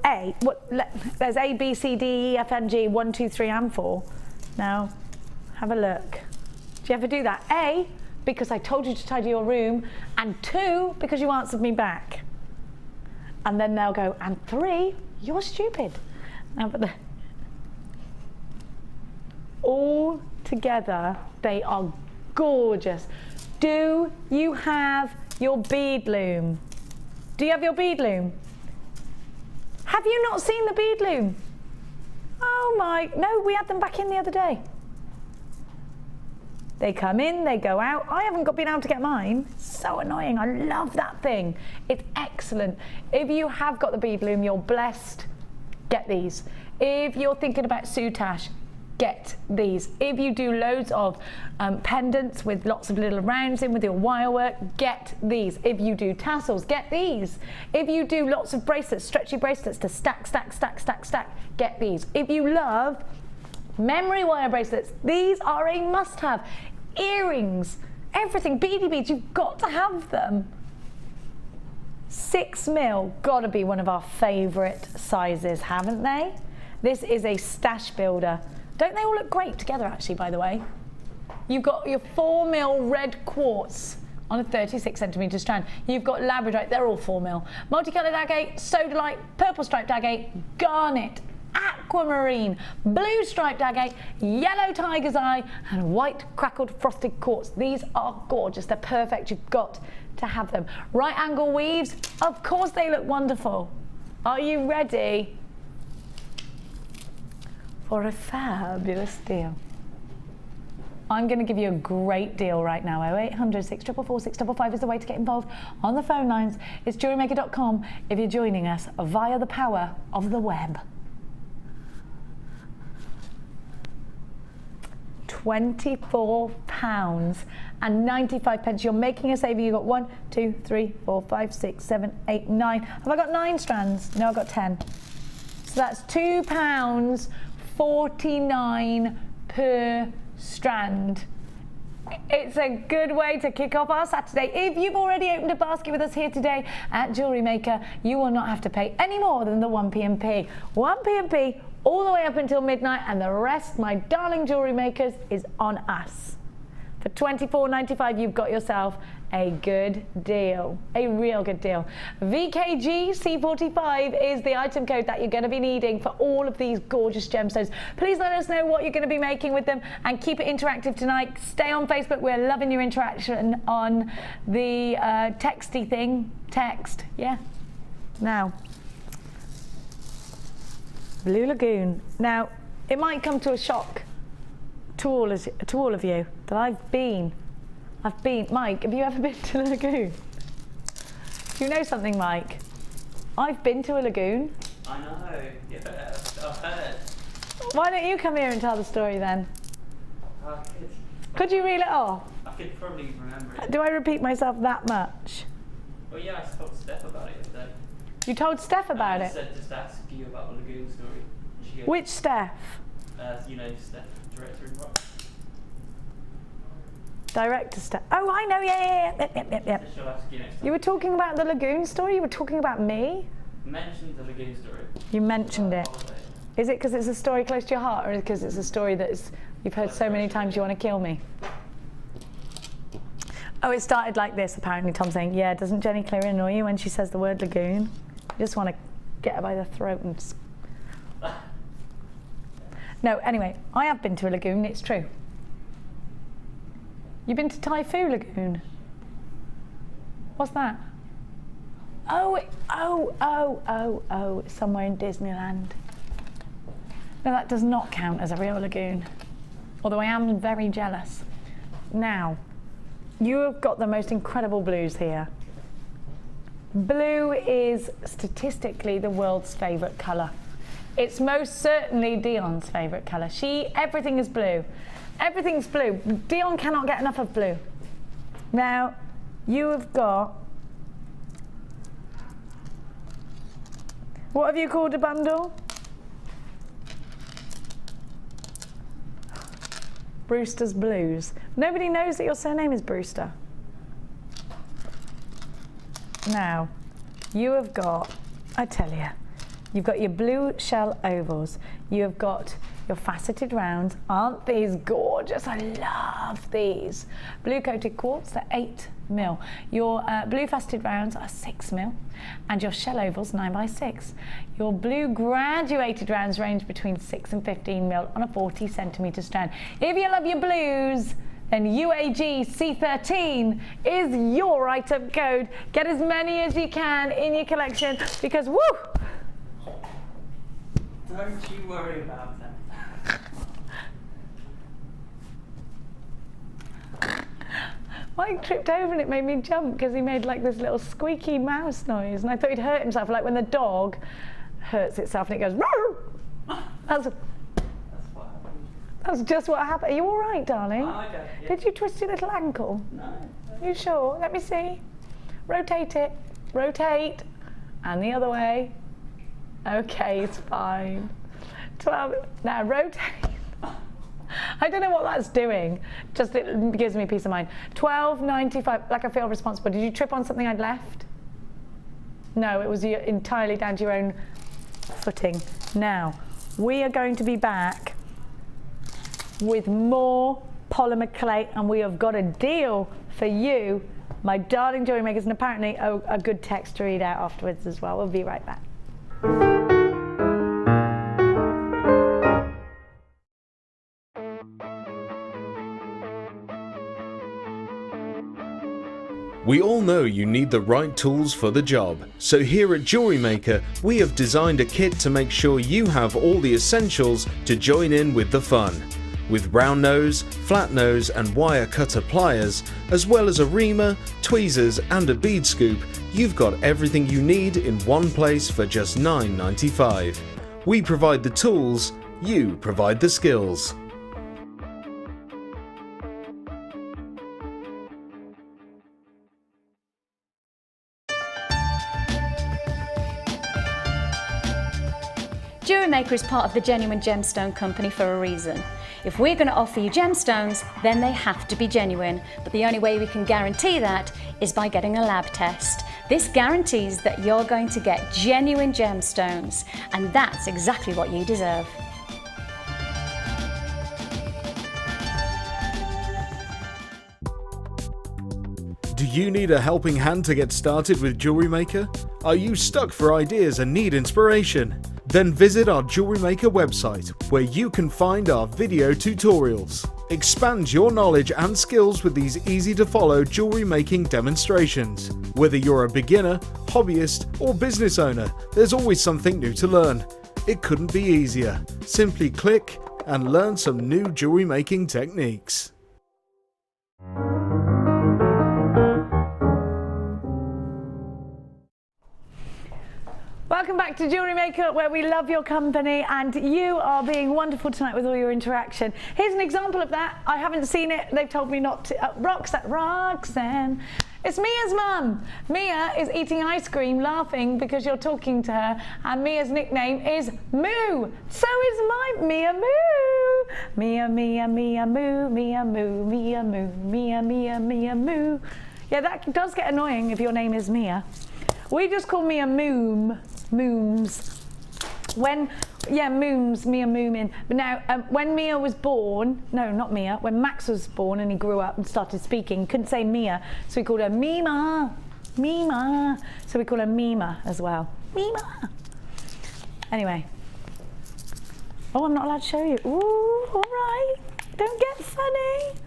there's A, B, C, D, E, F, N, G, 1, 2, 3, and 4. Now, have a look. Do you ever do that? A, because I told you to tidy your room, and 2, because you answered me back. And then they'll go, and 3, you're stupid. Now, but all together, they are gorgeous. Do you have your bead loom? Do you have your bead loom? Have you not seen the bead loom? Oh my, no, we had them back in the other day. They come in, they go out. I haven't been able to get mine. So annoying, I love that thing. It's excellent. If you have got the bead loom, you're blessed, get these. If you're thinking about soutache, get these. If you do loads of pendants with lots of little rounds in with your wire work, get these. If you do tassels, get these. If you do lots of bracelets, stretchy bracelets to stack, stack, stack, stack, stack, get these. If you love memory wire bracelets, these are a must-have. Earrings, everything, beady beads, you've got to have them. 6mm, gotta be one of our favourite sizes, haven't they? This is a stash builder. Don't they all look great together, actually, by the way? You've got your 4mm red quartz on a 36cm strand. You've got labradorite, they're all 4mm. Multicoloured agate, sodalite, purple striped agate, garnet, aquamarine, blue striped agate, yellow tiger's eye, and white crackled frosted quartz. These are gorgeous, they're perfect, you've got to have them. Right angle weaves, of course they look wonderful. Are you ready for a fabulous deal? I'm going to give you a great deal right now. 0800 644 655 is the way to get involved on the phone lines. It's JewelleryMaker.com if you're joining us via the power of the web. £24.95. You're making a saving. You've got 1, 2, 3, 4, 5, 6, 7, 8, 9. Have I got 9 strands? No, I've got 10. So that's £2.49 per strand. It's a good way to kick off our Saturday. If you've already opened a basket with us here today at Jewellery Maker, you will not have to pay any more than the 1p&p. 1p&p all the way up until midnight, and the rest, my darling jewellery makers, is on us. For £24.95, you've got yourself a good deal, a real good deal. VKG C45 is the item code that you're going to be needing for all of these gorgeous gemstones. Please let us know what you're going to be making with them and keep it interactive tonight. Stay on Facebook. We're loving your interaction on the texty thing. Text, yeah. Now, Blue Lagoon. Now, it might come to a shock to all of you that I've been, Mike, have you ever been to the lagoon? Do you know something, Mike? I've been to a lagoon. I know, yeah, I've heard. Why don't you come here and tell the story then? Could you reel it off? I could probably remember it. Do I repeat myself that much? Oh yeah, I spoke to Steph about it yesterday. You told Steph about I it? said just ask you about the lagoon story. And she goes, Which Steph? you know, Steph, director in Rock. Director Steph. Oh, I know, yeah. So she'll ask you next time. You were talking about the lagoon story? You were talking about me? Mentioned the lagoon story. You mentioned it. Holiday. Is it because it's a story close to your heart, or is it because it's a story that you've heard so many times you want to kill me? Oh, it started like this, apparently. Tom saying, yeah, doesn't Jenny Cleary annoy you when she says the word lagoon? You just want to get her by the throat and... No, anyway, I have been to a lagoon, it's true. You've been to Typhoon Lagoon? What's that? Oh, it's somewhere in Disneyland. No, that does not count as a real lagoon. Although I am very jealous. Now, you have got the most incredible blues here. Blue is statistically the world's favourite colour. It's most certainly Dion's favourite colour. Everything is blue. Everything's blue. Dion cannot get enough of blue. Now, you have got... What have you called a bundle? Brewster's Blues. Nobody knows that your surname is Brewster. Now, you have got, I tell you, you've got your blue shell ovals. You have got your faceted rounds. Aren't these gorgeous? I love these. Blue coated quartz, they're 8mm. Your blue faceted rounds are 6mm. And your shell ovals, 9x6. Your blue graduated rounds range between 6 and 15mm on a 40cm strand. If you love your blues, then UAG C13 is your item code. Get as many as you can in your collection because, woo! Don't you worry about that. Mike tripped over and it made me jump because he made like this little squeaky mouse noise and I thought he'd hurt himself, like when the dog hurts itself and it goes roar. That's what happened. That's just what happened. Are you all right, darling? Oh, okay. Yeah. Did you twist your little ankle? No. You sure? Let me see. Rotate it. Rotate. And the other way. Okay, it's fine. 12. Now rotate. I don't know what that's doing. Just it gives me peace of mind. 12.95. Like I feel responsible. Did you trip on something I'd left? No, it was entirely down to your own footing. Now, we are going to be back with more polymer clay, and we have got a deal for you, my darling jewellery makers, and apparently a good text to read out afterwards as well. We'll be right back. We all know you need the right tools for the job, so here at Jewellery Maker we have designed a kit to make sure you have all the essentials to join in with the fun. With round nose, flat nose and wire cutter pliers, as well as a reamer, tweezers and a bead scoop, you've got everything you need in one place for just $9.95. We provide the tools, you provide the skills. Jewellery Maker is part of the Genuine Gemstone Company for a reason. If we're going to offer you gemstones, then they have to be genuine. But the only way we can guarantee that is by getting a lab test. This guarantees that you're going to get genuine gemstones, and that's exactly what you deserve. Do you need a helping hand to get started with Jewellery Maker? Are you stuck for ideas and need inspiration? Then visit our Jewellery Maker website, where you can find our video tutorials. Expand your knowledge and skills with these easy-to-follow jewellery making demonstrations. Whether you're a beginner, hobbyist, or business owner, there's always something new to learn. It couldn't be easier. Simply click and learn some new jewellery making techniques. Welcome Welcome back to Jewellery Maker, where we love your company, and you are being wonderful tonight with all your interaction. Here's an example of that. I haven't seen it. They've told me not to. Roxanne. It's Mia's mum. Mia is eating ice cream, laughing because you're talking to her, and Mia's nickname is Moo. So is my Mia Moo. Mia, Mia, Mia Moo, Mia Moo, Mia Moo, Mia, Mia, Mia Moo. Yeah, that does get annoying if your name is Mia. We just call Mia Mooms. Mooms, Mia Moomin. But now, when Mia was born, no, not Mia, when Max was born and he grew up and started speaking, couldn't say Mia, so we called her Mima. So we call her Mima as well. Mima. Anyway. Oh, I'm not allowed to show you. Ooh, all right. Don't get funny.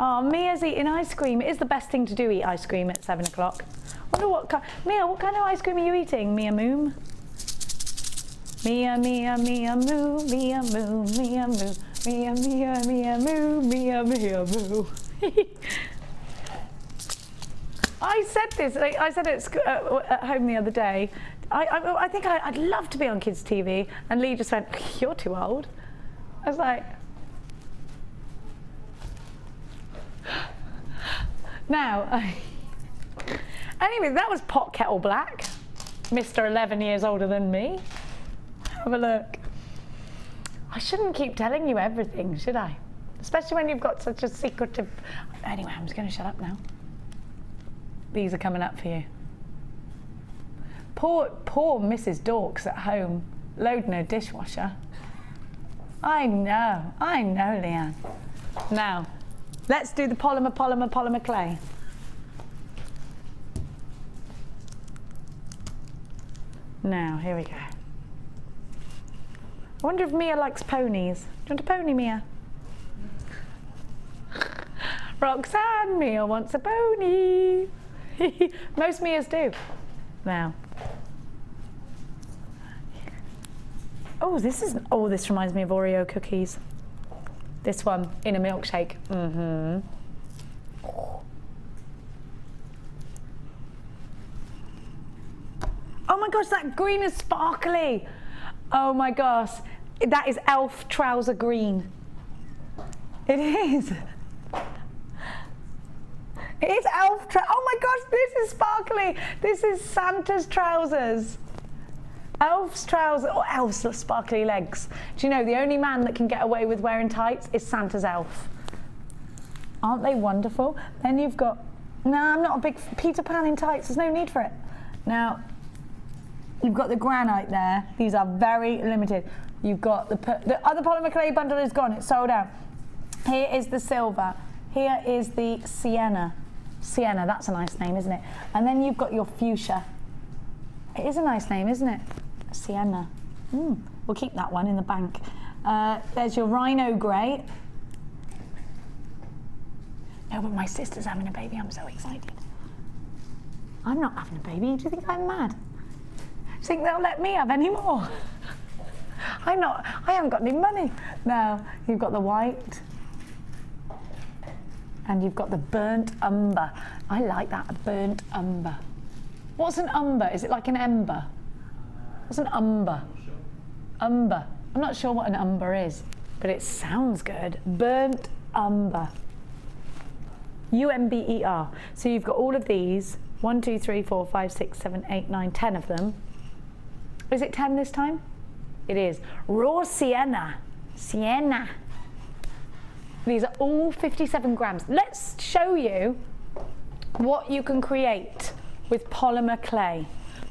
Oh, Mia's eating ice cream. It is the best thing to do, eat ice cream at 7 o'clock. Wonder what kind. Mia, what kind of ice cream are you eating, Mia Moom? Mia, Mia, Mia Moo, Mia Moo, Mia Moo, Mia, Mia, Mia Moo, Mia, Mia Moo. I said this. I said it at home the other day. I think I'd love to be on kids' TV, and Lee just went, "You're too old." I was like, now. Anyway, that was Pot Kettle Black, Mr. 11 years older than me. Have a look. I shouldn't keep telling you everything, should I? Especially when you've got such a secretive... Anyway, I'm just going to shut up now. These are coming up for you. Poor Mrs. Dorks at home, loading her dishwasher. I know, Leanne. Now, let's do the polymer clay. Now, here we go. I wonder if Mia likes ponies. Do you want a pony, Mia? Roxanne, Mia wants a pony. Most Mias do. Now. Oh, this reminds me of Oreo cookies. This one in a milkshake. Mm-hmm. Oh my gosh, that green is sparkly. Oh my gosh, that is elf trouser green. It is. It is elf trouser. Oh my gosh, this is sparkly. This is Santa's trousers. Elf's trousers, or elf's sparkly legs. Do you know, the only man that can get away with wearing tights is Santa's elf. Aren't they wonderful? Then you've got, no, I'm not a big Peter Pan in tights. There's no need for it. Now, you've got the granite there. These are very limited. You've got the other polymer clay bundle is gone. It's sold out. Here is the silver. Here is the sienna. Sienna, that's a nice name, isn't it? And then you've got your fuchsia. It is a nice name, isn't it? Sienna. We'll keep that one in the bank. There's your rhino grey. No, but my sister's having a baby. I'm so excited. I'm not having a baby. Do you think I'm mad? Do you think they'll let me have any more? I haven't got any money. Now, you've got the white. And you've got the burnt umber. I like that, burnt umber. What's an umber? Is it like an ember? What's an umber? Umber. I'm not sure what an umber is, but it sounds good. Burnt umber. U-M-B-E-R. So you've got all of these. 1, 2, 3, 4, 5, 6, 7, 8, 9, 10 of them. Is it 10 this time? It is. Raw sienna. Sienna. These are all 57 grams. Let's show you what you can create with polymer clay.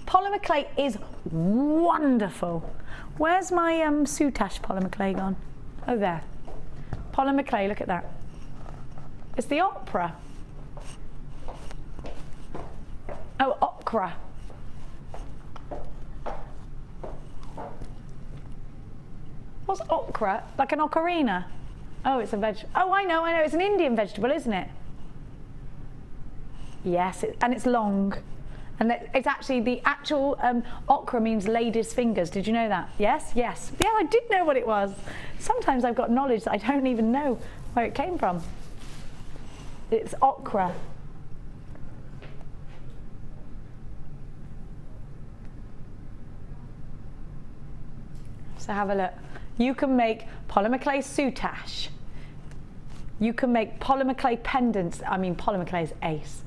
Polymer clay is wonderful. Where's my Soutache polymer clay gone? Oh, there. Polymer clay, look at that. It's the opera. Oh, okra. What's okra? Like an ocarina? Oh, it's a vegetable. Oh, I know. It's an Indian vegetable, isn't it? Yes, and it's long. And it's actually, the actual okra means lady's fingers. Did you know that? Yes? Yes. Yeah, I did know what it was. Sometimes I've got knowledge that I don't even know where it came from. It's okra. So have a look. You can make polymer clay soutache. You can make polymer clay pendants. I mean, polymer clay is ace.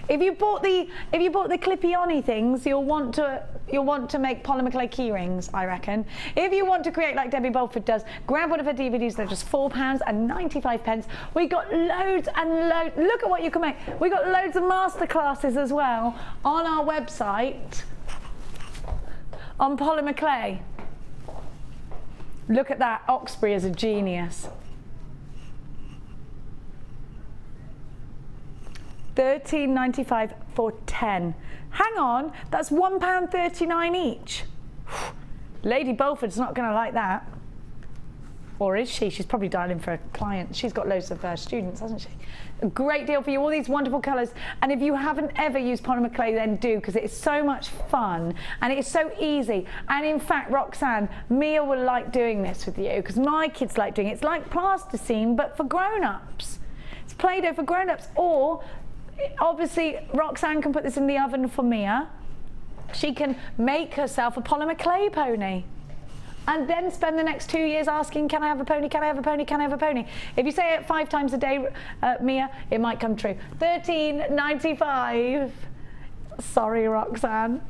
If you bought the clippy-on-y things, you'll want to make polymer clay key rings, I reckon. If you want to create like Debbie Bolford does, grab one of her DVDs. They're just £4.95. We got loads and loads. Look at what you can make. We got loads of masterclasses as well on our website on polymer clay. Look at that. Oxbury is a genius. £13.95 for 10. Hang on, that's £1.39 each. Lady Bolford's not going to like that. Or is she? She's probably dialing for a client. She's got loads of students, hasn't she? A great deal for you, all these wonderful colours. And if you haven't ever used polymer clay, then do, because it's so much fun and it's so easy. And in fact, Roxanne, Mia will like doing this with you, because my kids like doing it. It's like plasticine, but for grown-ups. It's Play-Doh for grown-ups. Or obviously, Roxanne can put this in the oven for Mia. She can make herself a polymer clay pony and then spend the next 2 years asking, can I have a pony, can I have a pony, can I have a pony? If you say it 5 times a day, Mia, it might come true. £13.95. Sorry, Roxanne.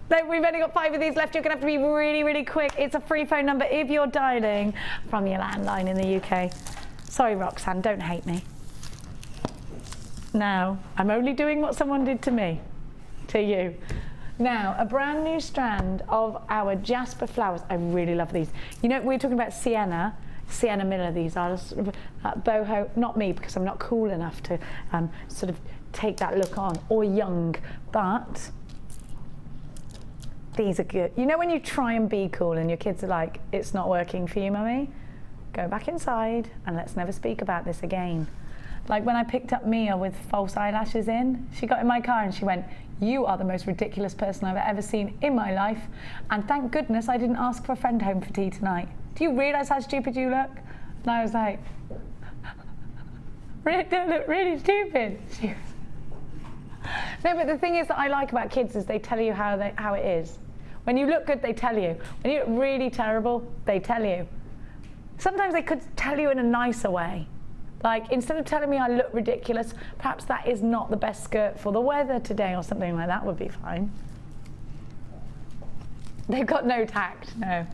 No, we've only got 5 of these left. You're going to have to be really, really quick. It's a free phone number if you're dialing from your landline in the UK. Sorry, Roxanne, don't hate me. Now, I'm only doing what someone did to me, to you. Now, a brand new strand of our Jasper flowers. I really love these. You know, we were talking about Sienna Miller. These are sort of boho, not me because I'm not cool enough to sort of take that look on, or young, but these are good. You know when you try and be cool and your kids are like, it's not working for you, mummy? Go back inside and let's never speak about this again. Like when I picked up Mia with false eyelashes in, she got in my car and she went, you are the most ridiculous person I've ever seen in my life. And thank goodness I didn't ask for a friend home for tea tonight. Do you realise how stupid you look? And I was like, don't look really stupid. No, but the thing is that I like about kids is they tell you how it is. When you look good, they tell you. When you look really terrible, they tell you. Sometimes they could tell you in a nicer way. Like, instead of telling me I look ridiculous, perhaps that is not the best skirt for the weather today, or something like that would be fine. They've got no tact, no.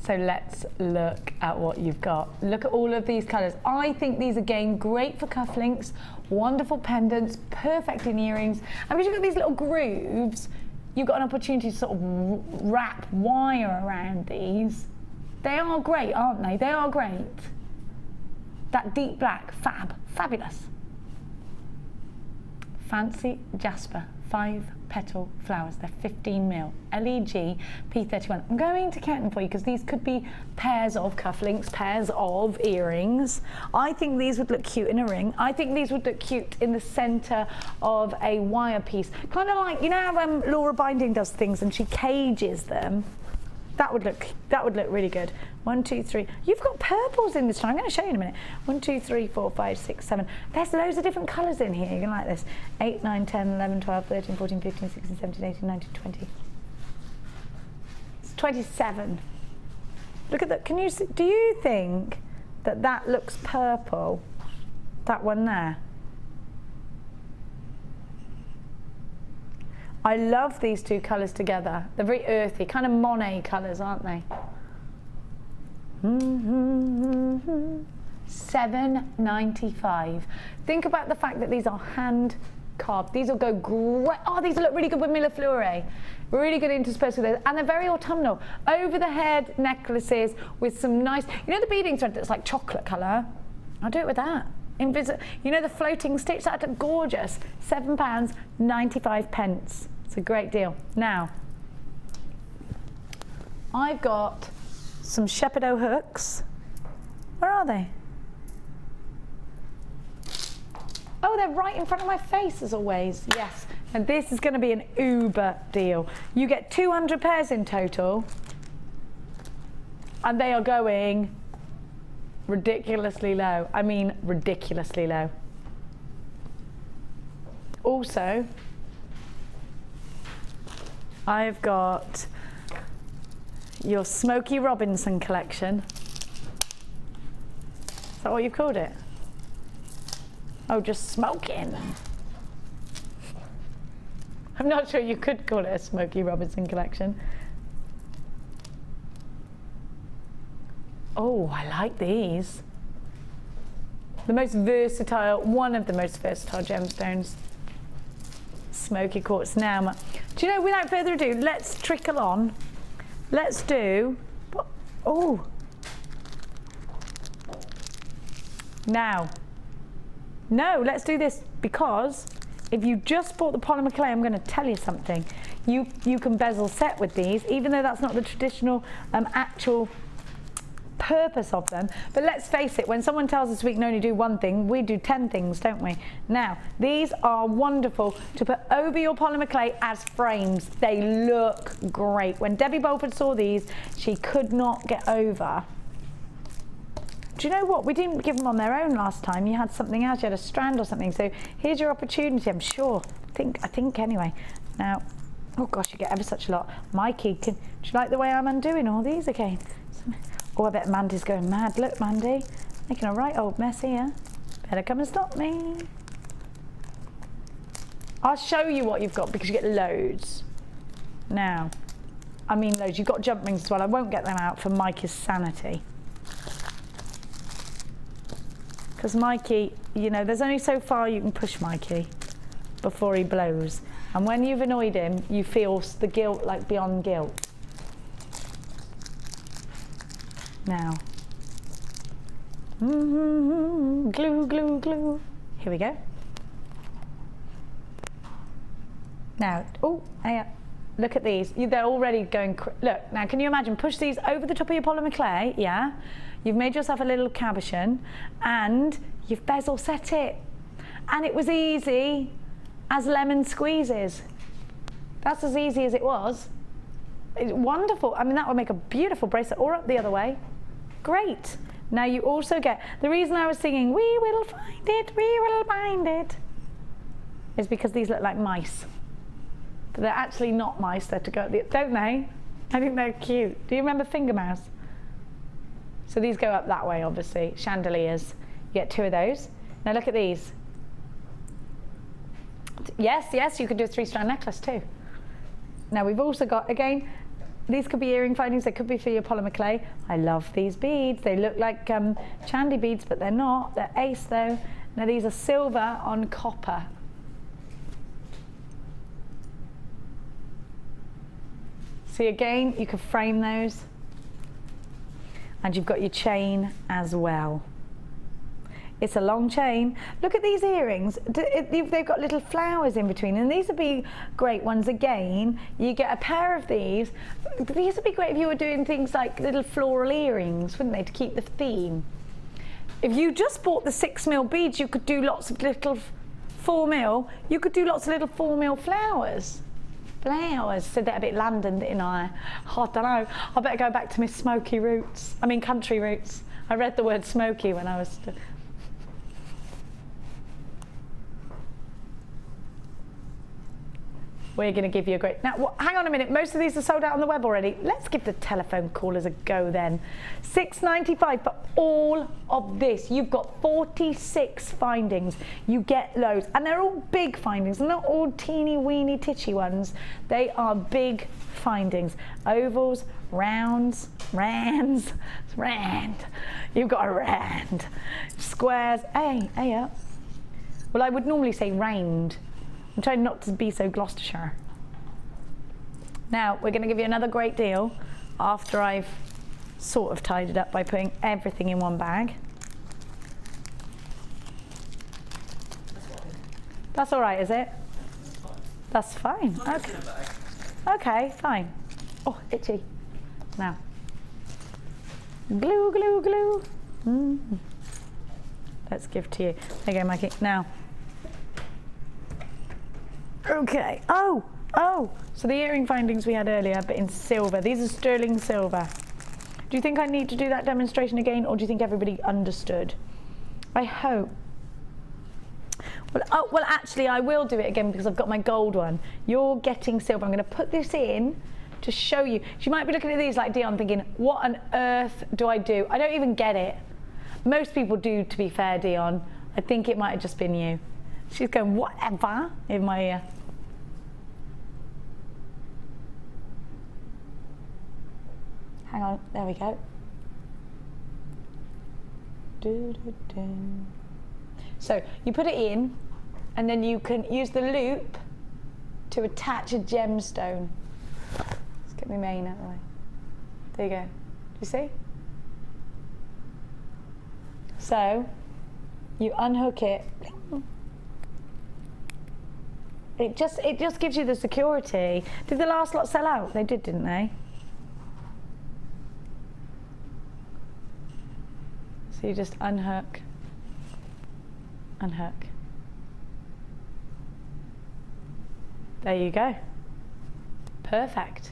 So let's look at what you've got. Look at all of these colours. I think these, again, great for cufflinks, wonderful pendants, perfect in earrings. And because you've got these little grooves, you've got an opportunity to sort of wrap wire around these. They are great, aren't they? They are great. That deep black, fabulous. Fancy Jasper 5-petal flowers. They're 15mm, LEG P31. I'm going to count them for you because these could be pairs of cufflinks, pairs of earrings. I think these would look cute in a ring. I think these would look cute in the centre of a wire piece. Kind of like, you know how Laura Binding does things and she cages them? That would look really good. 1, 2, 3. You've got purples in this one. I'm going to show you in a minute. 1, 2, 3, 4, 5, 6, 7. There's loads of different colours in here. You're going to like this. 8, 9, 10, 11, 12, 13, 14, 15, 16, 17, 18, 19, 20. It's 27. Look at that. Can you see? Do you think that looks purple? That one there. I love these two colours together. They're very earthy, kind of Monet colours, aren't they? $7.95. Think about the fact that these are hand carved. These will go great. Oh, these will look really good with Millefleur. Really good interspersed with those. And they're very autumnal. Over the head necklaces with some nice, you know the beading thread that's like chocolate colour? I'll do it with that. You know the floating stitch, that look gorgeous. £7.95. It's a great deal. Now, I've got some Shepherd-O hooks. Where are they? Oh, they're right in front of my face as always. Yes, and this is going to be an uber deal. You get 200 pairs in total, and they are going ridiculously low. I mean, ridiculously low. Also, I've got Your Smokey Robinson collection. Is that what you called it? Oh, just smoking. I'm not sure you could call it a Smokey Robinson collection. Oh, I like these. The most versatile, one of the most versatile gemstones. Smoky quartz. Now, do you know, without further ado, let's trickle on. Let's do, oh. Now, no, let's do this, because if you just bought the polymer clay, I'm going to tell you something. You can bezel set with these, even though that's not the traditional actual purpose of them. But let's face it, when someone tells us we can only do one thing, we do 10 things, don't we? Now, these are wonderful to put over your polymer clay as frames. They look great. When Debbie Bolford saw these, she could not get over. Do you know what? We didn't give them on their own last time. You had something else, you had a strand or something. So here's your opportunity, I'm sure. I think anyway. Now, oh gosh, you get ever such a lot. Mikey, do you like the way I'm undoing all these again? Oh, I bet Mandy's going mad. Look, Mandy, making a right old mess here. Better come and stop me. I'll show you what you've got, because you get loads. Now, I mean loads. You've got jump rings as well. I won't get them out for Mikey's sanity. Because Mikey, you know, there's only so far you can push Mikey before he blows. And when you've annoyed him, you feel the guilt, like beyond guilt. Now, glue, glue, glue. Here we go. Now, oh, hey, look at these. They're already going, look, now can you imagine, push these over the top of your polymer clay, yeah? You've made yourself a little cabochon and you've bezel set it. And it was easy as lemon squeezes. That's as easy as it was. It's wonderful. I mean, that would make a beautiful bracelet, or up the other way. Great. Now you also get, the reason I was singing, we will find it, we will find it, is because these look like mice. But they're actually not mice, they're to go, don't they? I think they're cute. Do you remember Finger Mouse? So these go up that way, obviously, chandeliers. You get 2 of those. Now look at these. Yes, yes, you could do a 3-strand necklace too. Now we've also got, again, these could be earring findings, they could be for your polymer clay. I love these beads. They look like chandy beads, but they're not. They're ace though. Now these are silver on copper. See, again, you could frame those. And you've got your chain as well. It's a long chain. Look at these earrings. They've got little flowers in between, and these would be great ones again. You get a pair of these. These would be great if you were doing things like little floral earrings, wouldn't they, to keep the theme. If you just bought the 6mm beads, you could do lots of little 4mm. You could do lots of little 4mm flowers. Flowers. Said that a bit London, didn't I? I don't know. I better go back to my smoky roots. I mean, country roots. I read the word smoky when I was... We're going to give you a great... Now, hang on a minute. Most of these are sold out on the web already. Let's give the telephone callers a go then. $6.95 for all of this. You've got 46 findings. You get loads. And they're all big findings. They're not all teeny weeny titchy ones. They are big findings. Ovals, rounds, rands, rand. You've got a rand. Squares. Hey, up. Well, I would normally say round. I'm trying not to be so Gloucestershire. Now, we're going to give you another great deal after I've sort of tied it up by putting everything in one bag. That's all right, is it? That's fine. Okay. Okay, fine. Oh, itchy. Now. Glue, glue, glue. Let's give to you. There you go, Mikey. Now. Okay. Oh, so the earring findings we had earlier, but in silver. These are sterling silver. Do you think I need to do that demonstration again, or do you think everybody understood? I hope. Well, actually, I will do it again because I've got my gold one. You're getting silver. I'm going to put this in to show you. She might be looking at these like Dion thinking, what on earth do I do? I don't even get it. Most people do, to be fair, Dion. I think it might have just been you. She's going, whatever, in my ear. Hang on, there we go. So you put it in, and then you can use the loop to attach a gemstone. Let's get my mane out of the way. There you go. Do you see? So you unhook it. It just gives you the security. Did the last lot sell out? They did, didn't they? So you just unhook, unhook. There you go. Perfect.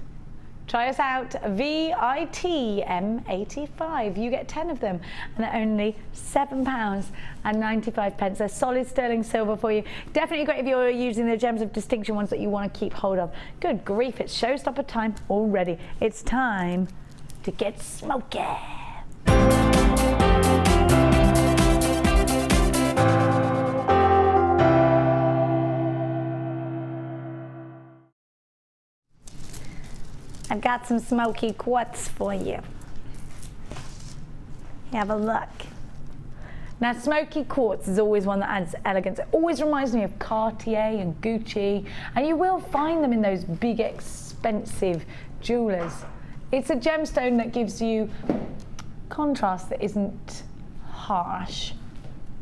Try us out, VITM85. You get 10 of them, and they're only £7.95. They're solid sterling silver for you. Definitely great if you're using the gems of distinction ones that you want to keep hold of. Good grief, it's showstopper time already. It's time to get smoky. I've got some smoky quartz for you. Have a look. Now, smoky quartz is always one that adds elegance. It always reminds me of Cartier and Gucci, and you will find them in those big, expensive jewelers. It's a gemstone that gives you contrast that isn't harsh,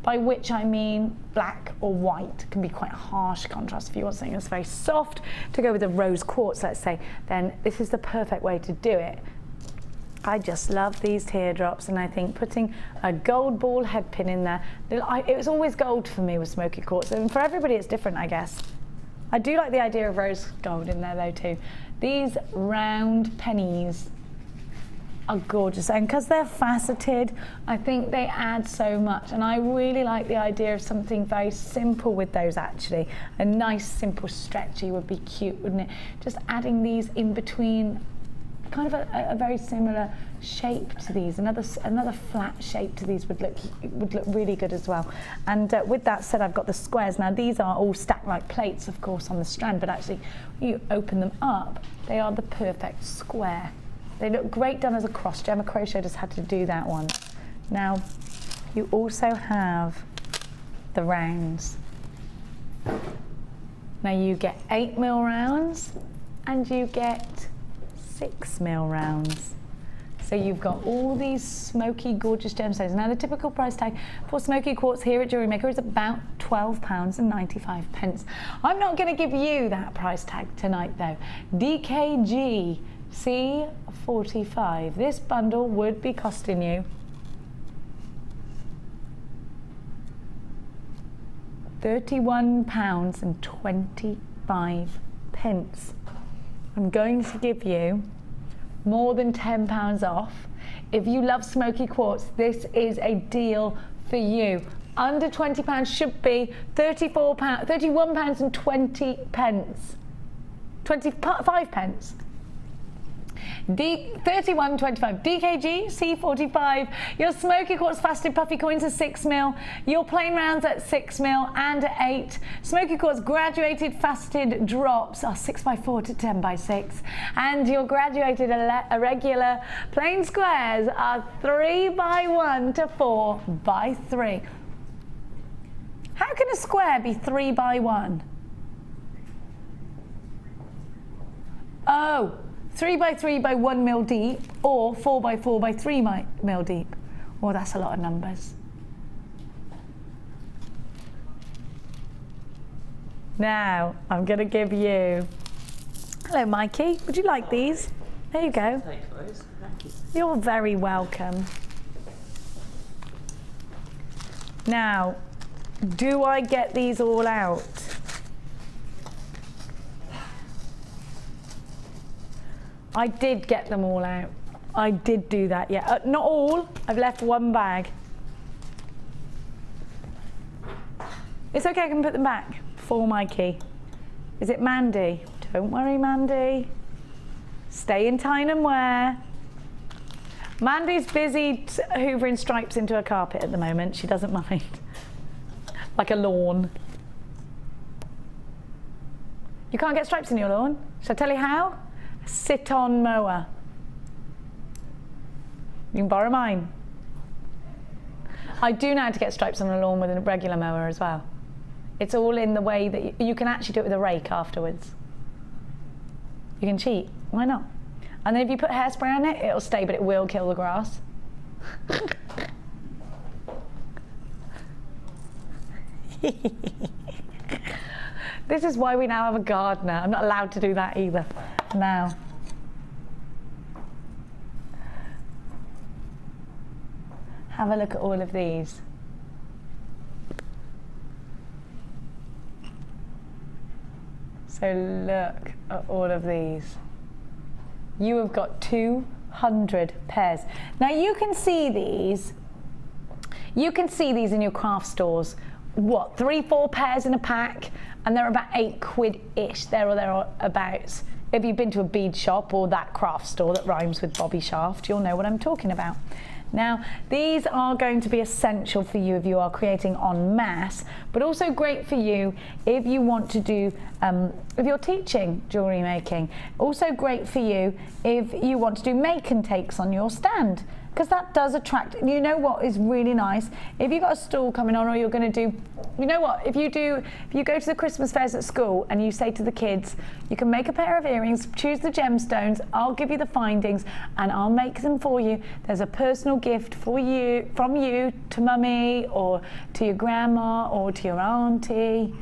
by which I mean black or white can be quite a harsh contrast. If you want something that's very soft to go with the rose quartz, let's say, then this is the perfect way to do it. I just love these teardrops, and I think putting a gold ball head pin in there, it was always gold for me with smoky quartz, and for everybody it's different, I guess. I do like the idea of rose gold in there though too. These round pennies are gorgeous, and because they're faceted, I think they add so much, and I really like the idea of something very simple with those. Actually, a nice simple stretchy would be cute, wouldn't it? Just adding these in between, kind of a very similar shape to these, another flat shape to these would look really good as well. And with that said, I've got the squares. Now these are all stacked like plates, of course, on the strand, but actually when you open them up, they are the perfect square. They look great done as a cross. Gemma Crochet just had to do that one. Now, you also have the rounds. Now you get 8mm rounds, and you get 6mm rounds. So you've got all these smoky, gorgeous gemstones. Now the typical price tag for smoky quartz here at Jewellery Maker is about £12.95. I'm not going to give you that price tag tonight though. DKG C45. This bundle would be costing you £31.25. I'm going to give you more than £10 off. If you love smoky quartz, this is a deal for you. Under £20 should be £31.20. 25 pence. £31.25. DKG C45. Your smoky quartz faceted puffy coins are 6mm. Your plain rounds at 6mm and 8. Smoky quartz graduated faceted drops are 6x4 to 10x6. And your graduated irregular plain squares are 3x1 to 4x3. How can a square be 3x1? Oh. 3x3 by 1mm deep, or 4x4 by 3mm deep. Oh, that's a lot of numbers. Now, I'm going to give you... Hello, Mikey. Would you like these? There you go. You're very welcome. Now, do I get these all out? I did get them all out. I did do that, yeah. Not all. I've left one bag. It's okay, I can put them back for Mikey. Is it Mandy? Don't worry, Mandy. Stay in Tyne and Wear. Mandy's busy hoovering stripes into a carpet at the moment. She doesn't mind. Like a lawn. You can't get stripes in your lawn? Shall I tell you how? A sit-on mower. You can borrow mine. I do know how to get stripes on a lawn with a regular mower as well. It's all in the way that you can actually do it with a rake afterwards. You can cheat. Why not? And then if you put hairspray on it, it'll stay, but it will kill the grass. This is why we now have a gardener. I'm not allowed to do that either now. Have a look at all of these. So look at all of these. You have got 200 pairs. Now you can see these. You can see these in your craft stores. What, 3-4 pairs in a pack, and they're about £8-ish, there or thereabouts. If you've been to a bead shop or that craft store that rhymes with Bobby Shaft, you'll know what I'm talking about. Now, these are going to be essential for you if you are creating en masse, but also great for you if you want to do, if you're teaching jewellery making. Also great for you if you want to do make and takes on your stand, because that does attract. You know what is really nice? If you've got a stall coming on, or you're going to do, you know what, if you go to the Christmas fairs at school and you say to the kids, you can make a pair of earrings, choose the gemstones, I'll give you the findings and I'll make them for you. There's a personal gift for you, from you to mummy or to your grandma or to your auntie.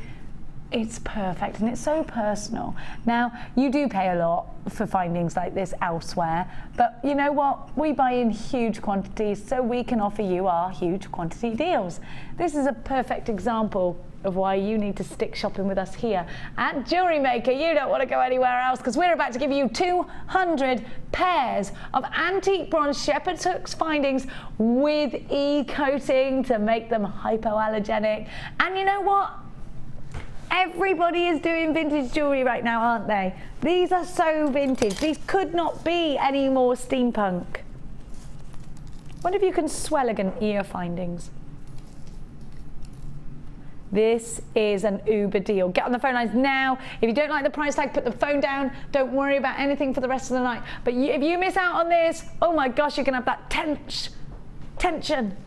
It's perfect and it's so personal. Now, you do pay a lot for findings like this elsewhere, but you know what? We buy in huge quantities, so we can offer you our huge quantity deals. This is a perfect example of why you need to stick shopping with us here at Jewellery Maker. You don't want to go anywhere else, because we're about to give you 200 pairs of antique bronze shepherd's hooks findings with e-coating to make them hypoallergenic. And you know what? Everybody is doing vintage jewellery right now, aren't they? These are so vintage. These could not be any more steampunk. Wonder if you can Swelligan ear findings. This is an uber deal. Get on the phone lines now. If you don't like the price tag, put the phone down. Don't worry about anything for the rest of the night. But if you miss out on this, oh my gosh, you can have that tension.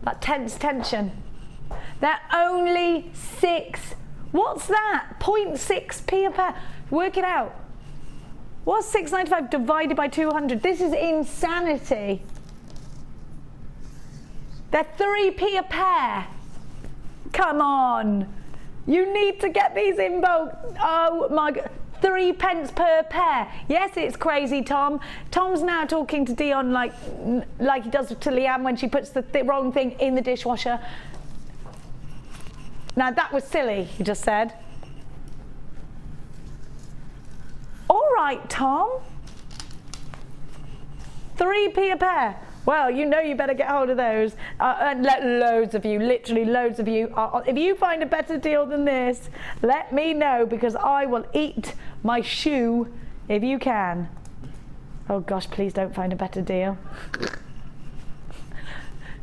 That tense tension. They're only what's that? 0.6p a pair. Work it out. What's £6.95 divided by 200? This is insanity. They're 3p a pair. Come on. You need to get these in bulk. Oh my God. 3 pence per pair. Yes, it's crazy, Tom. Tom's now talking to Dion like he does to Leanne when she puts the wrong thing in the dishwasher. Now that was silly, he just said. All right, Tom. 3p a pair. Well, you know you better get hold of those. And let loads of you, literally loads of you, if you find a better deal than this, let me know, because I will eat my shoe if you can. Oh gosh, please don't find a better deal.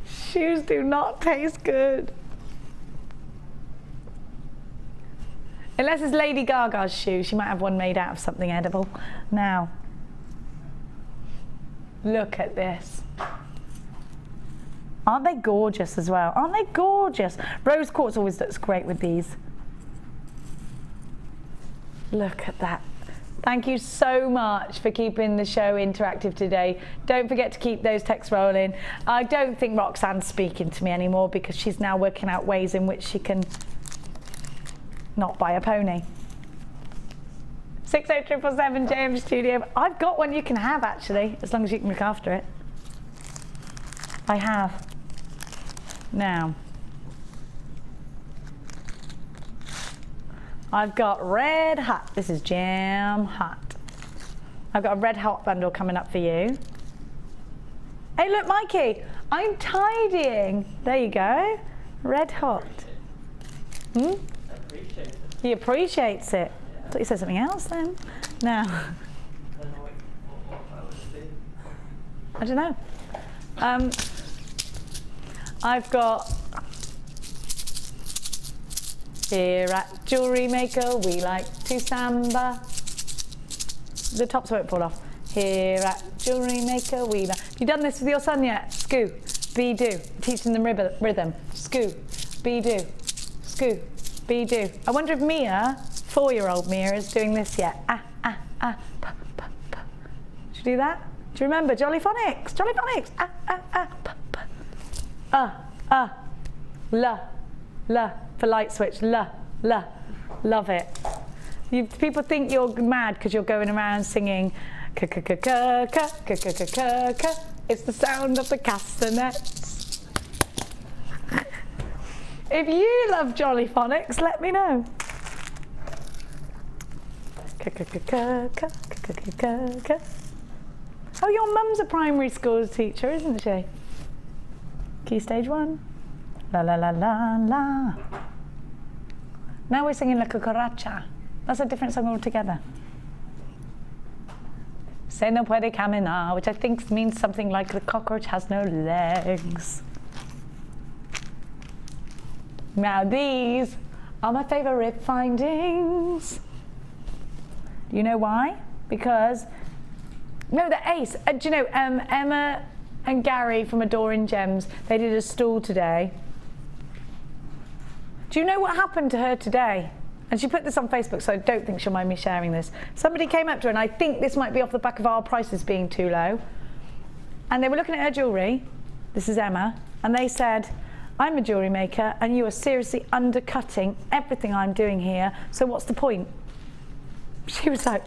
Shoes do not taste good. Unless it's Lady Gaga's shoe. She might have one made out of something edible. Now, look at this. Aren't they gorgeous as well? Aren't they gorgeous? Rose quartz always looks great with these. Look at that. Thank you so much for keeping the show interactive today. Don't forget to keep those texts rolling. I don't think Roxanne's speaking to me anymore, because she's now working out ways in which she can not buy a pony. 60777 JM Studio. I've got one you can have, actually, as long as you can look after it. I have. Now, I've got red hot. This is jam hot. I've got a red hot bundle coming up for you. Hey, look, Mikey, I'm tidying. There you go. Red hot. Hmm? He appreciates it. I thought you said something else then. Now. I don't know. I've got, here at Jewellery Maker, we like to samba. The tops won't fall off. Here at Jewellery Maker, we like. Have you done this with your son yet? Scoo, be do. Teaching them rhythm. Scoo, be do. Scoo, be do. I wonder if Mia, 4-year-old Mia, is doing this yet. Should we do that? Do you remember Jolly Phonics? Jolly Phonics. La for light switch. La. Love it. People think you're mad because you're going around singing ka-ka-ka-ka-ka-ka-ka-ka-ka. It's the sound of the castanets. If you love Jolly Phonics, let me know. Ka-ka-ka-ka-ka-ka-ka-ka. Oh, your mum's a primary school teacher, isn't she? Key stage 1. La la la la la. Now we're singing La Cucaracha. That's a different song altogether. Se no puede caminar, which I think means something like the cockroach has no legs. Now these are my favourite findings. Do you know why? Because, no, the ace. Do you know, Emma and Gary from Adoring Gems, they did a stall today. Do you know what happened to her today? And she put this on Facebook, so I don't think she'll mind me sharing this. Somebody came up to her, and I think this might be off the back of our prices being too low. And they were looking at her jewellery. This is Emma. And they said, I'm a jewellery maker, and you are seriously undercutting everything I'm doing here. So what's the point? She was like,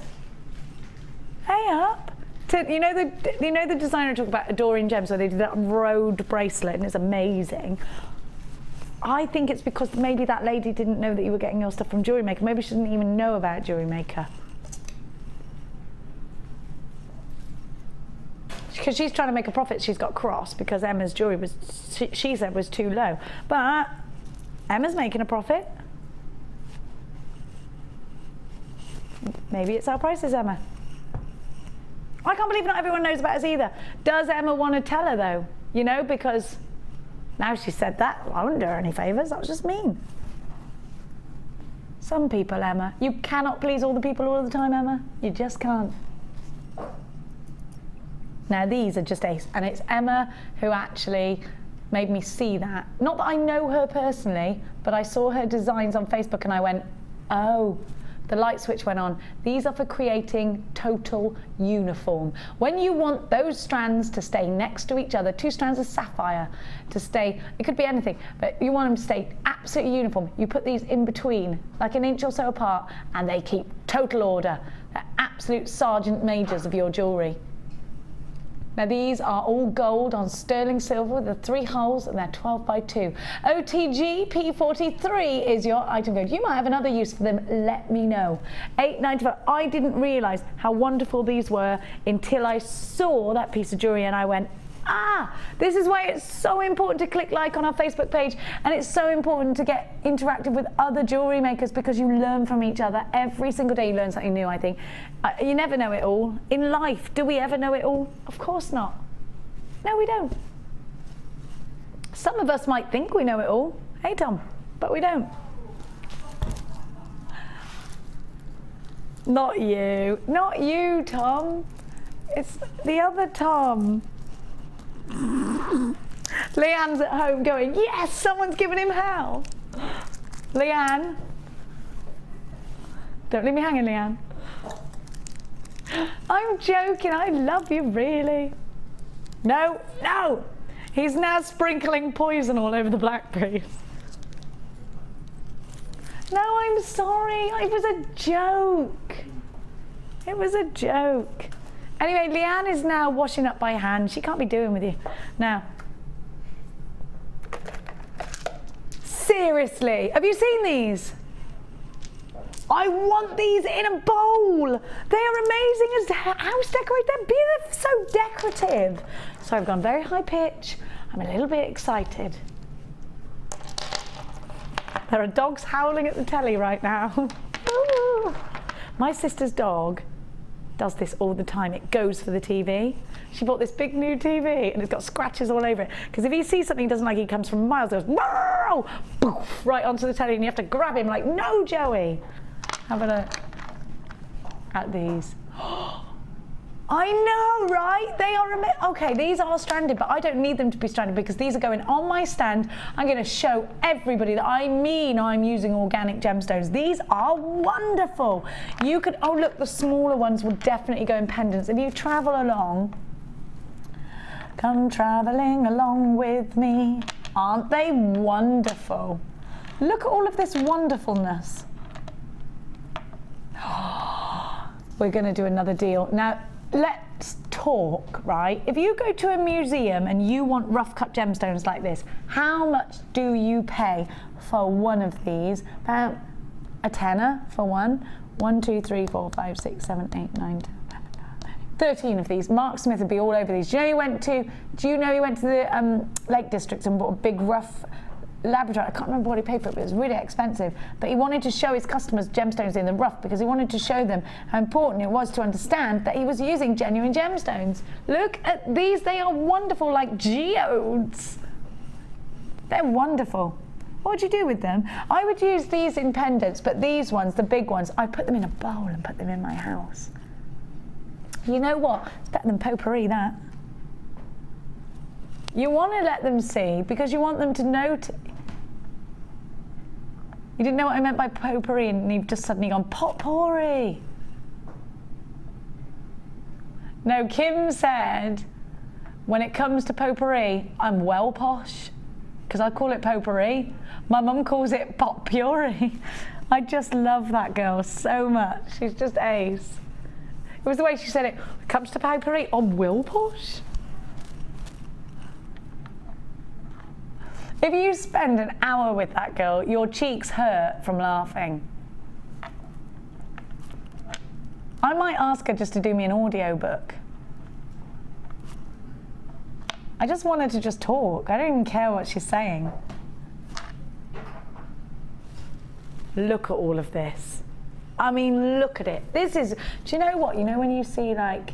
hey up. You know the designer talk about Adoring Gems, where they did that road bracelet, and it's amazing. I think it's because maybe that lady didn't know that you were getting your stuff from Jewellery Maker. Maybe she didn't even know about Jewellery Maker. Because she's trying to make a profit, she's got cross because Emma's jewellery was, she said was too low. But Emma's making a profit. Maybe it's our prices, Emma. I can't believe not everyone knows about us either. Does Emma want to tell her though? You know, because now she said that, well, I wouldn't do her any favours, that was just mean. Some people, Emma. You cannot please all the people all the time, Emma. You just can't. Now these are just ace, and it's Emma who actually made me see that. Not that I know her personally, but I saw her designs on Facebook and I went, oh, the light switch went on. These are for creating total uniform. When you want those strands to stay next to each other, 2 strands of sapphire to stay, it could be anything, but you want them to stay absolutely uniform. You put these in between, like an inch or so apart, and they keep total order. They're absolute sergeant majors of your jewellery. Now these are all gold on sterling silver with the 3 holes, and they're 12 by 2. OTG P43 is your item code. You might have another use for them, let me know. $8.95. I didn't realise how wonderful these were until I saw that piece of jewellery and I went, ah, this is why it's so important to click like on our Facebook page, and it's so important to get interactive with other jewellery makers, because you learn from each other. Every single day you learn something new, I think. You never know it all. In life, do we ever know it all? Of course not. No, we don't. Some of us might think we know it all. Hey, Tom, but we don't. Not you. Not you, Tom. It's the other Tom. Leanne's at home going, yes, someone's giving him hell. Leanne. Don't leave me hanging, Leanne. I'm joking, I love you, really. No, no. He's now sprinkling poison all over the blackberries. No, I'm sorry, it was a joke. It was a joke. Anyway, Leanne is now washing up by hand. She can't be doing with you. Now, seriously, have you seen these? I want these in a bowl. They are amazing as house decorated. They're so decorative. So I've gone very high pitch. I'm a little bit excited. There are dogs howling at the telly right now. My sister's dog does this all the time. It goes for the TV. She bought this big new TV and it's got scratches all over it. Because if he sees something he doesn't like, he comes from miles, goes, "Wow!" Poof, right onto the telly, and you have to grab him like, no, Joey. Have a look at these. I know, right? They are okay, these are stranded, but I don't need them to be stranded because these are going on my stand. I'm going to show everybody that I'm using organic gemstones. These are wonderful. You could, oh look, the smaller ones will definitely go in pendants. If you travel along, come traveling along with me. Aren't they wonderful? Look at all of this wonderfulness. We're going to do another deal. Now, let's talk, right? If you go to a museum and you want rough cut gemstones like this, how much do you pay for one of these? About a tenner for one. 1, 2, 3, 4, 5, 6, 7, 8, 9, 10, 11, 12, 13 of these. Mark Smith would be all over these. Do you know he went to the Lake District and bought a big rough Labrador? I can't remember what he paid for it, but it was really expensive. But he wanted to show his customers gemstones in the rough because he wanted to show them how important it was to understand that he was using genuine gemstones. Look at these, they are wonderful, like geodes. They're wonderful. What would you do with them? I would use these in pendants, but these ones, the big ones, I put them in a bowl and put them in my house. You know what? It's better than potpourri, that. You want to let them see because you want them to note. You didn't know what I meant by potpourri and you've just suddenly gone potpourri. No, Kim said, when it comes to potpourri, I'm well posh because I call it potpourri. My mum calls it potpourri. I just love that girl so much. She's just ace. It was the way she said it. When it comes to potpourri, I'm well posh. If you spend an hour with that girl, your cheeks hurt from laughing. I might ask her just to do me an audio book. I just want her to just talk. I don't even care what she's saying. Look at all of this. I mean, look at it. This is, do you know what? You know when you see like,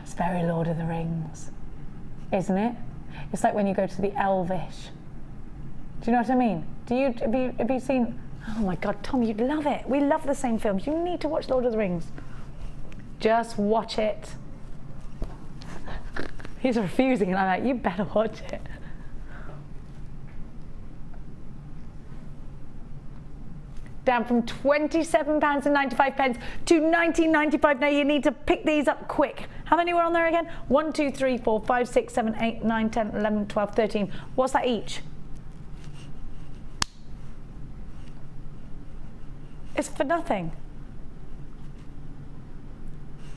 it's very Lord of the Rings, isn't it? It's like when you go to the Elvish. Do you know what I mean? Have you seen, oh my God, Tom, you'd love it. We love the same films. You need to watch Lord of the Rings. Just watch it. He's refusing and I'm like, you better watch it. Down from £27.95 to £19.95. Now you need to pick these up quick. How many were on there again? 1, 2, 3, 4, 5, 6, 7, 8, 9, 10, 11, 12, 13. What's that each? It's for nothing.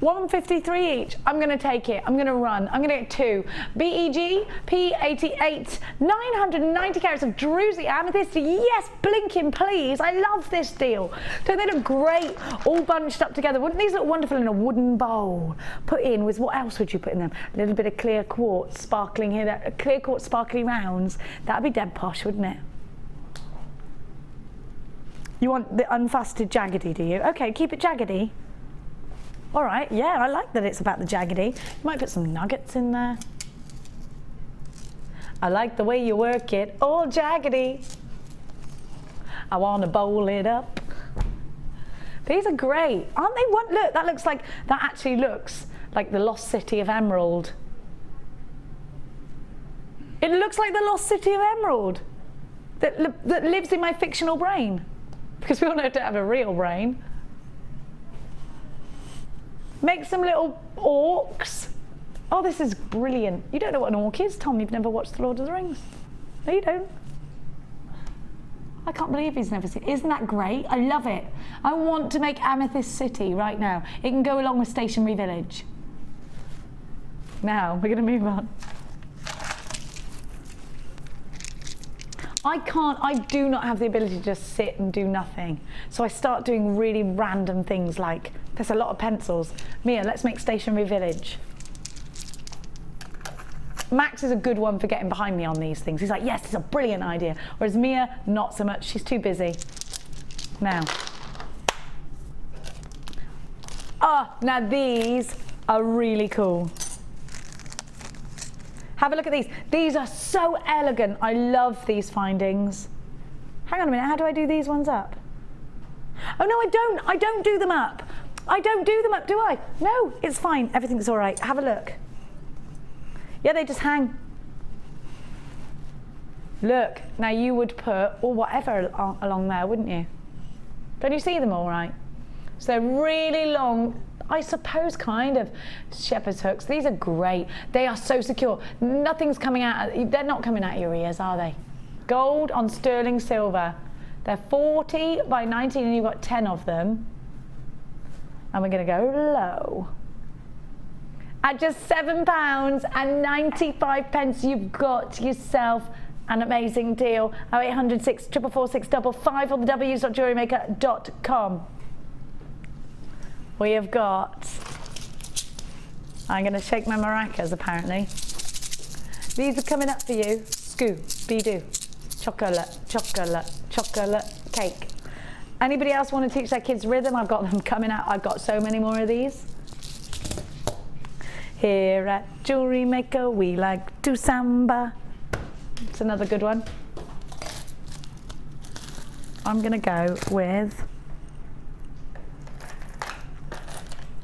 $153 each. I'm going to take it. I'm going to run. I'm going to get 2. BEG P88 990 carats of druzy amethyst. Yes, blinking please. I love this deal. Don't they look great? All bunched up together. Wouldn't these look wonderful in a wooden bowl? Put in with, what else would you put in them? A little bit of clear quartz sparkling here. Clear quartz sparkly rounds. That'd be dead posh, wouldn't it? You want the unfasted jaggedy, do you? Okay, keep it jaggedy. All right, yeah, I like that it's about the jaggedy. You might put some nuggets in there. I like the way you work it, all jaggedy. I want to bowl it up. These are great, aren't they? Look, that looks like, that actually looks like the lost city of Emerald. It looks like the lost city of Emerald that lives in my fictional brain. Because we all know to have a real brain. Make some little orcs. Oh, this is brilliant. You don't know what an orc is, Tom. You've never watched The Lord of the Rings. No, you don't. I can't believe he's never seen it. Isn't that great? I love it. I want to make Amethyst City right now. It can go along with Stationery Village. Now, we're going to move on. I do not have the ability to just sit and do nothing. So I start doing really random things like, there's a lot of pencils. Mia, let's make Stationery Village. Max is a good one for getting behind me on these things. He's like, yes, it's a brilliant idea. Whereas Mia, not so much. She's too busy. Now. Now these are really cool. Have a look at these. These are so elegant. I love these findings. Hang on a minute, how do I do these ones up? Oh no, I don't. I don't do them up. I don't do them up, do I? No, it's fine. Everything's all right. Have a look. Yeah, they just hang. Look, now you would put, or whatever along there, wouldn't you? Don't you see them all right? So they're really long, I suppose, kind of shepherd's hooks. These are great. They are so secure. Nothing's coming out. They're not coming out of your ears, are they? Gold on sterling silver. They're 40 by 19 and you've got 10 of them. And we're going to go low. At just £7.95, you've got yourself an amazing deal. 0800 644 655 on the w's.jewellerymaker.com. We have got, I'm going to shake my maracas apparently. These are coming up for you. Scooby-Doo. Chocolate, chocolate, chocolate cake. Anybody else want to teach their kids rhythm? I've got them coming out. I've got so many more of these. Here at Jewellery Maker, we like to samba. It's another good one. I'm going to go with,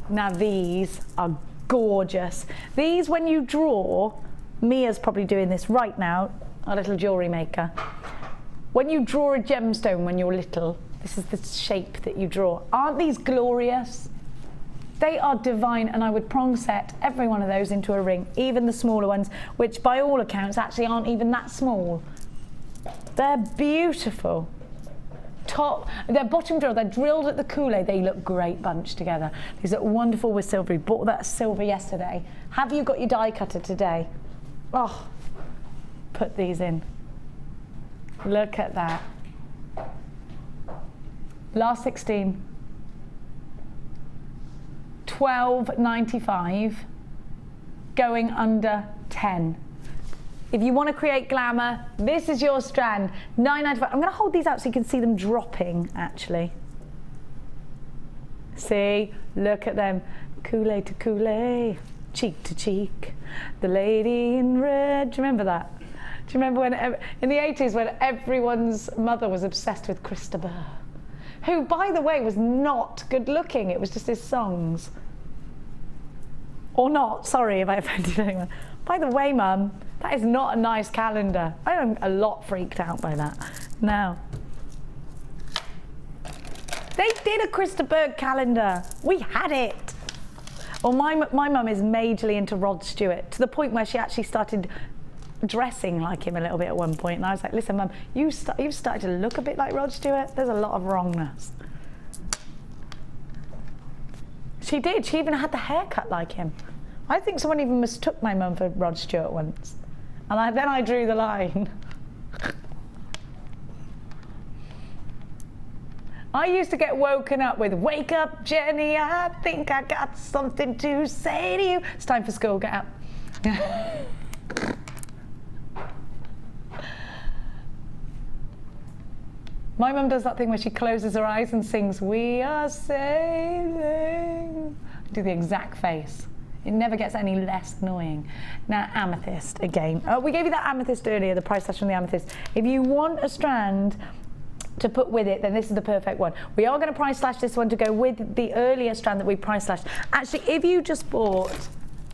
now these are gorgeous. These, when you draw, Mia's probably doing this right now, our little jewellery maker. When you draw a gemstone when you're little, this is the shape that you draw. Aren't these glorious? They are divine, and I would prong set every one of those into a ring, even the smaller ones, which by all accounts actually aren't even that small. They're beautiful. They're bottom drilled, they're drilled at the coulee. They look great bunched together. These look wonderful with silver. We bought that silver yesterday. Have you got your die cutter today? Oh, put these in. Look at that. Last 16. $12.95, going under 10. If you want to create glamour, this is your strand. $9.95. I'm going to hold these out so you can see them dropping, actually. See, look at them. Coulee to coulee, cheek to cheek. The lady in red. Do you remember that? Do you remember when, in the 80s, when everyone's mother was obsessed with Christopher? Who, by the way, was not good looking. It was just his songs. Or not, sorry if I offended anyone. By the way, Mum, that is not a nice calendar. I'm a lot freaked out by that. Now, they did a Christopher calendar. We had it. Well, my mum is majorly into Rod Stewart, to the point where she actually started dressing like him a little bit at one point, and I was like, listen Mum, you've started to look a bit like Rod Stewart. There's a lot of wrongness. She did. She even had the haircut like him. I think someone even mistook my mum for Rod Stewart once, and then I drew the line. I used to get woken up with, wake up Jenny, I think I got something to say to you. It's time for school, get up. My mum does that thing where she closes her eyes and sings, we are sailing. Do the exact face. It never gets any less annoying. Now, amethyst again. Oh, we gave you that amethyst earlier, the price slash from the amethyst. If you want a strand to put with it, then this is the perfect one. We are going to price slash this one to go with the earlier strand that we price slashed. Actually, if you just bought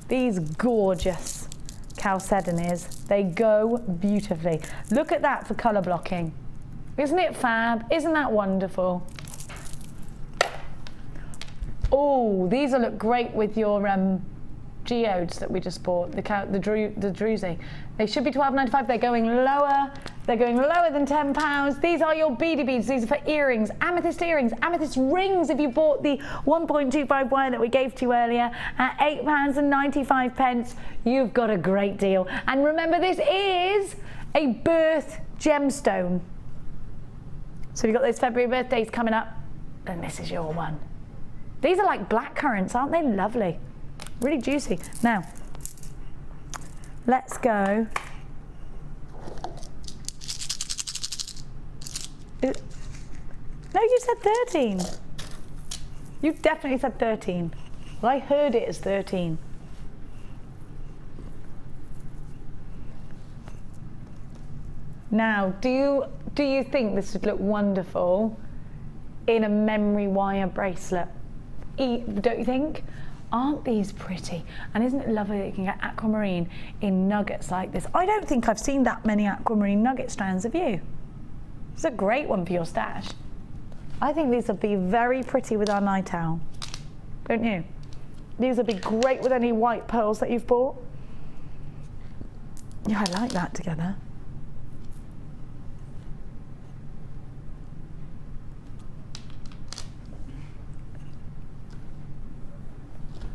these gorgeous chalcedonies, they go beautifully. Look at that for colour blocking. Isn't it fab? Isn't that wonderful? Oh, these will look great with your geodes that we just bought, the druzy. They should be $12.95. They're going lower. They're going lower than £10. These are your beady beads. These are for earrings, amethyst rings. If you bought the 1.25 wire that we gave to you earlier at £8.95, you've got a great deal. And remember, this is a birth gemstone. So you've got those February birthdays coming up, then this is your one. These are like black currants, aren't they lovely? Really juicy. Now, let's go. No, you said 13. You definitely said 13. Well, I heard it as 13. Now, do you think this would look wonderful in a memory wire bracelet? Don't you think? Aren't these pretty? And isn't it lovely that you can get aquamarine in nuggets like this? I don't think I've seen that many aquamarine nugget strands, have you? It's a great one for your stash. I think these would be very pretty with our night owl, don't you? These would be great with any white pearls that you've bought. Yeah, I like that together.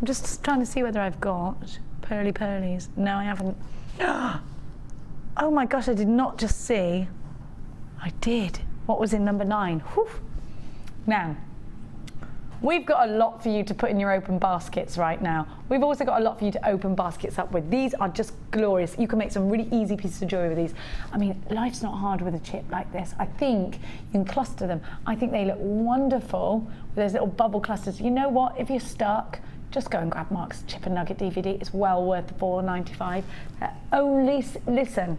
I'm just trying to see whether I've got pearly pearlies. No, I haven't. Oh my gosh, I did not just see. I did. What was in number 9? Whew. Now, we've got a lot for you to put in your open baskets right now. We've also got a lot for you to open baskets up with. These are just glorious. You can make some really easy pieces of jewelry with these. I mean, life's not hard with a chip like this. I think you can cluster them. I think they look wonderful with those little bubble clusters. You know what? If you're stuck, just go and grab Mark's Chip and Nugget DVD. It's well worth the $4.95. Listen,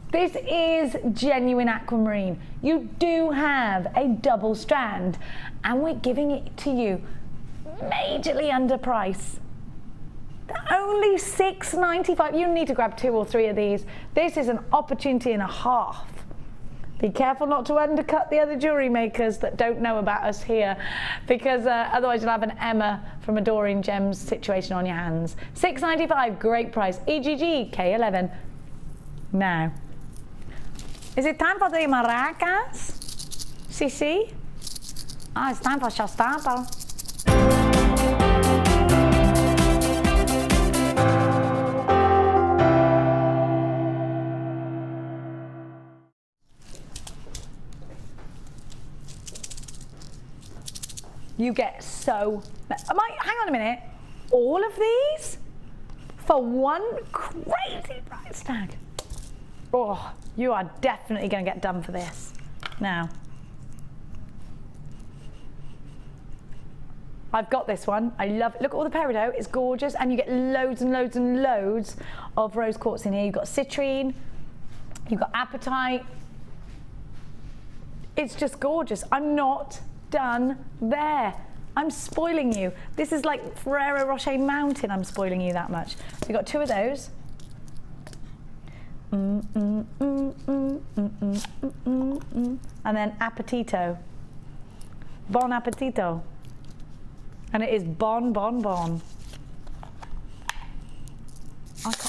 this is genuine aquamarine. You do have a double strand, and we're giving it to you majorly under price. Only $6.95. You need to grab 2 or 3 of these. This is an opportunity and a half. Be careful not to undercut the other jewellery makers that don't know about us here, because otherwise you'll have an Emma from Adoring Gems situation on your hands. $6.95, great price. EGG K11. Now, is it time for the maracas? Sissy? It's time for Shastapa. You get so... hang on a minute. All of these? For one crazy price tag? Oh, you are definitely going to get done for this. Now, I've got this one. I love it. Look at all the peridot. It's gorgeous. And you get loads and loads and loads of rose quartz in here. You've got citrine. You've got apatite. It's just gorgeous. I'm not done there. I'm spoiling you. This is like Ferrero Rocher Mountain. I'm spoiling you that much. So you've got 2 of those. And then appetito. Bon appetito. And it is bon, bon, bon. I can't.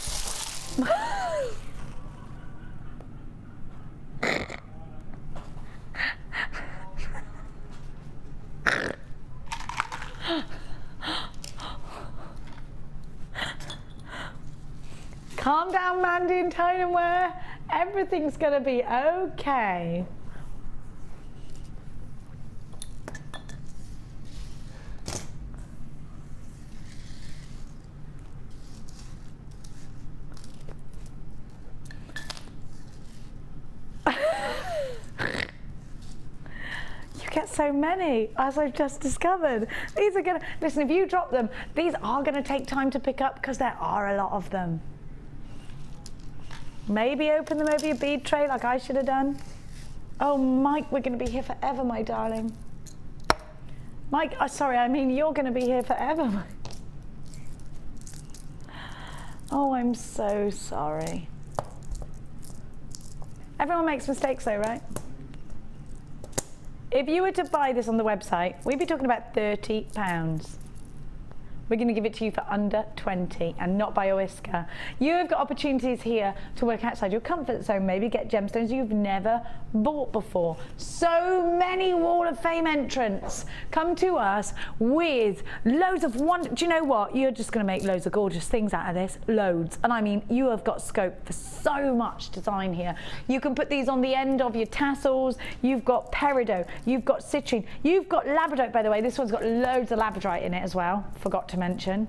Calm down, Mandy and Toneware. Everything's gonna be okay. Get so many, as I've just discovered. These are gonna, listen, if you drop them, these are gonna take time to pick up because there are a lot of them. Maybe open them over your bead tray like I should have done. Oh, Mike, we're gonna be here forever, my darling. Mike, sorry, I mean, you're gonna be here forever. Oh, I'm so sorry. Everyone makes mistakes though, right? If you were to buy this on the website, we'd be talking about £30. We're going to give it to you for under 20 and not by a whisker. You have got opportunities here to work outside your comfort zone, maybe get gemstones you've never bought before. So many Wall of Fame entrants come to us with loads of do you know what? You're just going to make loads of gorgeous things out of this. Loads. And I mean, you have got scope for so much design here. You can put these on the end of your tassels. You've got peridot. You've got citrine. You've got labradorite, by the way. This one's got loads of labradorite in it as well. Forgot to mention.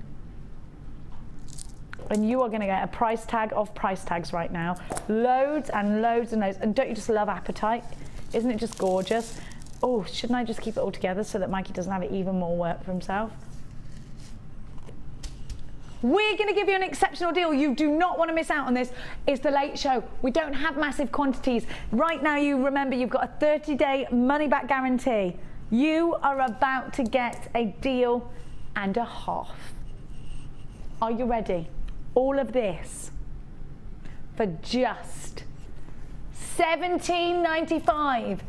And you are going to get a price tag of price tags right now. Loads and loads and loads. And don't you just love apatite? Isn't it just gorgeous? Oh, shouldn't I just keep it all together so that Mikey doesn't have even more work for himself? we're going to give you an exceptional deal. You do not want to miss out on this. It's the Late Show. We don't have massive quantities. Right now, you remember, you've got a 30-day money-back guarantee. You are about to get a deal and a half. Are you ready? All of this for just $17.95.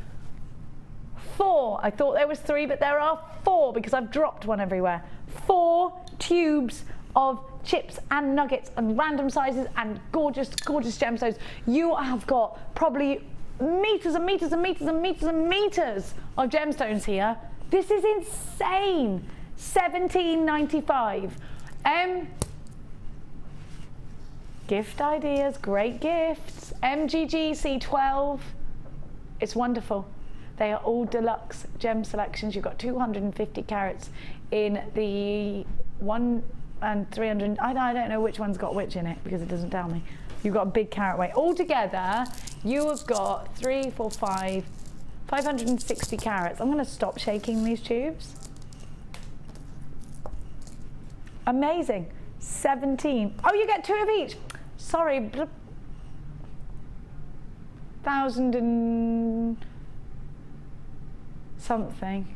4. I thought there was 3, but there are 4 because I've dropped one everywhere. 4 tubes of chips and nuggets and random sizes and gorgeous, gorgeous gemstones. You have got probably meters and meters and meters and meters and meters of gemstones here. This is insane. $17.95. Gift ideas, great gifts. MGG C12. It's wonderful. They are all deluxe gem selections. You've got 250 carats in the 1 and 300. I don't know which one's got which in it because it doesn't tell me. You've got a big carat weight. Altogether, you have got 3, 4, 5, 560 carats. I'm going to stop shaking these tubes. Amazing. 17. Oh, you get 2 of each. Sorry. 1,000 and something.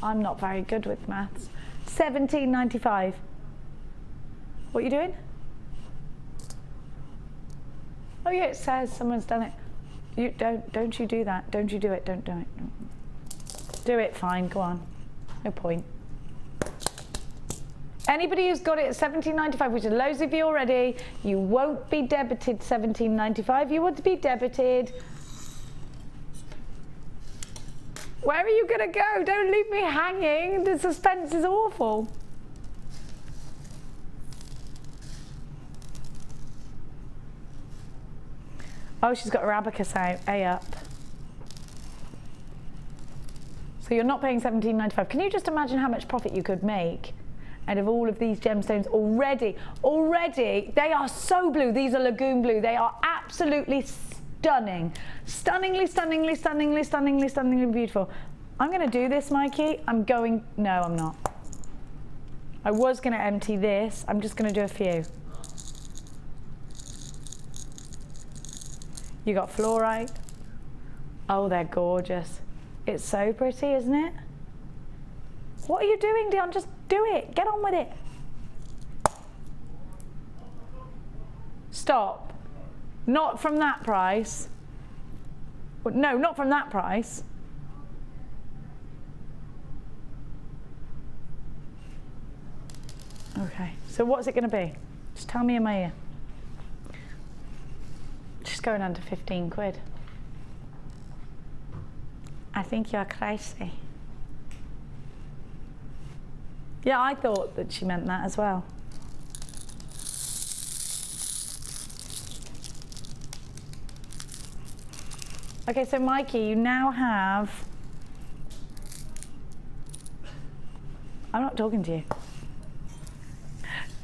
I'm not very good with maths. $17.95. What are you doing? Oh yeah, it says someone's done it. You don't you do that. Don't you do it. Don't do it. Do it, fine, go on. No point. Anybody who's got it at $17.95, which is loads of you already, you won't be debited $17.95. You want to be debited. Where are you gonna go? Don't leave me hanging. The suspense is awful. Oh, she's got her abacus A up. So you're not paying $17.95. Can you just imagine how much profit you could make out of all of these gemstones already? Already, they are so blue. These are lagoon blue. They are absolutely stunning. Stunningly, stunningly, stunningly, stunningly, stunningly beautiful. I'm going to do this, Mikey. No, I'm not. I was going to empty this. I'm just going to do a few. You got fluorite. Oh, they're gorgeous. It's so pretty, isn't it? What are you doing, Dion? Just do it. Get on with it. Stop. Not from that price. No, not from that price. Okay, so what's it going to be? Just tell me in my ear. She's going under 15 quid. I think you're crazy. Yeah, I thought that she meant that as well. Okay, so Mikey, you now have... I'm not talking to you.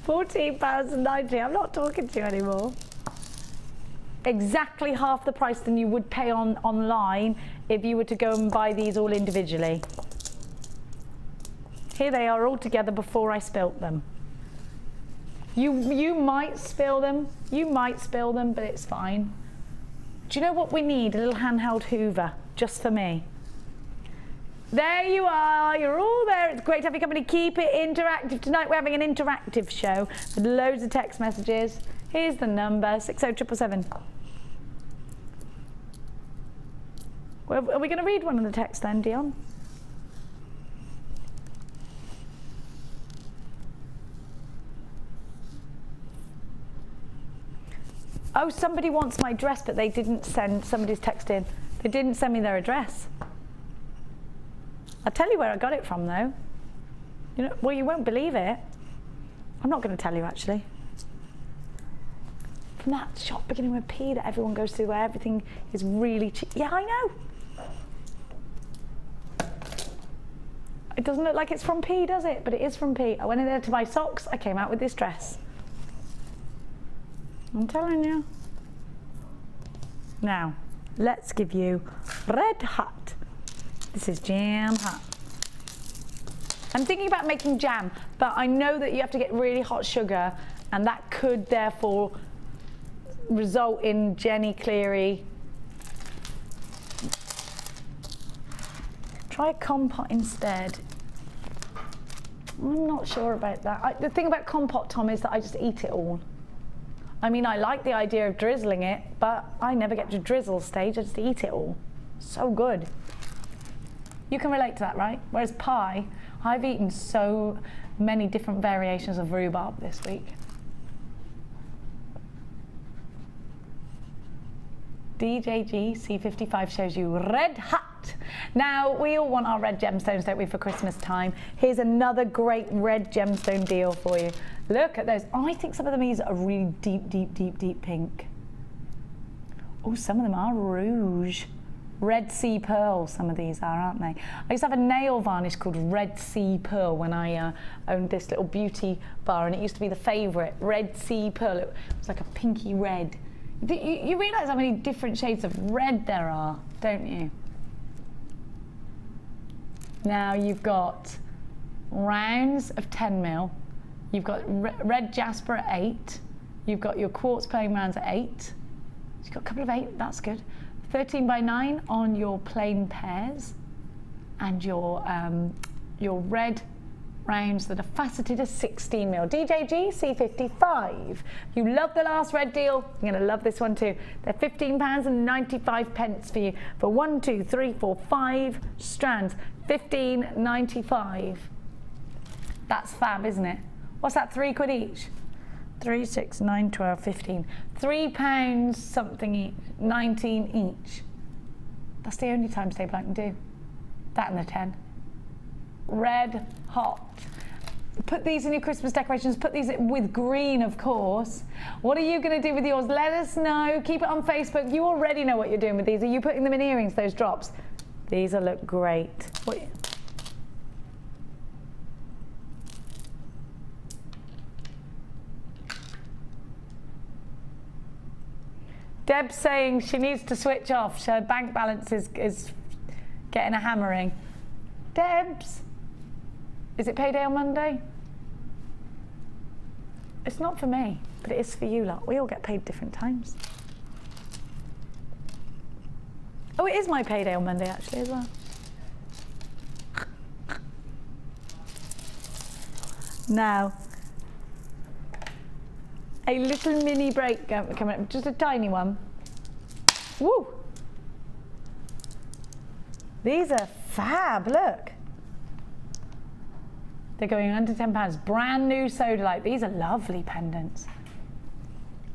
£14.90. I'm not talking to you anymore. Exactly half the price than you would pay online if you were to go and buy these all individually. Here they are all together before I spilt them. You might spill them, but it's fine. Do you know what we need? A little handheld hoover, just for me. There you are, you're all there. It's great to have your company. Keep it interactive. Tonight we're having an interactive show with loads of text messages. Here's the number, 60777. Well, are we going to read one of the texts then, Dion? Oh, somebody wants my address, but they didn't send, somebody's text in. They didn't send me their address. I'll tell you where I got it from, though. You know, well, you won't believe it. I'm not going to tell you, actually. From that shop beginning with P that everyone goes to, where everything is really cheap. Yeah, I know. It doesn't look like it's from P, does it? But it is from P. I went in there to buy socks. I came out with this dress. I'm telling you. Now, let's give you red hot. This is jam hot. I'm thinking about making jam, but I know that you have to get really hot sugar And that could therefore result in Jenny Cleary. Try a compote instead. I'm not sure about that. The thing about compote, Tom, is that I just eat it all. I mean, I like the idea of drizzling it, but I never get to drizzle stage, I just eat it all. So good. You can relate to that, right? Whereas pie, I've eaten so many different variations of rhubarb this week. DJG C55 shows you red hot. Now, we all want our red gemstones, don't we, for Christmas time? Here's another great red gemstone deal for you. Look at those. I think some of these are really deep, deep, deep, deep pink. Oh, some of them are rouge. Red Sea Pearl, some of these are, aren't they? I used to have a nail varnish called Red Sea Pearl when I owned this little beauty bar, and it used to be the favourite, Red Sea Pearl. It was like a pinky red. You realise how many different shades of red there are, don't you? Now you've got rounds of 10 mil, you've got red jasper at 8, you've got your quartz plain rounds at 8, you've got a couple of 8, that's good. 13 by 9 on your plain pairs, and your red rounds that are faceted as 16 mil. DJG C55. You love the last red deal, you're going to love this one too. They're £15.95 for you for 1, 2, 3, 4, 5 strands. $15.95. That's fab, isn't it? What's that, £3 each? 3, 6, 9, 12, 15. £3 something each, 19 each. That's the only times table I can do. That and the 10. Red hot. Put these in your Christmas decorations, put these with green, of course. What are you going to do with yours? Let us know. Keep it on Facebook. You already know what you're doing with these. Are you putting them in earrings, those drops? These will look great. What? Deb's saying she needs to switch off. Her bank balance is getting a hammering. Debs, is it payday on Monday? It's not for me, but it is for you lot. We all get paid different times. Oh, it is my payday on Monday actually as well. Now, a little mini break coming up, just a tiny one. Woo! These are fab, look. They're going under £10. Brand new sodalite. These are lovely pendants.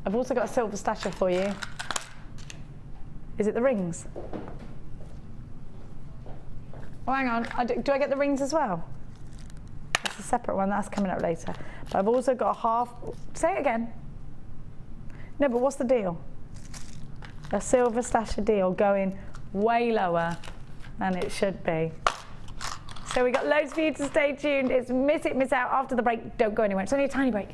I've also got a silver stasher for you. Is it the rings? Oh, hang on. Do I get the rings as well? It's a separate one. That's coming up later. But I've also got a half... Say it again. No, but what's the deal? A silver stasher deal going way lower than it should be. So we got loads for you to stay tuned. It's miss it, miss out after the break. Don't go anywhere. It's only a tiny break.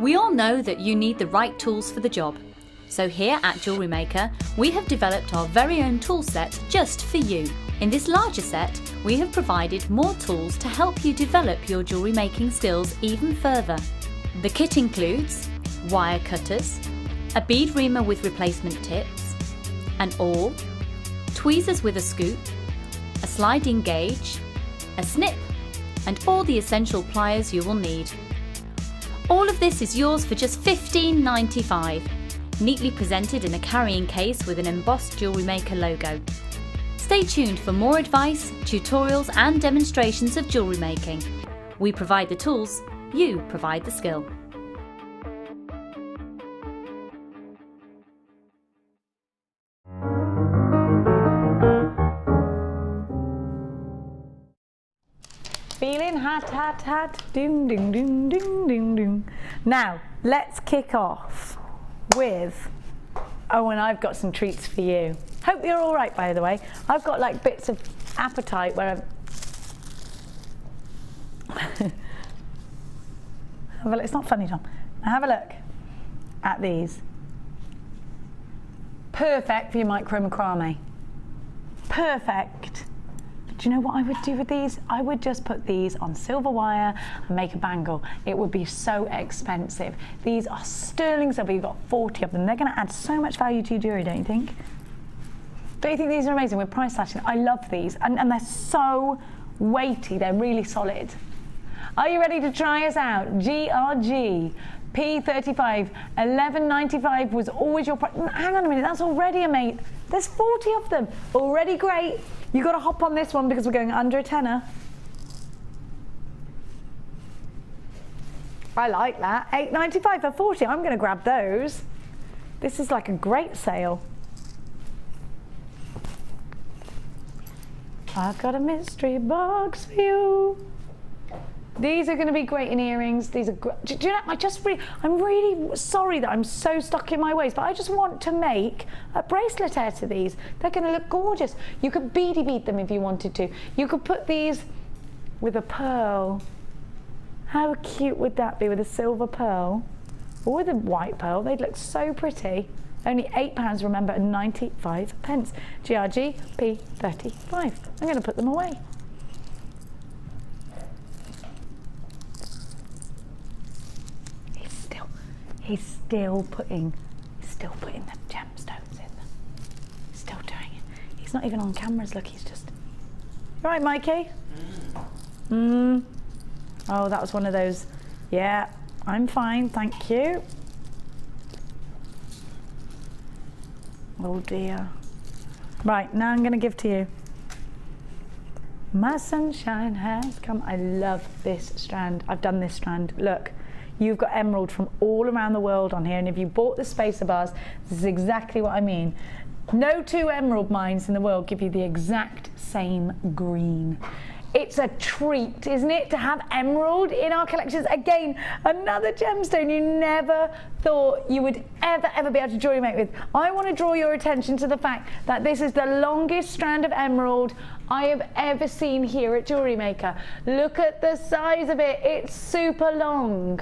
We all know that you need the right tools for the job. So here at Jewellery Maker, we have developed our very own tool set just for you. In this larger set, we have provided more tools to help you develop your jewellery making skills even further. The kit includes wire cutters, a bead reamer with replacement tips, an awl, tweezers with a scoop, a sliding gauge, a snip, and all the essential pliers you will need. All of this is yours for just $15.95, neatly presented in a carrying case with an embossed Jewellery Maker logo. Stay tuned for more advice, tutorials and demonstrations of jewellery making. We provide the tools, you provide the skill. Feeling hot, hot, hot, ding, ding, ding, ding, ding, ding. Now, let's kick off with, oh, and I've got some treats for you. Hope you're all right, by the way. I've got like bits of appetite where I've... It's not funny, Tom. Now have a look at these. Perfect for your micro macrame. Perfect. But do you know what I would do with these? I would just put these on silver wire and make a bangle. It would be so expensive. These are sterling silver. You've got 40 of them. They're going to add so much value to your jewellery, don't you think? Don't you think these are amazing? We're price slashing. I love these, and they're so weighty. They're really solid. Are you ready to try us out? GRG P35 11.95 was always your price. Hang on a minute, that's already a mate. There's 40 of them. Already great. You got to hop on this one because we're going under a tenner. I like that. 8.95 for 40. I'm going to grab those. This is like a great sale. I've got a mystery box for you. These are going to be great in earrings. These are great. Do you know, I'm really sorry that I'm so stuck in my ways, but I just want to make a bracelet out of these. They're going to look gorgeous. You could beady bead them if you wanted to. You could put these with a pearl. How cute would that be with a silver pearl or with a white pearl? They'd look so pretty. Only £8, remember, and 95 pence. GRG P35. I'm going to put them away. He's still putting the gemstones in them. Still doing it. He's not even on cameras, look, he's just... Right, Mikey? Oh, that was one of those. Yeah, I'm fine, thank you. Oh dear. Right, now I'm going to give to you. My sunshine has come. I love this strand. I've done this strand. Look, you've got emerald from all around the world on here, and if you bought the spacer bars, this is exactly what I mean. No two emerald mines in the world give you the exact same green. It's a treat, isn't it, to have emerald in our collections? Again, another gemstone you never thought you would ever be able to jewellery make with. I want to draw your attention to the fact that this is the longest strand of emerald I have ever seen here at Jewellery Maker. Look at the size of it, it's super long.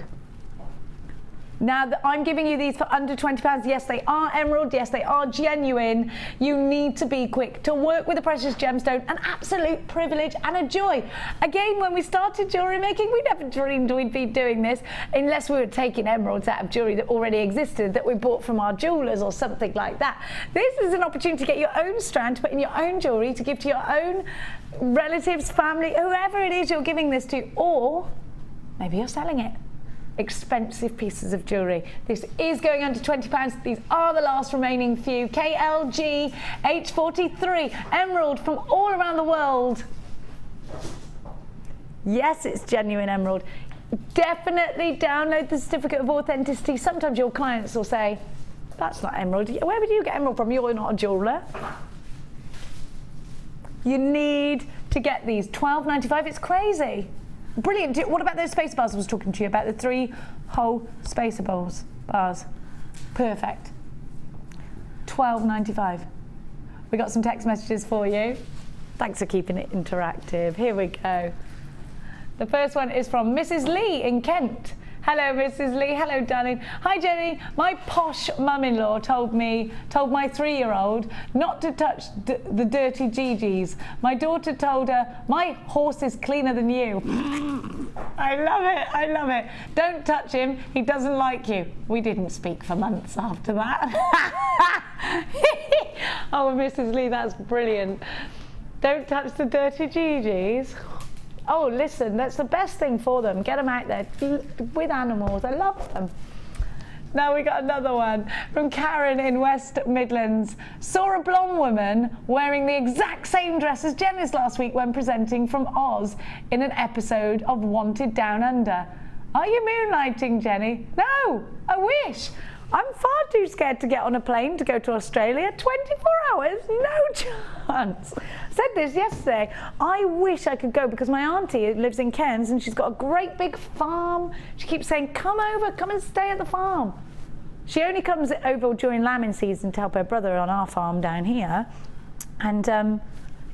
Now, I'm giving you these for under £20. Yes, they are emerald. Yes, they are genuine. You need to be quick. To work with a precious gemstone, an absolute privilege and a joy. Again, when we started jewellery making, we never dreamed we'd be doing this unless we were taking emeralds out of jewellery that already existed, that we bought from our jewellers or something like that. This is an opportunity to get your own strand, to put in your own jewellery, to give to your own relatives, family, whoever it is you're giving this to, or maybe you're selling it. Expensive pieces of jewellery. This is going under £20. These are the last remaining few. KLG H43, emerald from all around the world. Yes, it's genuine emerald. Definitely download the certificate of authenticity. Sometimes your clients will say, that's not emerald. Where would you get emerald from? You're not a jeweller. You need to get these. £12.95, it's crazy. Brilliant. What about those spacer bars I was talking to you about? The 3-hole spacer bars. Perfect. £12.95. We got some text messages for you. Thanks for keeping it interactive. Here we go. The first one is from Mrs. Lee in Kent. Hello, Mrs. Lee. Hello, darling. Hi, Jenny. My posh mum-in-law told my 3-year-old not to touch the dirty Gigi's. My daughter told her, my horse is cleaner than you. I love it. I love it. Don't touch him. He doesn't like you. We didn't speak for months after that. Oh, Mrs. Lee, that's brilliant. Don't touch the dirty Gigi's. Oh, listen, that's the best thing for them. Get them out there with animals. I love them. Now we got another one from Karen in West Midlands. Saw a blonde woman wearing the exact same dress as Jenny's last week when presenting from Oz in an episode of Wanted Down Under. Are you moonlighting, Jenny? No, I wish. I'm far too scared to get on a plane to go to Australia. 24 hours? No chance. I said this yesterday. I wish I could go because my auntie lives in Cairns and she's got a great big farm. She keeps saying, come over, come and stay at the farm. She only comes over during lambing season to help her brother on our farm down here. And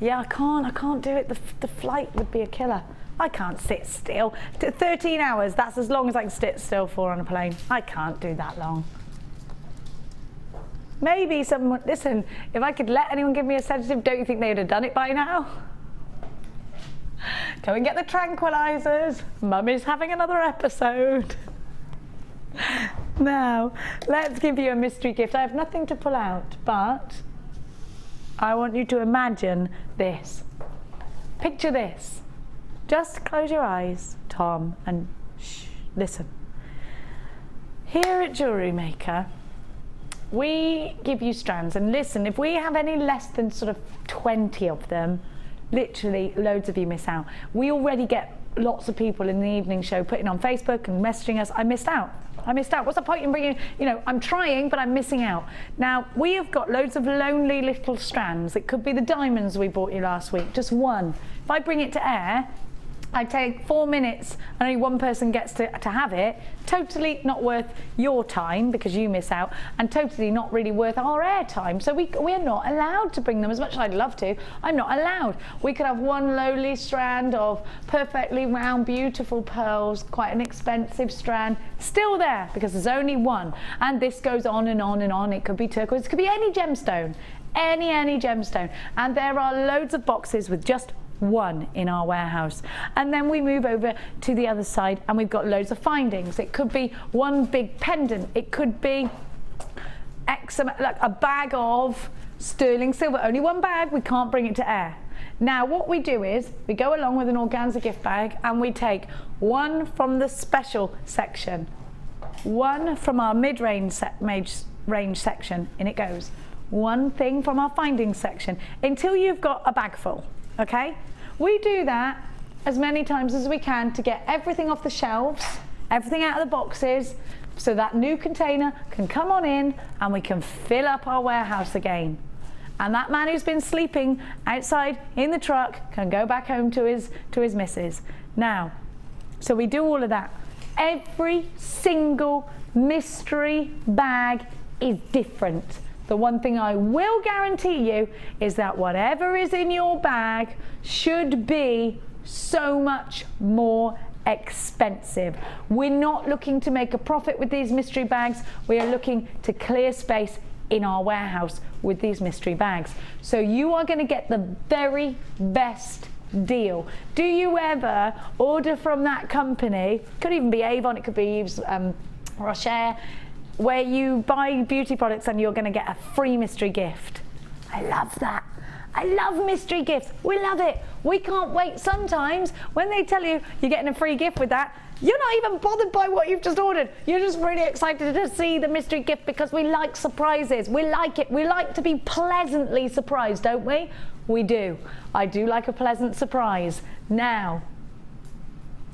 yeah, I can't do it. The flight would be a killer. I can't sit still. 13 hours, that's as long as I can sit still for on a plane. I can't do that long. Maybe someone, listen, if I could let anyone give me a sedative, don't you think they'd have done it by now? Go and get the tranquilizers. Mummy's having another episode. Now, let's give you a mystery gift. I have nothing to pull out, but I want you to imagine this. Picture this. Just close your eyes, Tom, and shh, listen. Here at Jewellery Maker, we give you strands, and listen, if we have any less than sort of 20 of them, literally loads of you miss out. We already get lots of people in the evening show putting on Facebook and messaging us, I missed out. What's the point in bringing, I'm trying, but I'm missing out. Now, we have got loads of lonely little strands. It could be the diamonds we bought you last week, just one. If I bring it to air, I take 4 minutes and only one person gets to have it. Totally not worth your time because you miss out, and totally not really worth our air time. So we're not allowed to bring them. As much as I'd love to, I'm not allowed. We could have one lowly strand of perfectly round, beautiful pearls, quite an expensive strand, still there because there's only one. And this goes on and on and on. It could be turquoise, it could be any gemstone, any gemstone. And there are loads of boxes with just one in our warehouse, and then we move over to the other side and we've got loads of findings. It could be one big pendant, it could be like a bag of sterling silver, only one bag, we can't bring it to air. Now what we do is we go along with an organza gift bag and we take one from the special section, one from our mid-range section, and it goes one thing from our findings section until you've got a bag full. Okay, we do that as many times as we can to get everything off the shelves, everything out of the boxes, so that new container can come on in and we can fill up our warehouse again. And that man who's been sleeping outside in the truck can go back home to his missus. Now, so we do all of that. Every single mystery bag is different. The one thing I will guarantee you is that whatever is in your bag should be so much more expensive. We're not looking to make a profit with these mystery bags. We are looking to clear space in our warehouse with these mystery bags. So you are going to get the very best deal. Do you ever order from that company? Could even be Avon, it could be Yves Rocher, where you buy beauty products and you're going to get a free mystery gift. I love that. I love mystery gifts. We love it. We can't wait. Sometimes when they tell you you're getting a free gift with that, you're not even bothered by what you've just ordered. You're just really excited to see the mystery gift because we like surprises. We like it. We like to be pleasantly surprised, don't we? We do. I do like a pleasant surprise. Now,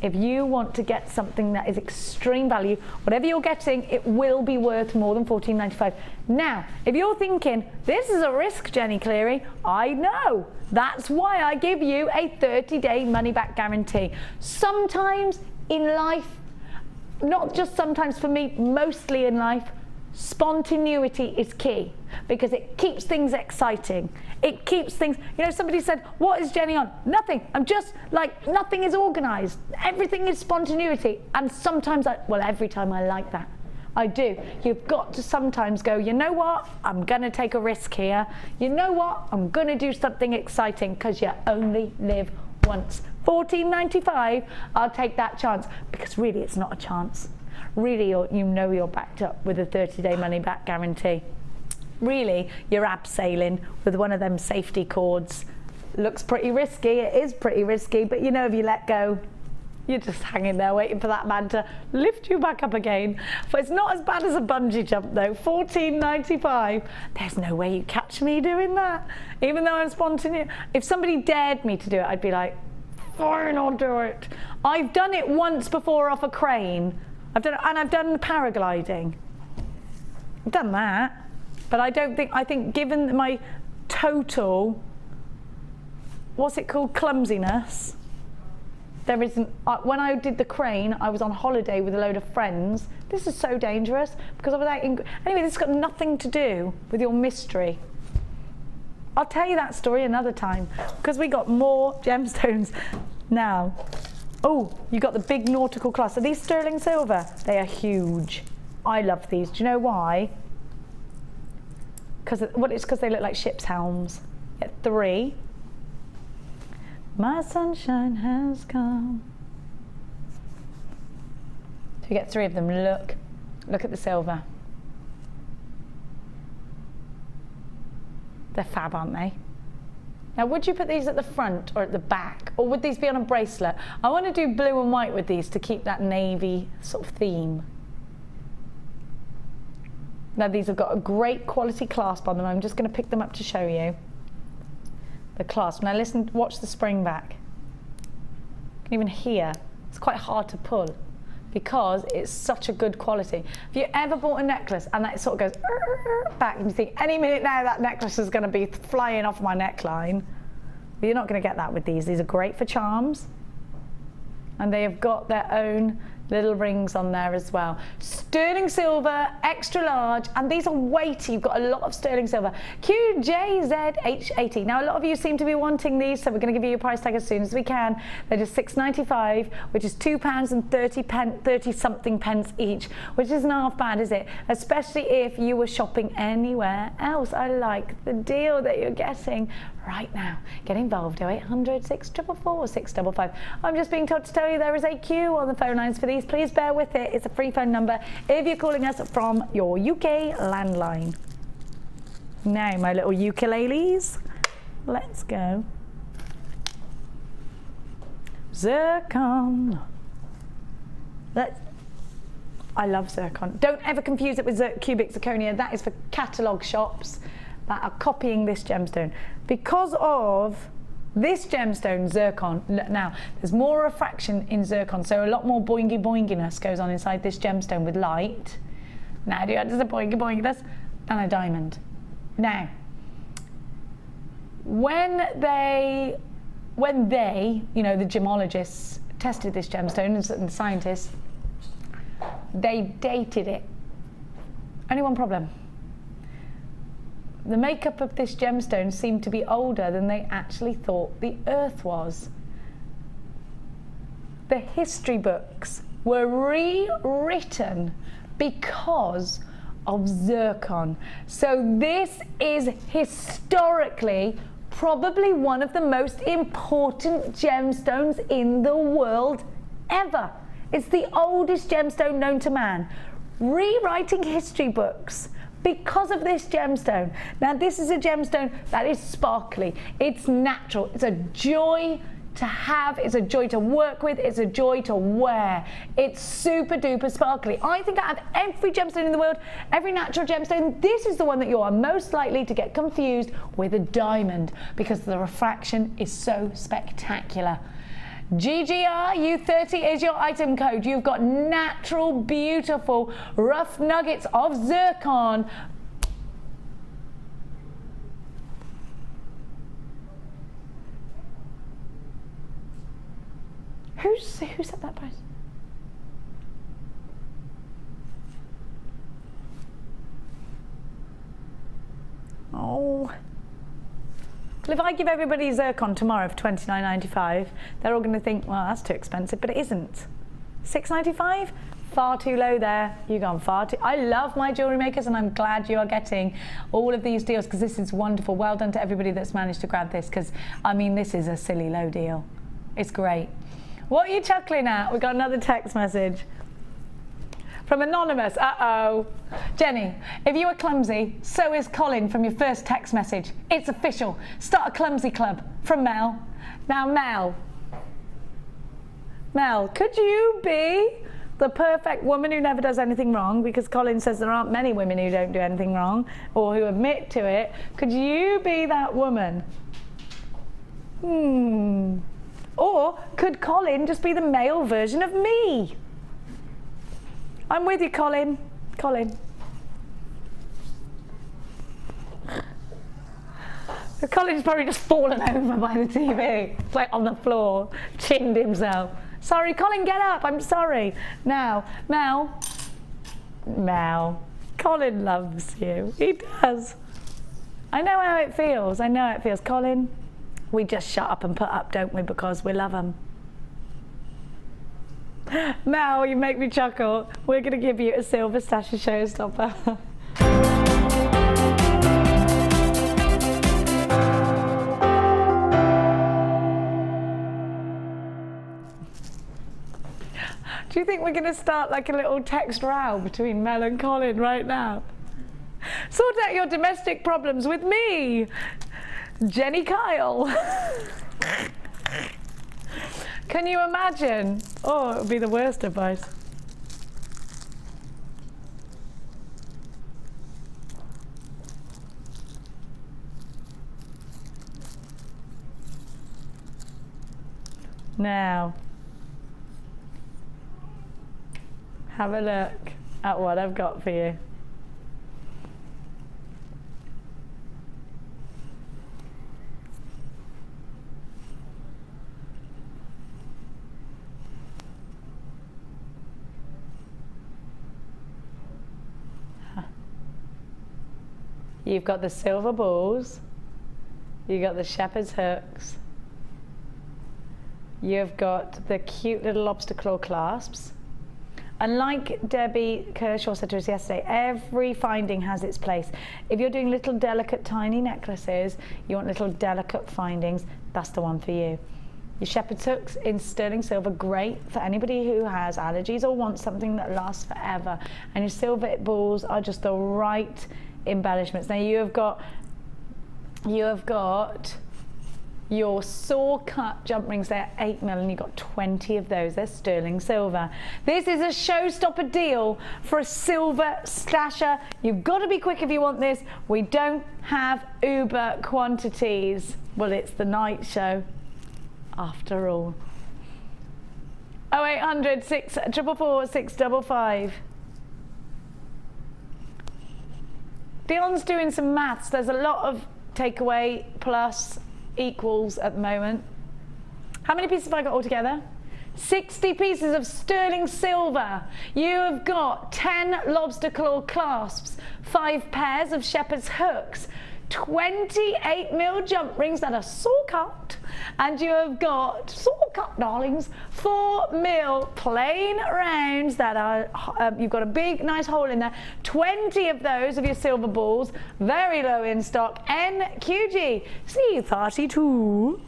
if you want to get something that is extreme value, whatever you're getting, it will be worth more than $14.95. Now, if you're thinking, this is a risk, Jenny Cleary, I know. That's why I give you a 30-day money-back guarantee. Sometimes in life, not just sometimes for me, mostly in life, spontaneity is key because it keeps things exciting. It keeps things, somebody said, what is Jenny on? Nothing. I'm just like, nothing is organized. Everything is spontaneity. And sometimes every time I like that. I do. You've got to sometimes go, you know what? I'm going to take a risk here. You know what? I'm going to do something exciting because you only live once. $14.95, I'll take that chance because really it's not a chance. Really, you're backed up with a 30-day money-back guarantee. Really, you're abseiling with one of them safety cords. Looks pretty risky, it is pretty risky, but if you let go, you're just hanging there waiting for that man to lift you back up again. But it's not as bad as a bungee jump though. $14.95. There's no way you catch me doing that. Even though I'm spontaneous. If somebody dared me to do it, I'd be like, fine, I'll do it. I've done it once before off a crane. I've done paragliding. I've done that. But I think given my total, what's it called, clumsiness, there isn't, when I did the crane, I was on holiday with a load of friends. This is so dangerous because of that. Anyway, this has got nothing to do with your mystery. I'll tell you that story another time because we got more gemstones now. Oh, you got the big nautical class. Are these sterling silver? They are huge. I love these. Do you know why? Because it's because they look like ship's helms. Get 3. My sunshine has come. So you get 3 of them. Look at the silver. They're fab, aren't they? Now, would you put these at the front or at the back? Or would these be on a bracelet? I want to do blue and white with these to keep that navy sort of theme. Now, these have got a great quality clasp on them. I'm just going to pick them up to show you. The clasp. Now, listen, watch the spring back. You can even hear. It's quite hard to pull because it's such a good quality. Have you ever bought a necklace and that sort of goes back and you think, any minute now that necklace is going to be flying off my neckline? But you're not going to get that with these. These are great for charms. And they have got their own little rings on there as well. Sterling silver, extra large, and these are weighty. You've got a lot of sterling silver. QJZH80. Now, a lot of you seem to be wanting these, so we're going to give you a price tag as soon as we can. They're just £6.95, which is £2.30 30-something pence each, which isn't half bad, is it? Especially if you were shopping anywhere else. I like the deal that you're getting right now. Get involved, 0800 644 655. I'm just being told to tell you there is a queue on the phone lines for these. Please bear with it. It's a free phone number if you're calling us from your UK landline. Now, my little ukuleles, let's go. Zircon. I love zircon. Don't ever confuse it with cubic zirconia. That is for catalogue shops that are copying this gemstone. Because of this gemstone, zircon, now there's more refraction in zircon, so a lot more boingy-boinginess goes on inside this gemstone with light. Now, do you understand the boingy-boinginess? And a diamond. Now, when they, you know, the gemologists tested this gemstone and the scientists, they dated it. Only one problem. The makeup of this gemstone seemed to be older than they actually thought the Earth was. The history books were rewritten because of zircon. So this is historically probably one of the most important gemstones in the world ever. It's the oldest gemstone known to man. Rewriting history books because of this gemstone. Now, this is a gemstone that is sparkly. It's natural. It's a joy to have. It's a joy to work with. It's a joy to wear. It's super duper sparkly. I think out of every gemstone in the world, every natural gemstone, this is the one that you are most likely to get confused with a diamond because the refraction is so spectacular. GGRU30 is your item code. You've got natural, beautiful, rough nuggets of zircon. Who set that price? Oh. Well, if I give everybody zircon tomorrow for $29.95, they're all going to think, well, that's too expensive, but it isn't. $6.95? Far too low there. You've gone far too. I love my jewellery makers, and I'm glad you are getting all of these deals because this is wonderful. Well done to everybody that's managed to grab this because, I mean, this is a silly low deal. It's great. What are you chuckling at? We got another text message. From Anonymous, uh-oh. Jenny, if you are clumsy, so is Colin from your first text message. It's official. Start a clumsy club. From Mel. Now, Mel, could you be the perfect woman who never does anything wrong? Because Colin says there aren't many women who don't do anything wrong or who admit to it. Could you be that woman? Or could Colin just be the male version of me? I'm with you, Colin. Colin's probably just fallen over by the TV. It's like on the floor, chinned himself. Sorry, Colin, get up. I'm sorry. Now, Mel. Colin loves you. He does. I know how it feels. I know how it feels. Colin, we just shut up and put up, don't we? Because we love him. Mel, you make me chuckle. We're going to give you a silver stasher showstopper. Do you think we're going to start like a little text row between Mel and Colin right now? Sort out your domestic problems with me, Jenny Kyle. Can you imagine? Oh, it would be the worst advice. Now, have a look at what I've got for you. You've got the silver balls, you've got the shepherd's hooks, you've got the cute little lobster claw clasps. And like Debbie Kershaw said to us yesterday, every finding has its place. If you're doing little delicate tiny necklaces, you want little delicate findings, that's the one for you. Your shepherd's hooks in sterling silver, great for anybody who has allergies or wants something that lasts forever. And your silver balls are just the right embellishments. Now you have got your saw cut jump rings. They're 8mm and you've got 20 of those. They're sterling silver. This is a showstopper deal for a silver stasher. You've got to be quick if you want this. We don't have uber quantities. Well, it's the night show after all. 0800 644 655. Dion's doing some maths. There's a lot of takeaway plus equals at the moment. How many pieces have I got altogether? 60 pieces of sterling silver. You have got 10 lobster claw clasps, 5 pairs of shepherd's hooks, 28mm jump rings that are saw cut, and you have got saw cut, darlings, 4mm plain rounds that are you've got a big nice hole in there, 20 of those of your silver balls, very low in stock. NQG C32,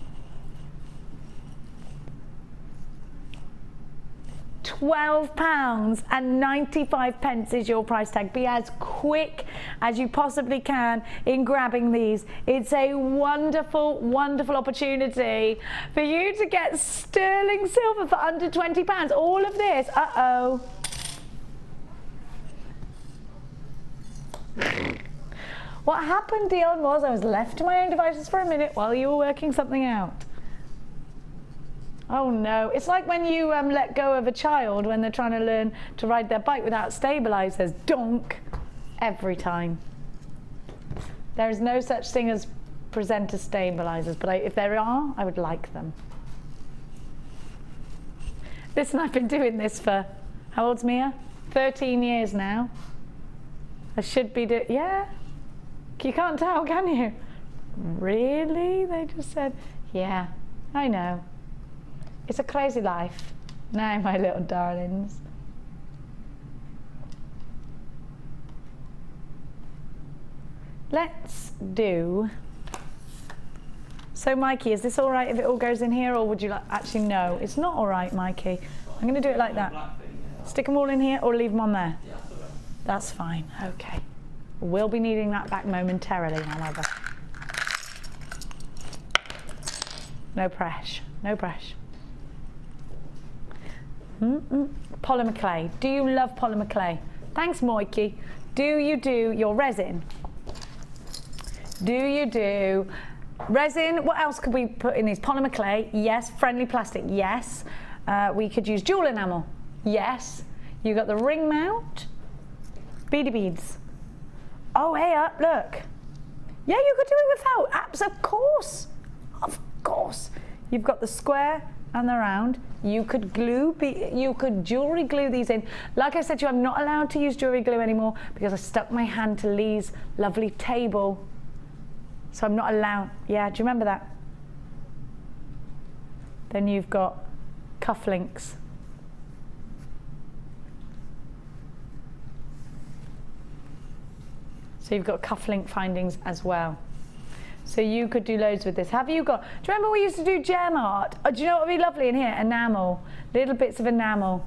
£12.95 is your price tag. Be as quick as you possibly can in grabbing these. It's a wonderful, wonderful opportunity for you to get sterling silver for under £20. All of this, What happened, Dion, was I was left to my own devices for a minute while you were working something out. Oh no, it's like when you let go of a child when they're trying to learn to ride their bike without stabilizers. Donk, every time. There is no such thing as presenter stabilizers, but if there are, I would like them. Listen, I've been doing this for, how old's Mia? 13 years now. I should be doing, yeah. You can't tell, can you? Really? They just said, yeah, I know. It's a crazy life. Now, my little darlings. Let's do. So, Mikey, is this all right if it all goes in here, or would you like? Actually, no, it's not all right, Mikey. I'm going to do it like that. Stick them all in here, or leave them on there. That's fine. Okay. We'll be needing that back momentarily, however. No pressure. No pressure. Polymer clay. Do you love polymer clay? Thanks, Moikey. Do you do your resin? Do you do resin? What else could we put in these? Polymer clay, yes. Friendly plastic, yes. We could use jewel enamel, yes. You got the ring mount, beady beads. Oh, hey, look. Yeah, you could do it without apps, of course. Of course. You've got the square and the round. You could you could jewellery glue these in. Like I said to you, I'm not allowed to use jewellery glue anymore because I stuck my hand to Lee's lovely table. So I'm not allowed. Yeah, do you remember that? Then you've got cufflinks. So you've got cufflink findings as well. So you could do loads with this. Have you got, do you remember we used to do gem art? Oh, do you know what would be lovely in here? Enamel, little bits of enamel.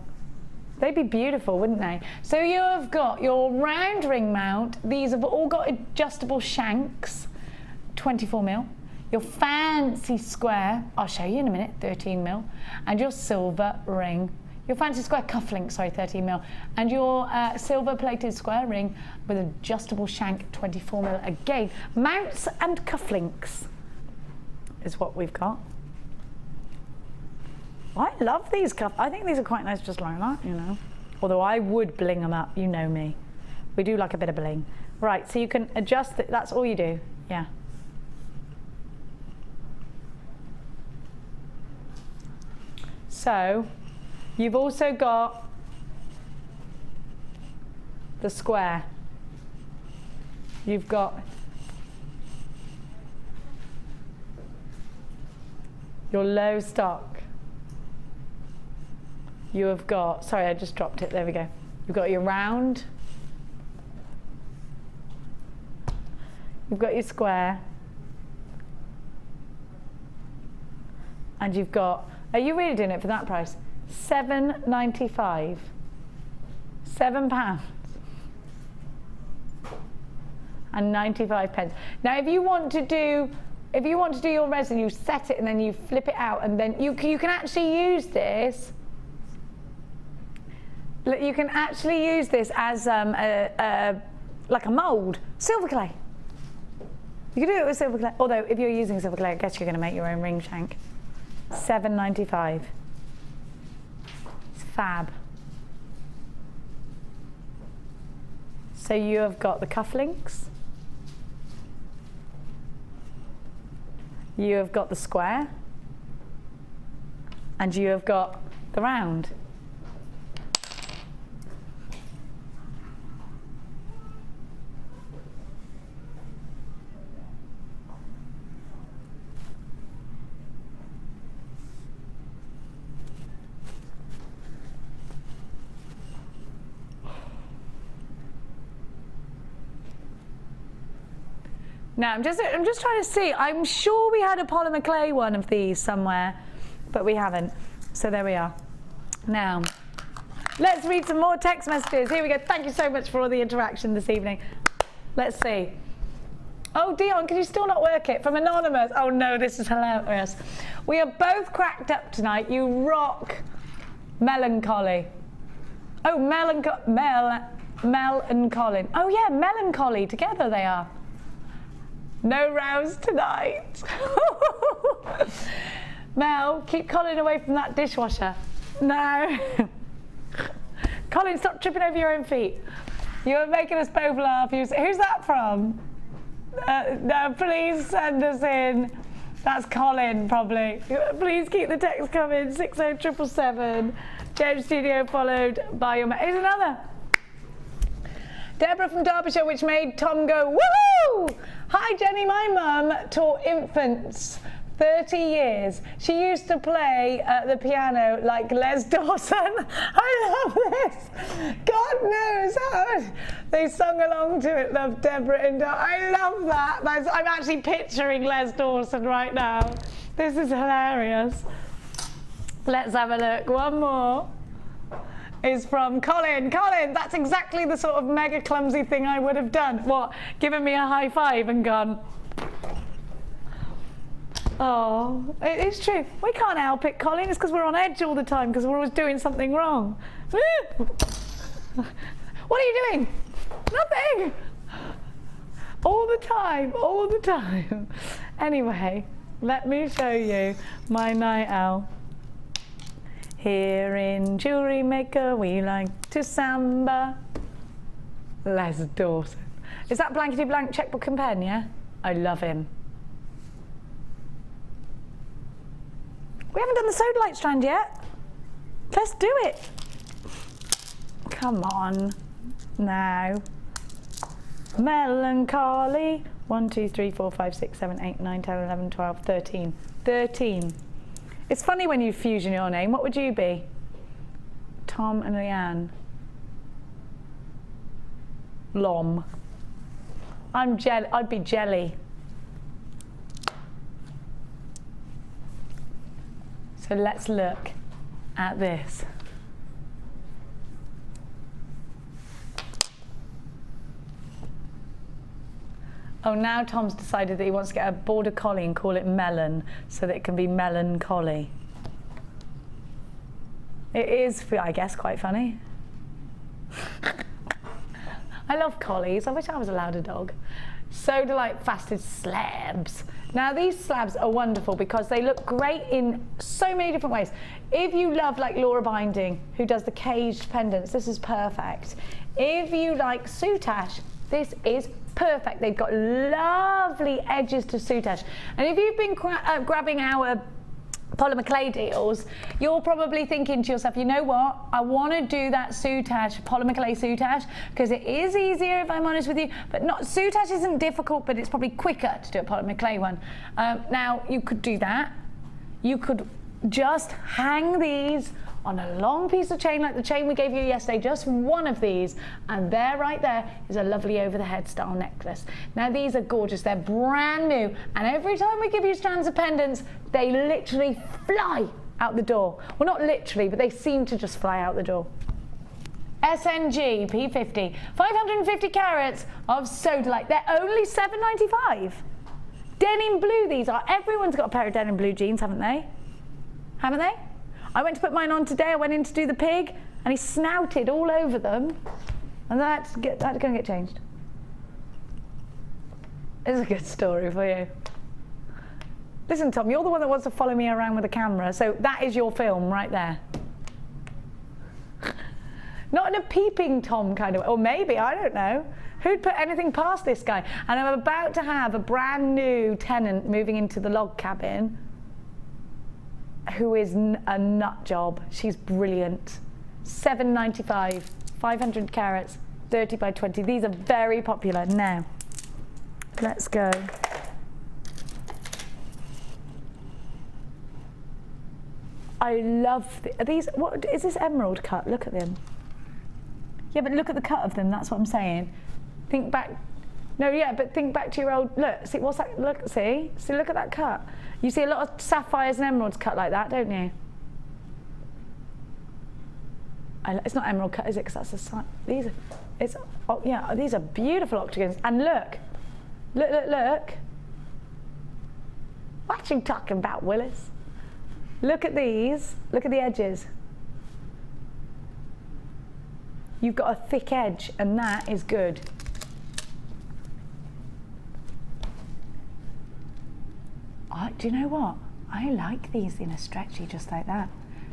They'd be beautiful, wouldn't they? So you have got your round ring mount. These have all got adjustable shanks, 24 mil. Your fancy square, I'll show you in a minute, 13 mil. And your silver ring. Your fancy square cufflink, sorry, 13 mil. And your silver plated square ring with adjustable shank, 24 mil. Again, mounts and cufflinks is what we've got. I love these I think these are quite nice just like that, you know. Although I would bling them up, you know me. We do like a bit of bling. Right, so you can adjust it, that's all you do, yeah. So, you've also got the square. You've got your low stock. You have got, sorry, I just dropped it, there we go. You've got your round. You've got your square. And you've got, are you really doing it for that price? £7.95. £7 and 95 pence. Now, if you want to do your resin, you set it and then you flip it out, and then you can actually use this. You can actually use this as like a mould, silver clay. You can do it with silver clay. Although, if you're using silver clay, I guess you're going to make your own ring shank. £7.95. It's fab. So you have got the cufflinks. You have got the square. And you have got the round. Now, I'm just trying to see. I'm sure we had a polymer clay one of these somewhere, but we haven't. So there we are. Now, let's read some more text messages. Here we go. Thank you so much for all the interaction this evening. Let's see. Oh, Dion, can you still not work it? From Anonymous. Oh no, this is hilarious. We are both cracked up tonight. You rock melancholy. Oh, Mel and Colin. Oh yeah, melancholy. Together they are. No rows tonight. Mel, keep Colin away from that dishwasher. No. Colin, stop tripping over your own feet. You're making us both laugh. Who's that from? No, please send us in. That's Colin, probably. Please keep the text coming. 60777. James Studio followed by your... Here's another. Deborah from Derbyshire, which made Tom go, woohoo! Hi Jenny, my mum taught infants 30 years. She used to play the piano like Les Dawson. I love this. God knows how they sung along to it, love Deborah and I love that. I'm actually picturing Les Dawson right now. This is hilarious. Let's have a look. One more is from Colin. Colin, that's exactly the sort of mega clumsy thing I would have done. What? Given me a high five and gone, oh, it is true. We can't help it, Colin. It's because we're on edge all the time because we're always doing something wrong. What are you doing? Nothing. All the time, all the time. Anyway, let me show you my night owl. Here in Jewellery Maker, we like to samba. Les Dawson. Is that blankety blank checkbook and pen, yeah? I love him. We haven't done the soda light strand yet. Let's do it. Come on. Now. Melancholy. 1, 2, 3, 4, 5, 6, 7, 8, 9, 10, 11, 12, 13. 13. It's funny when you fusion your name. What would you be? Tom and Leanne. Lom. I'd be Jelly. So let's look at this. Oh, now Tom's decided that he wants to get a border collie and call it Melon, so that it can be melancholy. It is, I guess, quite funny. I love collies. I wish I was allowed a dog. So delight faceted slabs. Now these slabs are wonderful because they look great in so many different ways. If you love like Laura Binding, who does the caged pendants, this is perfect. If you like soutache, this is perfect. They've got lovely edges to soutache. And if you've been grabbing our polymer clay deals, you're probably thinking to yourself, you know what, I want to do that soutache, polymer clay soutache, because it is easier, if I'm honest with you, but not, soutache isn't difficult, but it's probably quicker to do a polymer clay one. Now you could do that. You could just hang these on a long piece of chain like the chain we gave you yesterday, just one of these, and there, right there, is a lovely over-the-head style necklace. Now these are gorgeous, they're brand new, and every time we give you strands of pendants, they literally fly out the door. Well, not literally, but they seem to just fly out the door. SNG P50, 550 carats of Sodalite. They're only $7.95. Denim blue these are. Everyone's got a pair of denim blue jeans, haven't they? Haven't they? I went to put mine on today. I went in to do the pig, and he snouted all over them, and that's going to get changed. It's a good story for you. Listen, Tom, you're the one that wants to follow me around with a camera, so that is your film right there. Not in a peeping Tom kind of, or maybe, I don't know. Who'd put anything past this guy? And I'm about to have a brand new tenant moving into the log cabin, who is a nut job. She's brilliant. $7.95, 500 carats, 30 by 20. These are very popular. Now, let's go. I love these. What is this emerald cut? Look at them. Yeah, but look at the cut of them. That's what I'm saying. Think back. No, yeah, but think back to your old, look, see, what's that, look, see, look at that cut. You see a lot of sapphires and emeralds cut like that, don't you? It's not emerald cut, is it? Because that's a sign. These are, it's, oh, yeah, these are beautiful octagons. And look. What you talking about, Willis? Look at these, look at the edges. You've got a thick edge, and that is good. Do you know what? I like these in a stretchy just like that.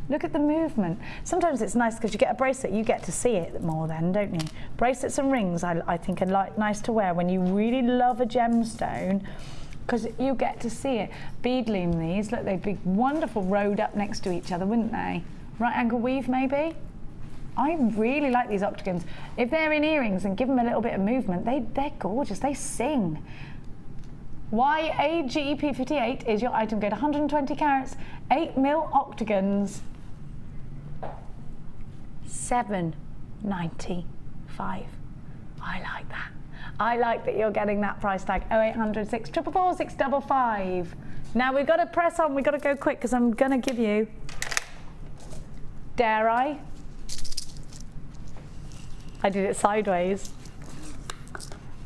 Look at the movement. Sometimes it's nice because you get a bracelet, you get to see it more then, don't you? Bracelets and rings I think are nice to wear when you really love a gemstone, because you get to see it. Bead loom these, look, they'd be wonderful rowed up next to each other, wouldn't they? Right angle weave maybe? I really like these octagons. If they're in earrings and give them a little bit of movement, they're gorgeous, they sing. YAGEP58 is your item code, 120 carats, 8mm octagons, $7.95. I like that. I like that you're getting that price tag, 0800 644 655. Now we've got to press on, we've got to go quick because I'm going to give you, dare I? I did it sideways.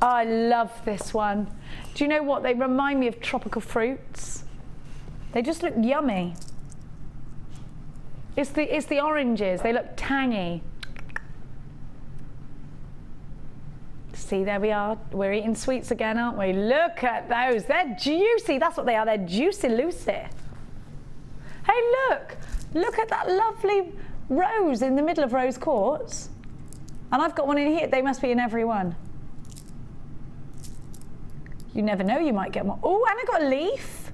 Oh, I love this one. Do you know what? They remind me of tropical fruits. They just look yummy. It's the oranges. They look tangy. See, there we are. We're eating sweets again, aren't we? Look at those. They're juicy. That's what they are. They're juicy-loosey. Hey, look. Look at that lovely rose in the middle of rose quartz. And I've got one in here. They must be in every one. You never know, you might get one. Oh, and I got a leaf.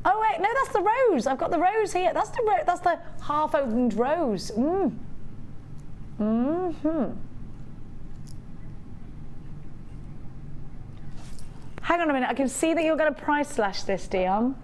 Oh wait, no, that's the rose. I've got the rose here. That's the half-opened rose. Hang on a minute. I can see that you're going to price slash this, Dion.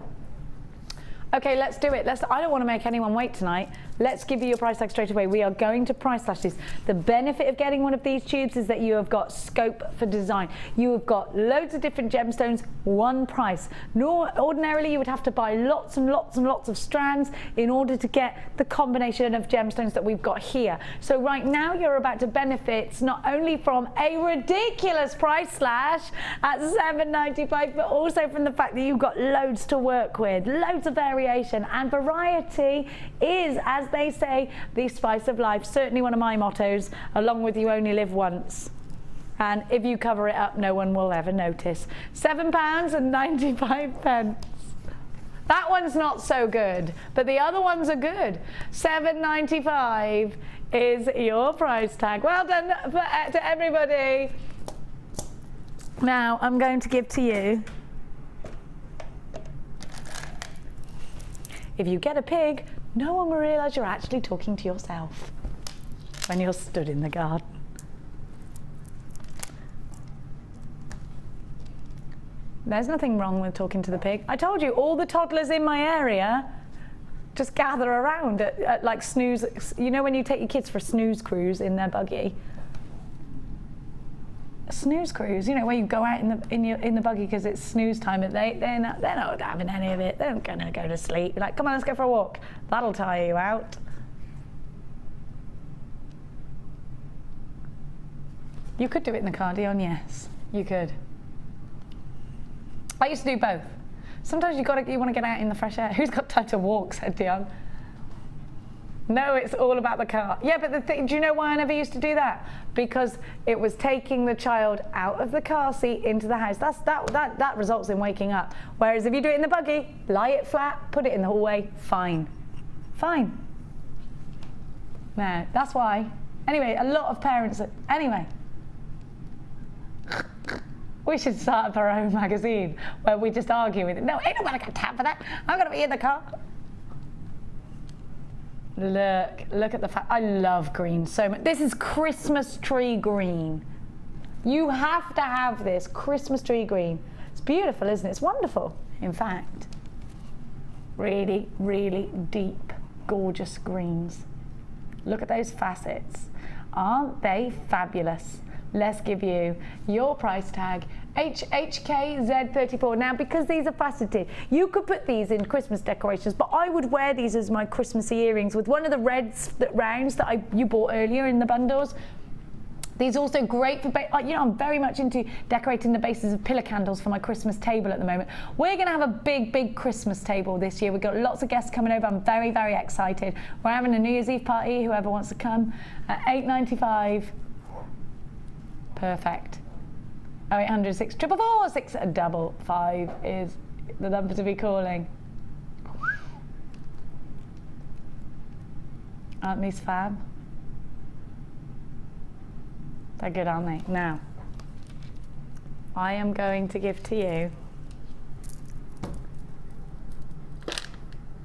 Okay, let's do it. I don't want to make anyone wait tonight. Let's give you your price tag straight away. We are going to price slash this. The benefit of getting one of these tubes is that you have got scope for design. You have got loads of different gemstones, one price. Ordinarily, you would have to buy lots and lots and lots of strands in order to get the combination of gemstones that we've got here. So right now, you're about to benefit not only from a ridiculous price slash at $7.95, but also from the fact that you've got loads to work with, loads of variation, and variety is, as they say, the spice of life. Certainly one of my mottos, along with you only live once. And if you cover it up, no one will ever notice. £7.95. That one's not so good, but the other ones are good. $7.95 is your price tag. Well done to everybody. Now I'm going to give to you. If you get a pig, no one will realise you're actually talking to yourself when you're stood in the garden. There's nothing wrong with talking to the pig. I told you, all the toddlers in my area just gather around at like snooze. You know when you take your kids for a snooze cruise in their buggy? A snooze cruise, you know, where you go out in the buggy because it's snooze time, and they're not having any of it. They're not going to go to sleep. You're like, come on, let's go for a walk. That'll tire you out. You could do it in the car, Dion. Yes, you could. I used to do both. Sometimes you want to get out in the fresh air. Who's got time to walk? Said Dion. No, it's all about the car. Yeah, but do you know why I never used to do that? Because it was taking the child out of the car seat into the house. That results in waking up. Whereas if you do it in the buggy, lie it flat, put it in the hallway, fine. Fine. No, that's why. Anyway, a lot of parents, anyway. We should start up our own magazine where we just argue with it. No, ain't nobody got time for that. I'm gonna be in the car. Look at the fact. I love green so much. This is Christmas tree green. You have to have this Christmas tree green. It's beautiful, isn't it? It's wonderful, in fact. Really, really deep, gorgeous greens. Look at those facets. Aren't they fabulous? Let's give you your price tag, HHKZ34. Now, because these are faceted, you could put these in Christmas decorations, but I would wear these as my Christmassy earrings with one of the rounds that you bought earlier in the bundles. These are also great for, you know, I'm very much into decorating the bases of pillar candles for my Christmas table at the moment. We're going to have a big, big Christmas table this year. We've got lots of guests coming over. I'm very, very excited. We're having a New Year's Eve party, whoever wants to come, at $8.95. Perfect. 0800 644 655 is the number to be calling. Aren't these fab? They're good, aren't they? Now, I am going to give to you.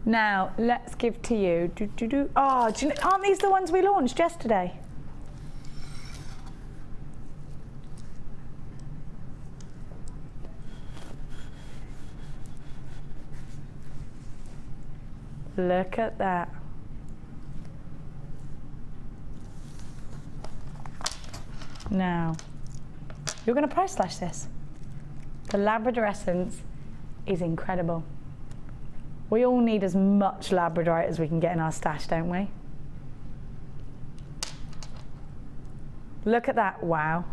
Now, let's give to you. Oh, do you know, aren't these the ones we launched yesterday? Look at that. Now, you're going to price slash this. The Labrador Essence is incredible. We all need as much Labradorite as we can get in our stash, don't we? Look at that, wow.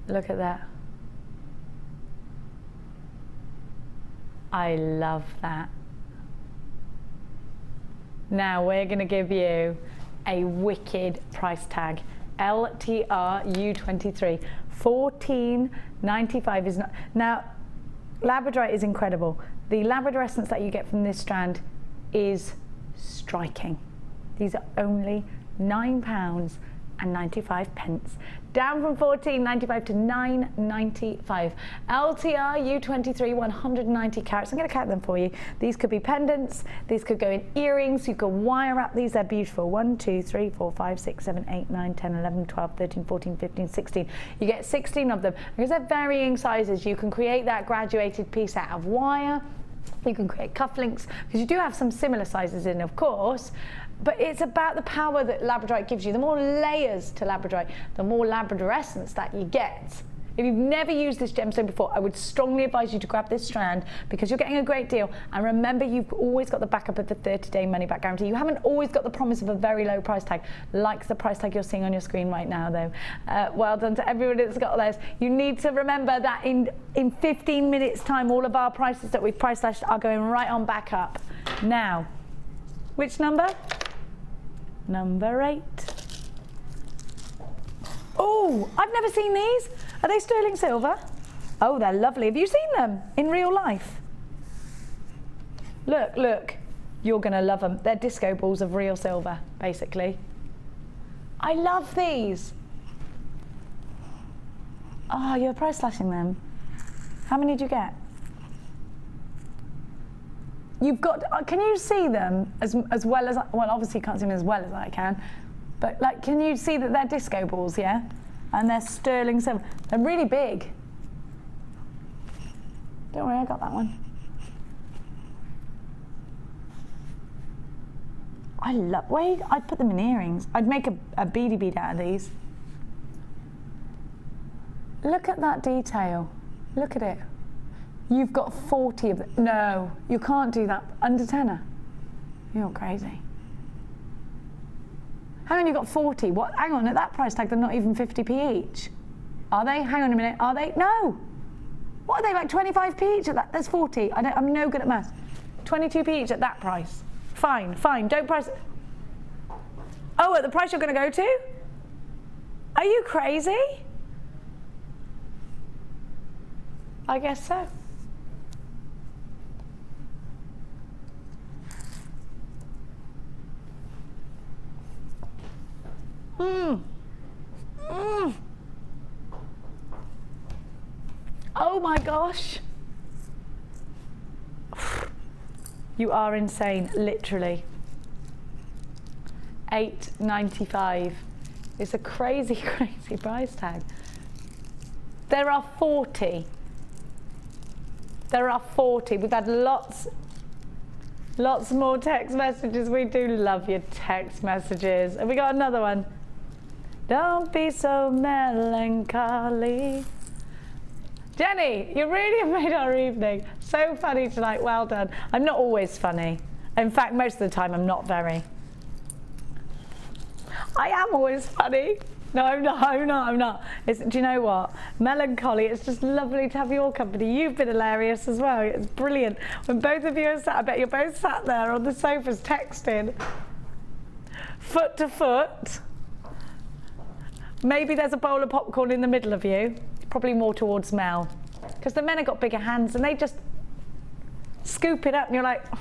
Look at that. I love that. Now we're going to give you a wicked price tag. LTRU23. $14.95 is not. Now, Labradorite is incredible. The Labrador Essence that you get from this strand is striking. These are only £9.95. £9.95, down from £14.95 to £9.95. LTR U23 190 carats. I'm going to count them for you. These could be pendants, these could go in earrings, you could wire wrap these, they're beautiful. 1, 2, 3, 4, 5, 6, 7, 8, 9, 10, 11, 12, 13, 14, 15, 16. You get 16 of them. Because they're varying sizes, you can create that graduated piece out of wire. You can create cufflinks, because you do have some similar sizes in, of course, but it's about the power that labradorite gives you. The more layers to labradorite, the more labradorescence that you get. If you've never used this gemstone before, I would strongly advise you to grab this strand, because you're getting a great deal. And remember, you've always got the backup of the 30-day money-back guarantee. You haven't always got the promise of a very low price tag, like the price tag you're seeing on your screen right now, though. Well done to everybody that's got those. You need to remember that in 15 minutes' time, all of our prices that we've price slashed are going right on back up. Now, which number? Number 8. Oh, I've never seen these. Are they sterling silver? Oh, they're lovely. Have you seen them in real life? Look, look. You're going to love them. They're disco balls of real silver, basically. I love these. Oh, you're price slashing them. How many did you get? You've got, can you see them as well as, well, obviously you can't see them as well as I can, but like, can you see that they're disco balls, yeah? And they're sterling silver. They're really big. Don't worry, I got that one. I love, wait, I'd put them in earrings. I'd make a beady bead out of these. Look at that detail. Look at it. You've got 40 of them. No, you can't do that. Under tenner. You're crazy. Hang on, you've got 40. What? Hang on, at that price tag, they're not even 50p each. Are they? Hang on a minute. Are they? No. What are they, like 25p each at that? There's 40. I'm no good at maths. 22p each at that price. Fine, fine. Don't price. Oh, at the price you're going to go to? Are you crazy? I guess so. Oh my gosh. You are insane, literally. $8.95. It's a crazy, crazy price tag. There are 40. There are 40. We've had lots more text messages. We do love your text messages. Have we got another one? Don't be so melancholy. Jenny, you really have made our evening. So funny tonight, well done. I'm not always funny. In fact, most of the time I'm not very. I am always funny. No, I'm not. Do you know what? Melancholy, it's just lovely to have your company. You've been hilarious as well. It's brilliant. When both of you are sat, I bet you're both sat there on the sofas texting. Foot to foot. Maybe there's a bowl of popcorn in the middle of you. Probably more towards Mel. Because the men have got bigger hands and they just scoop it up and you're like, oh,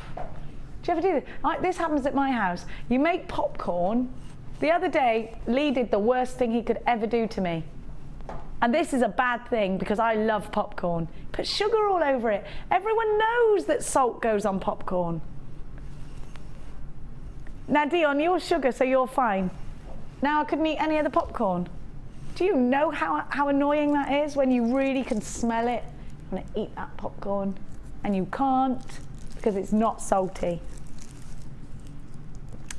do you ever do this? Like, this happens at my house. You make popcorn. The other day, Lee did the worst thing he could ever do to me. And this is a bad thing because I love popcorn. Put sugar all over it. Everyone knows that salt goes on popcorn. Now, Dion, you're sugar, so you're fine. Now I couldn't eat any of the popcorn. Do you know how annoying that is when you really can smell it? You want to eat that popcorn and you can't because it's not salty.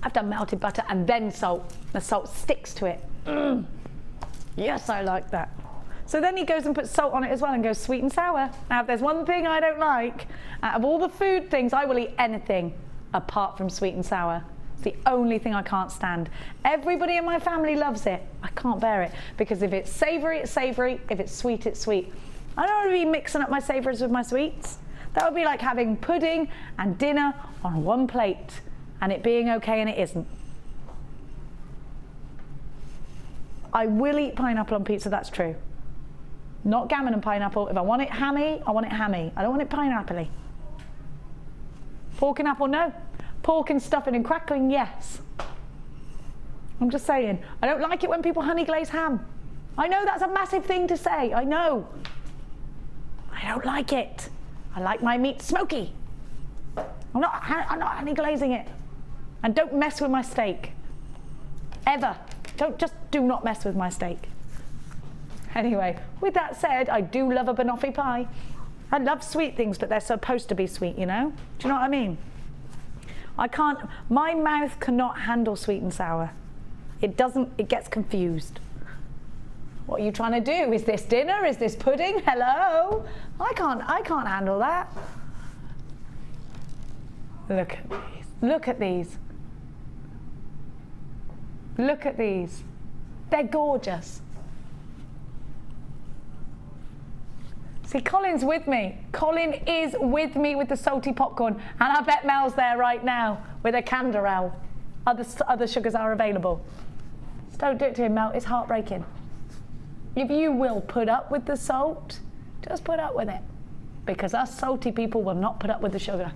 I've done melted butter and then salt. The salt sticks to it. Yes, I like that. So then he goes and puts salt on it as well and goes sweet and sour. Now, if there's one thing I don't like, out of all the food things, I will eat anything apart from sweet and sour. It's the only thing I can't stand. Everybody in my family loves it. I can't bear it because if it's savoury, it's savoury. If it's sweet, it's sweet. I don't want to be mixing up my savouries with my sweets. That would be like having pudding and dinner on one plate and it being okay and it isn't. I will eat pineapple on pizza, that's true. Not gammon and pineapple. If I want it hammy, I want it hammy. I don't want it pineapple-y. Pork and apple, no. Pork and stuffing and crackling, yes. I'm just saying. I don't like it when people honey glaze ham. I know that's a massive thing to say. I know. I don't like it. I like my meat smoky. I'm not honey glazing it. And don't mess with my steak. Ever. Do not mess with my steak. Anyway, with that said, I do love a banoffee pie. I love sweet things, but they're supposed to be sweet, you know? Do you know what I mean? My mouth cannot handle sweet and sour. It gets confused. What are you trying to do? Is this dinner? Is this pudding? Hello? I can't handle that. Look at these. Look at these. Look at these. They're gorgeous. See, Colin's with me. Colin is with me with the salty popcorn. And I bet Mel's there right now with a Canderel. Other sugars are available. So don't do it to him, Mel. It's heartbreaking. If you will put up with the salt, just put up with it. Because us salty people will not put up with the sugar.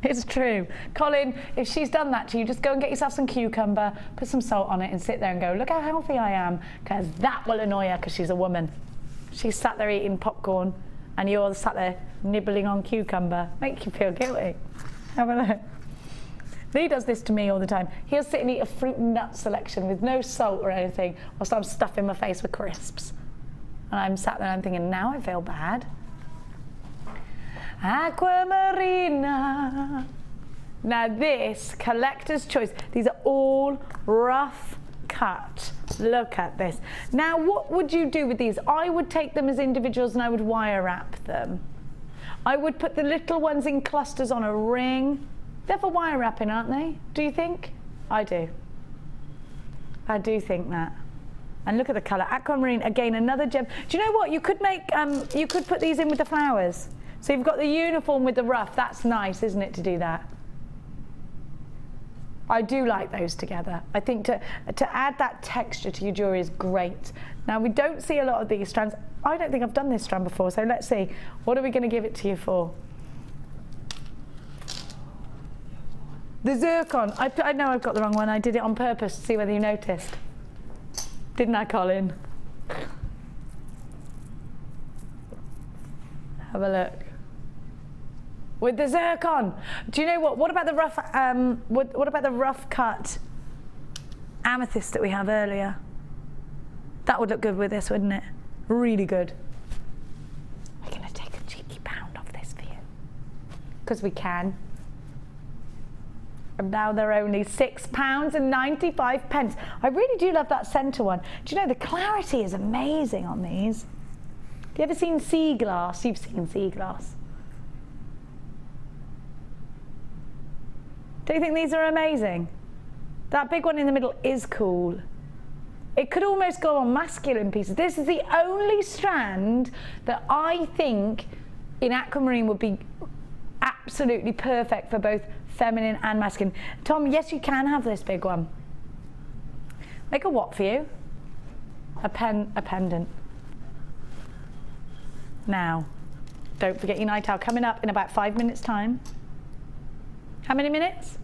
It's true. Colin, if she's done that to you, just go and get yourself some cucumber, put some salt on it and sit there and go, look how healthy I am, because that will annoy her because she's a woman. She's sat there eating popcorn and you're sat there nibbling on cucumber. Make you feel guilty. Have a look. Lee does this to me all the time. He'll sit and eat a fruit and nut selection with no salt or anything, whilst I'm stuffing my face with crisps. And I'm sat there and I'm thinking, now I feel bad. Aquamarina. Now this, collector's choice. These are all rough cut. Look at this. Now what would you do with these? I would take them as individuals and I would wire wrap them. I would put the little ones in clusters on a ring. They're for wire wrapping, aren't they? Do you think? I do. I do think that. And look at the colour. Aquamarine, again, another gem. Do you know what? You could make, you could put these in with the flowers. So you've got the uniform with the ruff. That's nice, isn't it, to do that? I do like those together. I think to add that texture to your jewellery is great. Now, we don't see a lot of these strands. I don't think I've done this strand before, so let's see. What are we going to give it to you for? The zircon. I know I've got the wrong one. I did it on purpose to see whether you noticed. Didn't I, Colin? Have a look. With the zircon. Do you know what? What about the rough? What about the rough cut amethyst that we have earlier? That would look good with this, wouldn't it? Really good. We're going to take a cheeky pound off this for you, because we can. And now they're only £6.95. I really do love that centre one. Do you know the clarity is amazing on these? Have you ever seen sea glass? You've seen sea glass. Do you think these are amazing? That big one in the middle is cool. It could almost go on masculine pieces. This is the only strand that I think in aquamarine would be absolutely perfect for both feminine and masculine. Tom, yes, you can have this big one. Make a what for you? A pendant. Now, don't forget your night out coming up in about 5 minutes' time. How many minutes?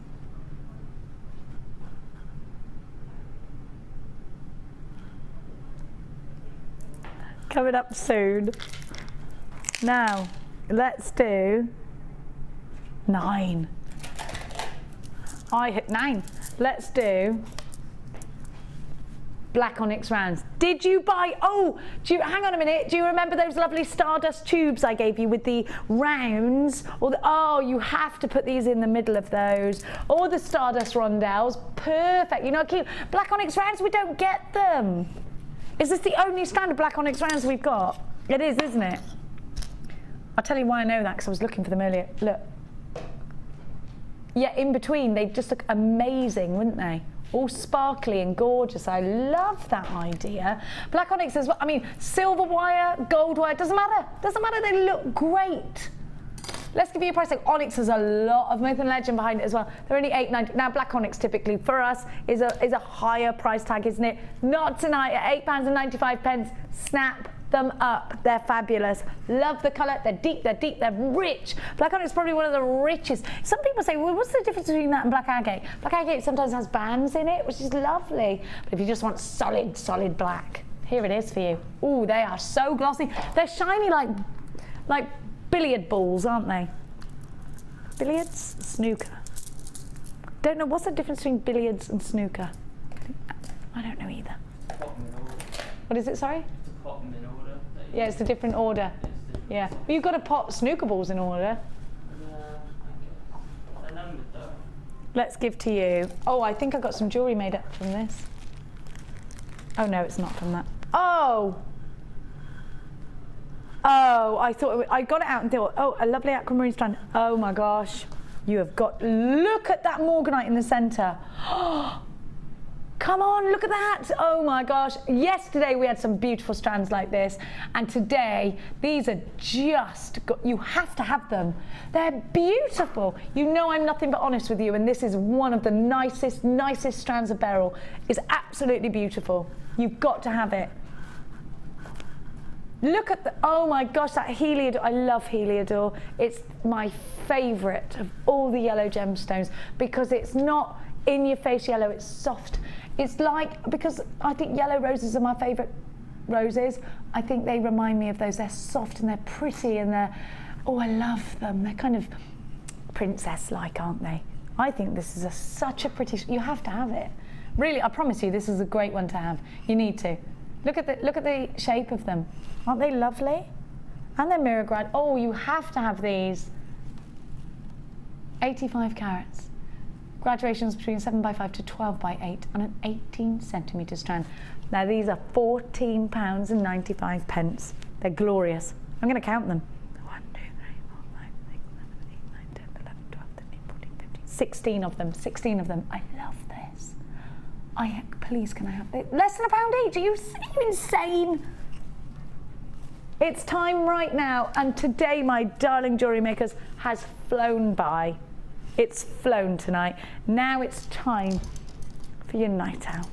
Coming up soon. Now, let's do 9. I hit 9. Let's do black onyx rounds. Did you buy, hang on a minute, do you remember those lovely stardust tubes I gave you with the rounds? Or you have to put these in the middle of those. Or the stardust rondelles, perfect. You know, cute. Black onyx rounds, we don't get them. Is this the only strand of black onyx rounds we've got? It is, isn't it? I'll tell you why I know that, because I was looking for them earlier. Look. Yeah, in between, they'd just look amazing, wouldn't they? All sparkly and gorgeous. I love that idea. Black onyx as well. I mean, silver wire, gold wire, doesn't matter. Doesn't matter, they look great. Let's give you a price tag. Onyx has a lot of myth and legend behind it as well. They're only $8.90. Now, black onyx typically for us is a higher price tag, isn't it? Not tonight at £8.95. Snap them up. They're fabulous. Love the colour. They're deep, they're rich. Black onyx is probably one of the richest. Some people say, well, what's the difference between that and black agate? Black agate sometimes has bands in it, which is lovely. But if you just want solid, solid black, here it is for you. Ooh, they are so glossy. They're shiny like billiard balls, aren't they? Billiards? Snooker. Don't know, what's the difference between billiards and snooker? I don't know either. What is it, sorry? To pop them in order. Yeah, it's a different order. Yeah. But you've got to pop snooker balls in order. They're numbered though. Let's give to you. Oh, I think I got some jewellery made up from this. Oh no, it's not from that. Oh! Oh, I thought, I got it out and thought, oh, a lovely aquamarine strand. Oh my gosh. You have got, look at that morganite in the centre. Come on, look at that. Oh my gosh. Yesterday we had some beautiful strands like this. And today, these are just, you have to have them. They're beautiful. You know I'm nothing but honest with you. And this is one of the nicest strands of beryl. It's absolutely beautiful. You've got to have it. Look at the, oh my gosh, that Heliodor, I love Heliodor. It's my favourite of all the yellow gemstones because it's not in your face yellow, it's soft. It's like, because I think yellow roses are my favourite roses. I think they remind me of those. They're soft and they're pretty and they're, oh, I love them. They're kind of princess-like, aren't they? I think this is such a pretty, you have to have it. Really, I promise you, this is a great one to have. You need to. Look at the shape of them. Aren't they lovely? And they're mirror grad. Oh, you have to have these. 85 carats. Graduations between 7x5 to 12x8 on an 18cm strand. Now these are £14.95. They're glorious. I'm going to count them. 1, 2, 3, 4, 5, 6, 7, 8, 9, 10, 11, 12, 13, 14, 15. 16 of them. 16 of them. I love this. Please, can I have it? Less than £1 each. Are you insane? It's time right now, and today, my darling jewellery makers, has flown by. It's flown tonight. Now it's time for your night out.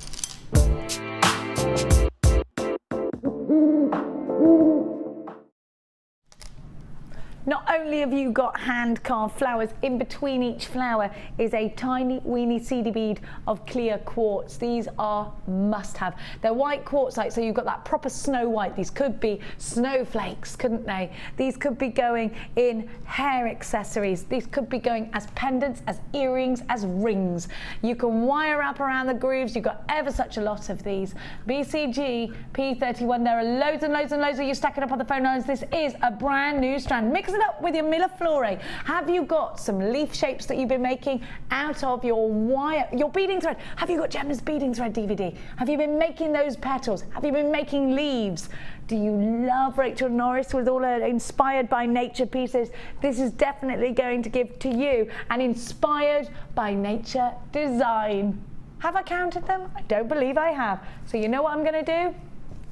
Not only have you got hand-carved flowers, in between each flower is a tiny weeny seedy bead of clear quartz. These are must-have. They're white quartzite, so you've got that proper snow white. These could be snowflakes, couldn't they? These could be going in hair accessories. These could be going as pendants, as earrings, as rings. You can wire up around the grooves. You've got ever such a lot of these. BCG P31. There are loads and loads and loads of you stacking up on the phone lines. This is a brand new strand. Mix it up with your Milleflore. Have you got some leaf shapes that you've been making out of your wire, your beading thread? Have you got Gemma's beading thread DVD? Have you been making those petals? Have you been making leaves? Do you love Rachel Norris with all her inspired by nature pieces? This is definitely going to give to you an inspired by nature design. Have I counted them? I don't believe I have. So you know what I'm going to do?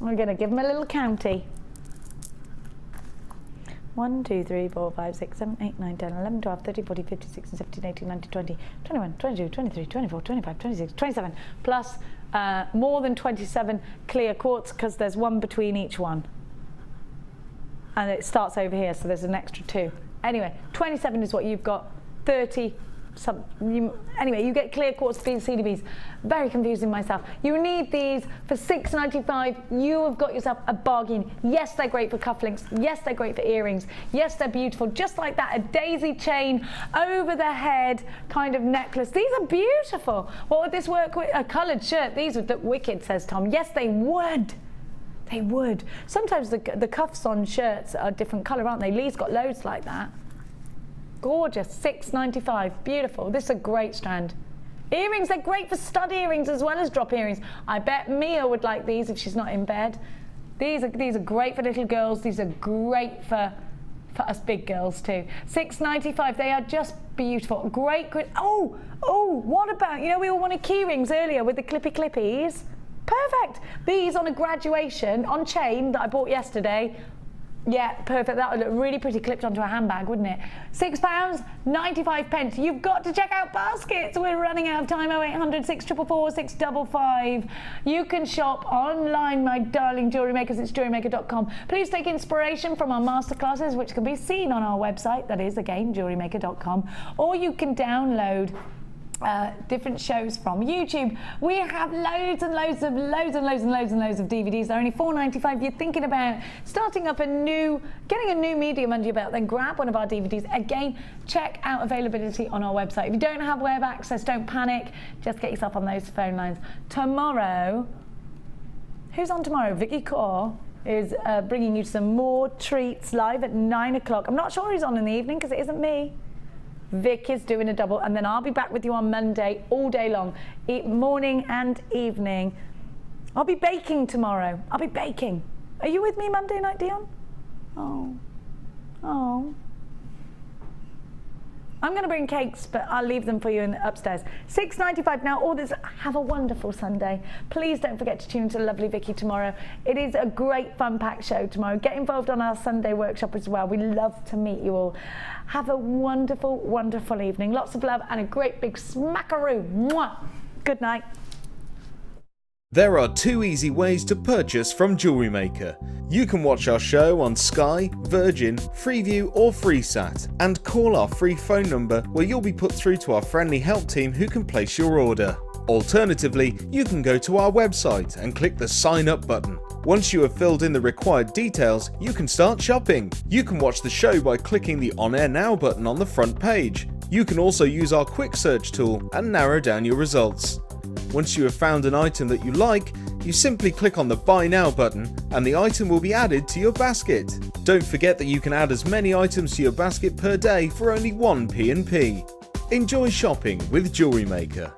I'm going to give them a little county. 1, 2, 3, 4, 5, 6, 7, 8, 9, 10, 11, 12, 13, 14, 15, 16, 17, 18, 19, 20, 21, 22, 23, 24, 25, 26, 27, plus more than 27 clear quartz because there's one between each one. And it starts over here, so there's an extra 2. Anyway, 27 is what you've got, 30. Anyway, you get clear quartz beads, CDBs. Very confusing myself. You need these for $6.95. You have got yourself a bargain. Yes, they're great for cufflinks. Yes, they're great for earrings. Yes, they're beautiful. Just like that, a daisy chain over the head kind of necklace. These are beautiful. What would this work with? A coloured shirt. These would look wicked, says Tom. Yes, they would. They would. Sometimes the cuffs on shirts are different colour, aren't they? Lee's got loads like that. Gorgeous, $6.95, beautiful. This is a great strand. Earrings, they're great for stud earrings as well as drop earrings. I bet Mia would like these if she's not in bed. These are great for little girls. These are great for us big girls too. $6.95, they are just beautiful. Great. Oh, what about, you know, we all wanted key rings earlier with the clippies. Perfect. These on a graduation, on chain that I bought yesterday. Yeah, perfect. That would look really pretty clipped onto a handbag, wouldn't it? £6.95. You've got to check out baskets. We're running out of time. 0800 644 655. You can shop online, my darling jewellery makers. It's jewellerymaker.com. Please take inspiration from our masterclasses, which can be seen on our website. That is, again, jewellerymaker.com. Or you can download different shows from YouTube. We have loads of DVDs. They're only $4.95. If you're thinking about starting up getting a new medium under your belt, then grab one of our DVDs. Again, check out availability on our website. If you don't have web access, don't panic. Just get yourself on those phone lines. Tomorrow, who's on tomorrow? Vicky Kaur is bringing you some more treats live at 9 o'clock. I'm not sure who's on in the evening because it isn't me. Vic is doing a double, and then I'll be back with you on Monday all day long, morning and evening. I'll be baking tomorrow. I'll be baking. Are you with me Monday night, Dion? Oh. I'm going to bring cakes, but I'll leave them for you upstairs. $6.95 now. Orders. Have a wonderful Sunday. Please don't forget to tune into Lovely Vicky tomorrow. It is a great fun-packed show tomorrow. Get involved on our Sunday workshop as well. We love to meet you all. Have a wonderful, wonderful evening. Lots of love and a great big smackaroo. Mwah. Good night. There are 2 easy ways to purchase from Jewellery Maker. You can watch our show on Sky, Virgin, Freeview or FreeSat and call our free phone number where you'll be put through to our friendly help team who can place your order. Alternatively, you can go to our website and click the sign up button. Once you have filled in the required details, you can start shopping. You can watch the show by clicking the On Air Now button on the front page. You can also use our quick search tool and narrow down your results. Once you have found an item that you like, you simply click on the Buy Now button and the item will be added to your basket. Don't forget that you can add as many items to your basket per day for only 1p&p. Enjoy shopping with Jewellery Maker.